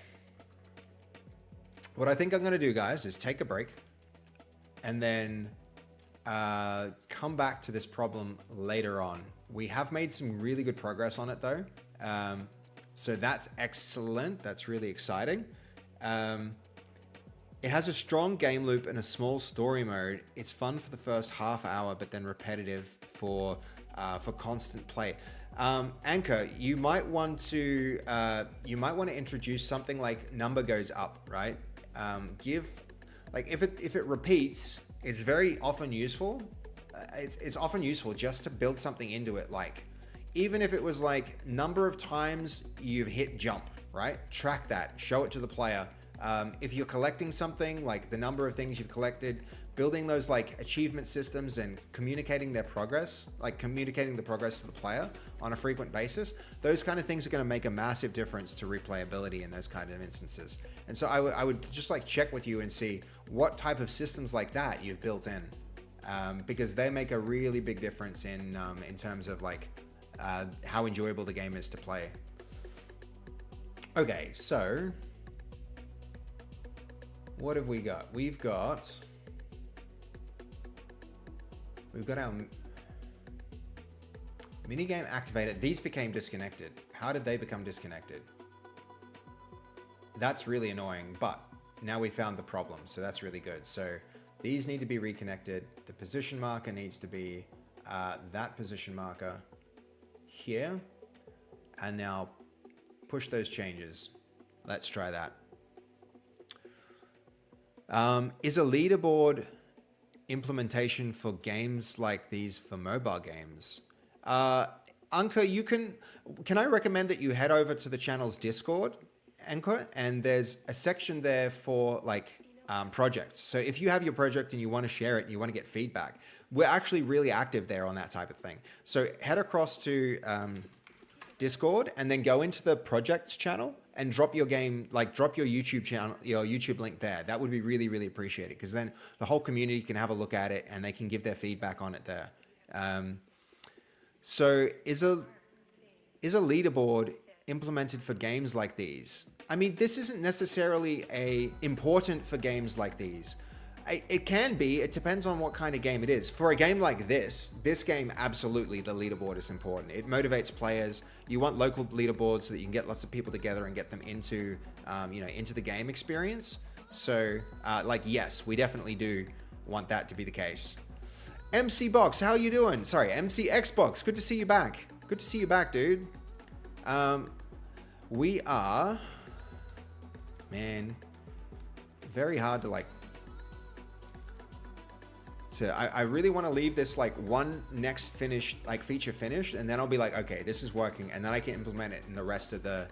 S1: What I think I'm going to do, guys, is take a break and then come back to this problem later on. We have made some really good progress on it, though. So that's excellent. That's really exciting. It has a strong game loop and a small story mode. It's fun for the first half hour, but then repetitive for constant play. Anchor, you might want to introduce something like number goes up, right? If it repeats, it's very often useful. It's often useful just to build something into it, like even if it was like number of times you've hit jump, right? Track that, show it to the player. If you're collecting something, like the number of things you've collected, building those like achievement systems and communicating their progress, like communicating the progress to the player on a frequent basis, those kind of things are going to make a massive difference to replayability in those kind of instances. And so I would just like check with you and see what type of systems like that you've built in, because they make a really big difference in terms of like how enjoyable the game is to play. Okay, so what have we got? We've got our minigame activated. These became disconnected. How did they become disconnected? That's really annoying, but now we found the problem, so that's really good. So these need to be reconnected. The position marker needs to be that position marker here. And now push those changes. Let's try that. Is a leaderboard implementation for games like these for mobile games? Anka, can I recommend that you head over to the channel's Discord, Anka, and there's a section there for like projects. So if you have your project and you want to share it and you want to get feedback, we're actually really active there on that type of thing. So head across to Discord and then go into the projects channel and drop your YouTube channel, your YouTube link there. That would be really, really appreciated, because then the whole community can have a look at it and they can give their feedback on it there. So is a leaderboard implemented for games like these? I mean, this isn't necessarily important for games like these. It can be. It depends on what kind of game it is. For a game like this game, absolutely, the leaderboard is important. It motivates players. You want local leaderboards so that you can get lots of people together and get them into, into the game experience. So, yes, we definitely do want that to be the case. MC Box, how you doing? Sorry, MC Xbox, good to see you back. Good to see you back, dude. We are, man, very hard to I really want to leave this like one next finished feature finished, and then I'll be like, okay, this is working, and then I can implement it in the rest of the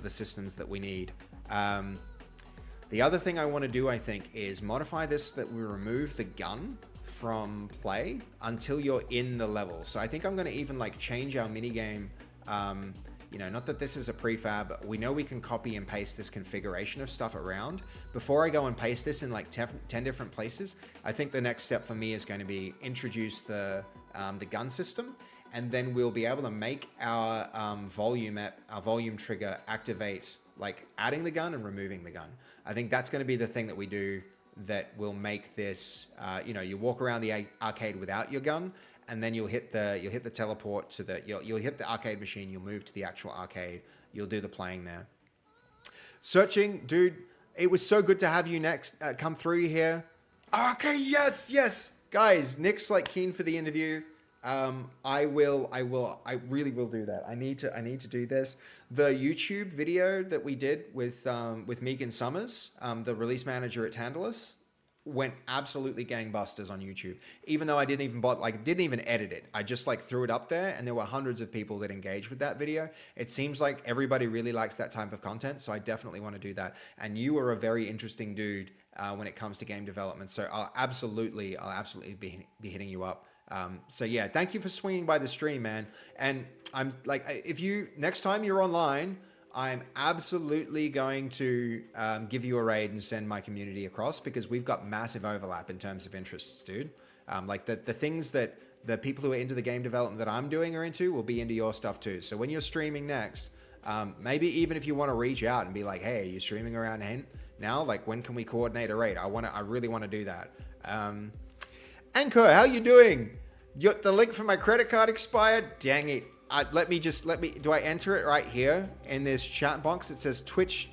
S1: systems that we need. The other thing I want to do, I think, is modify this that we remove the gun from play until you're in the level. So I think I'm going to even change our minigame. Not that this is a prefab, but we know we can copy and paste this configuration of stuff around. Before I go and paste this in 10 different places, I think the next step for me is going to be introduce the gun system, and then we'll be able to make our volume trigger activate, adding the gun and removing the gun. I think that's going to be the thing that we do that will make this, you walk around the arcade without your gun, and then you'll hit the teleport to you'll hit the arcade machine, you'll move to the actual arcade, you'll do the playing there. Searching, dude, it was so good to have you come through here. Okay, yes. Guys, Nick's keen for the interview. I really will do that. I need to do this. The YouTube video that we did with Megan Summers, the release manager at Tantalus, went absolutely gangbusters on YouTube. Even though I didn't even edit it. I just threw it up there, and there were hundreds of people that engaged with that video. It seems like everybody really likes that type of content, so I definitely want to do that. And you are a very interesting dude when it comes to game development, so I'll absolutely be hitting you up. So yeah, thank you for swinging by the stream, man. And I'm if you next time you're online, I'm absolutely going to give you a raid and send my community across, because we've got massive overlap in terms of interests, dude. The things that the people who are into the game development that I'm doing are into will be into your stuff too. So when you're streaming next, maybe even if you want to reach out and be like, hey, are you streaming around now? When can we coordinate a raid? I really want to do that. Anchor, how you doing? The link for my credit card expired. Dang it. Do I enter it right here in this chat box? It says Twitch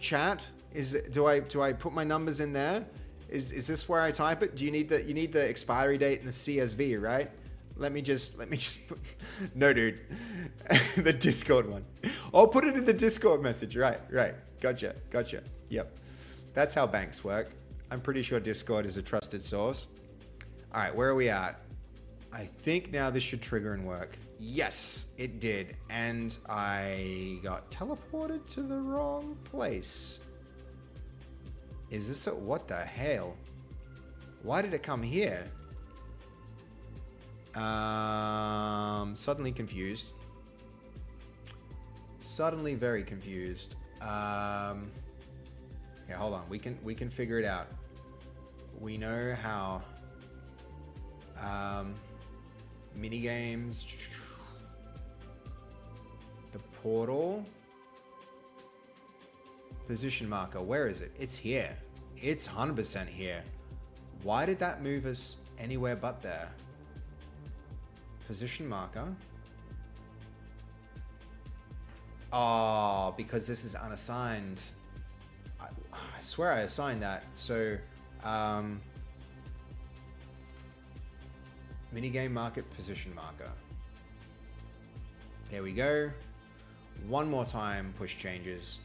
S1: chat. Do I put my numbers in there? Is this where I type it? You need the expiry date and the CSV, right? Let me just put, no, dude. The Discord one. I'll put it in the Discord message. Right. Gotcha. Yep. That's how banks work. I'm pretty sure Discord is a trusted source. All right, where are we at? I think now this should trigger and work. Yes, it did. And I got teleported to the wrong place. Is this what the hell? Why did it come here? Suddenly confused. Suddenly very confused. Okay, hold on. We can figure it out. We know how. Mini games. The portal. Position marker. Where is it? It's here. It's 100% here. Why did that move us anywhere but there? Position marker. Oh, because this is unassigned. I swear I assigned that. So, minigame market position marker. There we go. One more time, push changes.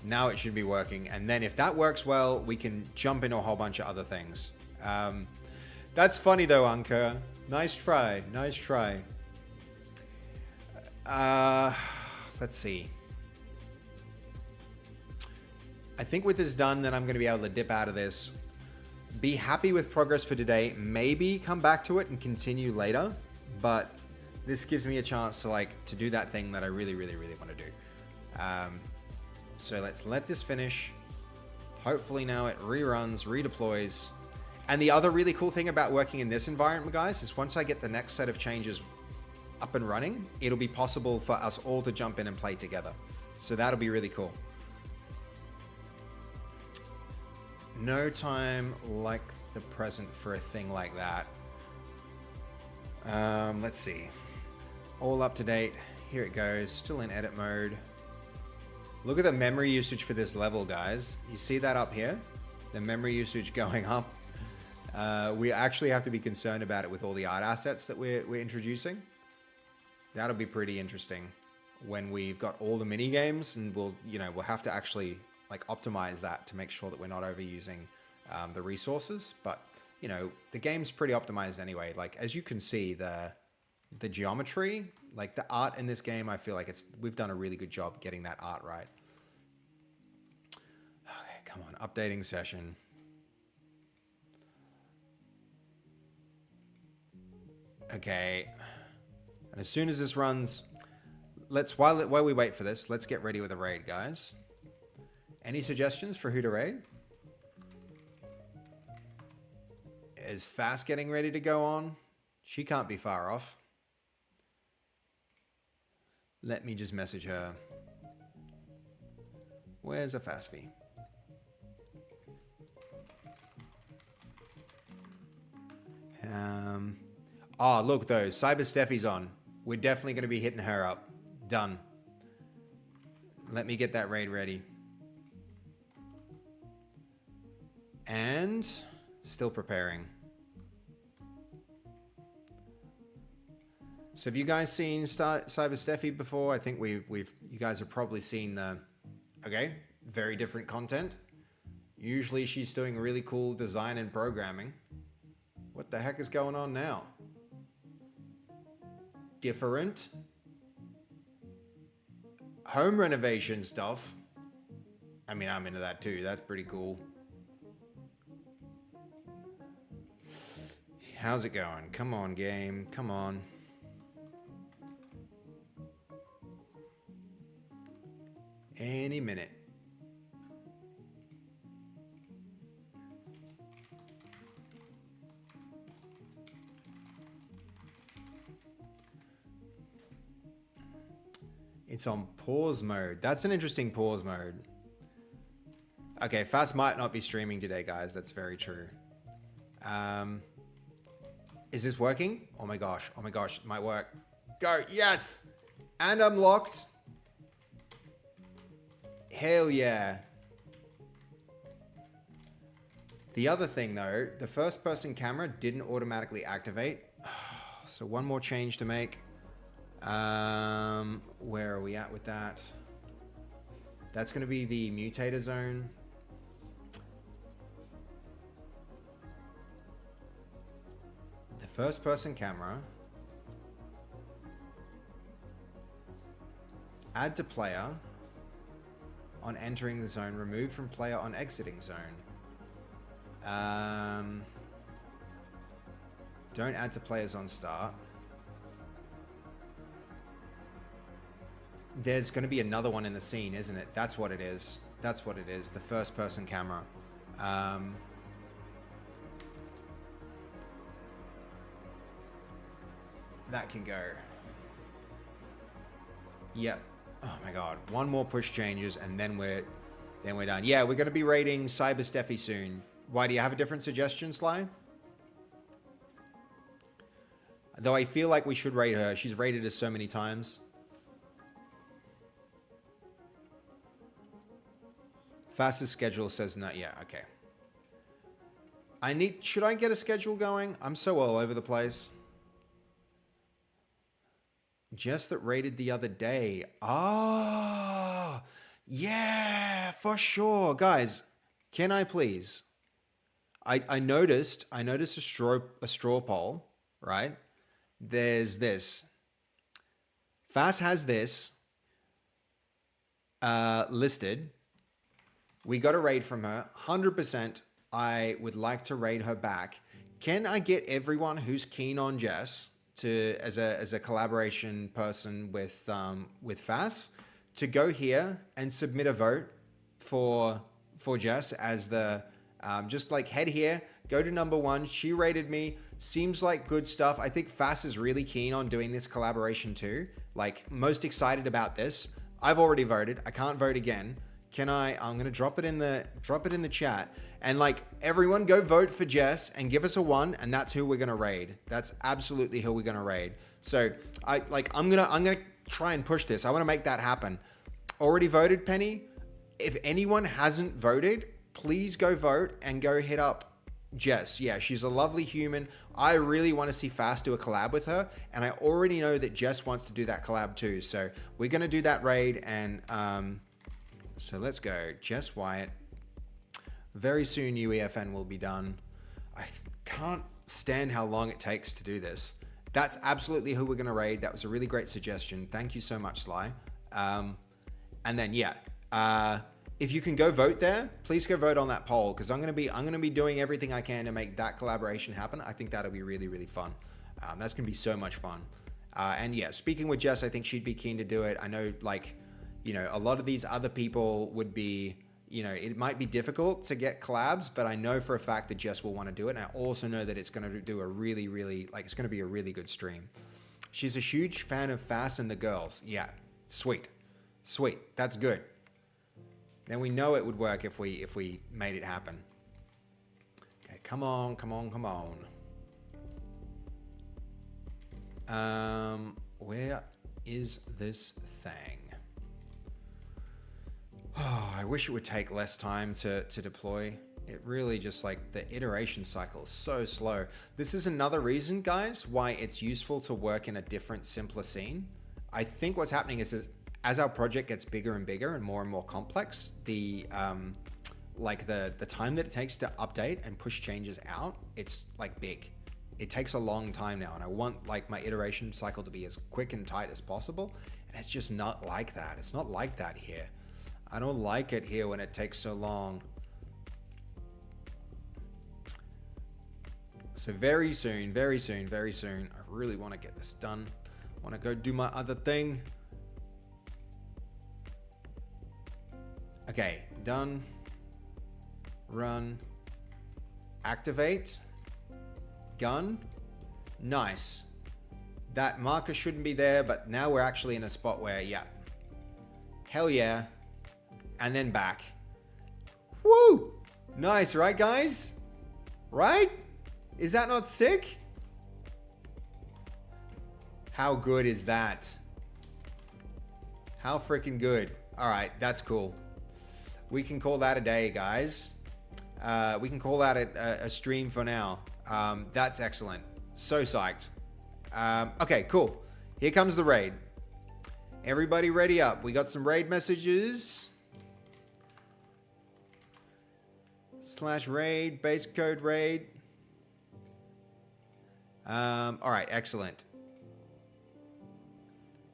S1: Now it should be working. And then if that works well, we can jump into a whole bunch of other things. That's funny though, Anka. Nice try. Nice try. Let's see. I think with this done, then I'm going to be able to dip out of this. Be happy with progress for today. Maybe come back to it and continue later. But this gives me a chance to do that thing that I really want to do. So let's let this finish. Hopefully now it reruns, redeploys. And the other really cool thing about working in this environment, guys, is once I get the next set of changes up and running, it'll be possible for us all to jump in and play together. So that'll be really cool. No time like the present for a thing like that. Let's see. All up to date. Here it goes. Still in edit mode. Look at the memory usage for this level, guys. You see that up here? The memory usage going up. We actually have to be concerned about it with all the art assets that we're introducing. That'll be pretty interesting when we've got all the mini games, and we'll have to actually optimize that to make sure that we're not overusing the resources. But the game's pretty optimized anyway. As you can see, the geometry, the art in this game, I feel like we've done a really good job getting that art right. Okay, come on, updating session. Okay, and as soon as this runs, while we wait for this, let's get ready with a raid, guys. Any suggestions for who to raid? Is Fast getting ready to go on? She can't be far off. Let me just message her. Where's a Fastfee? Oh, look though, Cyber Steffi's on. We're definitely going to be hitting her up. Done. Let me get that raid ready. And still preparing. So have you guys seen Cyber Steffi before? I think you guys have probably seen very different content. Usually she's doing really cool design and programming. What the heck is going on now? Different. Home renovation stuff. I mean, I'm into that too. That's pretty cool. How's it going? Come on, game. Come on. Any minute. It's on pause mode. That's an interesting pause mode. Okay, Fast might not be streaming today, guys. That's very true. Is this working? Oh my gosh. Oh my gosh. It might work. Go. Yes. And I'm locked. Hell yeah. The other thing though, the first person camera didn't automatically activate. So one more change to make. Where are we at with that? That's going to be the mutator zone. First person camera. Add to player on entering the zone. Remove from player on exiting zone. Don't add to players on start. There's going to be another one in the scene, isn't it? That's what it is. That's what it is. The first person camera. That can go. Yep. Oh my god. One more push changes and then we're done. Yeah, we're going to be raiding Cyber Steffi soon. Why, do you have a different suggestion, Sly? Though I feel like we should raid her. She's raided us so many times. Fastest schedule says not yet. Okay. Should I get a schedule going? I'm so all over the place. Jess that raided the other day. Ah, yeah, for sure. Guys, can I please? I noticed a straw poll, right? There's this. Fast has this listed. We got a raid from her. 100%. I would like to raid her back. Can I get everyone who's keen on Jess to as a collaboration person with Fast to go here and submit a vote for Jess as the just like head here, go to #1. She rated me. Seems like good stuff. I think Fast is really keen on doing this collaboration too. Like most excited about this. I've already voted. I can't vote again. I'm gonna drop it in the chat, and like everyone go vote for Jess and give us a 1, and that's who we're gonna raid. That's absolutely who we're gonna raid. So I'm gonna try and push this. I want to make that happen. Already voted, Penny. If anyone hasn't voted, please go vote and go hit up Jess. Yeah, she's a lovely human. I really want to see Fast do a collab with her, and I already know that Jess wants to do that collab too. So we're gonna do that raid, and so let's go. Jess Wyatt. Very soon UEFN will be done. I can't stand how long it takes to do this. That's absolutely who we're going to raid. That was a really great suggestion. Thank you so much, Sly. And then, yeah. If you can go vote there, please go vote on that poll, because I'm going to be doing everything I can to make that collaboration happen. I think that'll be really, really fun. That's going to be so much fun. And yeah, speaking with Jess, I think she'd be keen to do it. I know, like, you know, a lot of these other people would be, you know, it might be difficult to get collabs, but I know for a fact that Jess will want to do it. And I also know that it's going to do a really, really, like, it's going to be a really good stream. She's a huge fan of Fast and the girls. Yeah. Sweet. Sweet. That's good. Then we know it would work if we made it happen. Okay. Come on. Come on. Come on. Where is this thing? Oh, I wish it would take less time to deploy. It really just, like, the iteration cycle is so slow. This is another reason, guys, why it's useful to work in a different, simpler scene. I think what's happening is as our project gets bigger and bigger and more complex, the time that it takes to update and push changes out, it's like big. It takes a long time now, and I want, like, my iteration cycle to be as quick and tight as possible, and it's just not like that. It's not like that here. I don't like it here when it takes so long. So very soon, very soon, very soon, I really want to get this done. I want to go do my other thing. Okay, done. Run. Activate. Gun. Nice. That marker shouldn't be there, but now we're actually in a spot where, yeah. Hell yeah. And then back. Woo! Nice, right, guys? Right? Is that not sick? How good is that? How freaking good. All right, that's cool. We can call that a day, guys. We can call that a stream for now. That's excellent. So psyched. Okay, cool. Here comes the raid. Everybody ready up. We got some raid messages. /raid, base code raid. All right, excellent.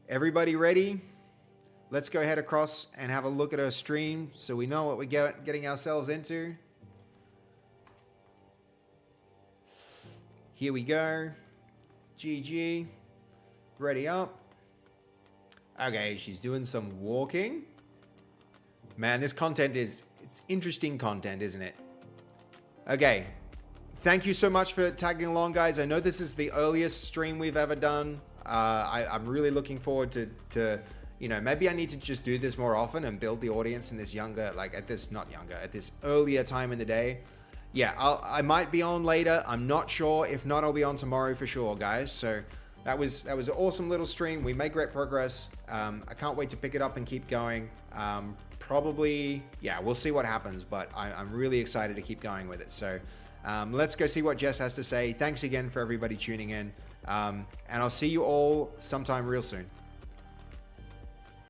S1: Everybody ready? Let's go ahead across and have a look at her stream so we know what we're getting ourselves into. Here we go. GG. Ready up. Okay, she's doing some walking. Man, this content it's interesting content, isn't it? Okay. Thank you so much for tagging along, guys. I know this is the earliest stream we've ever done. I'm really looking forward to, you know, maybe I need to just do this more often and build the audience in this younger, like at this earlier time in the day. Yeah, I might be on later. I'm not sure. If not, I'll be on tomorrow for sure, guys. So that was an awesome little stream. We made great progress. I can't wait to pick it up and keep going. Probably, yeah, we'll see what happens, but I'm really excited to keep going with it. So let's go see what Jess has to say. Thanks again for everybody tuning in. And I'll see you all sometime real soon.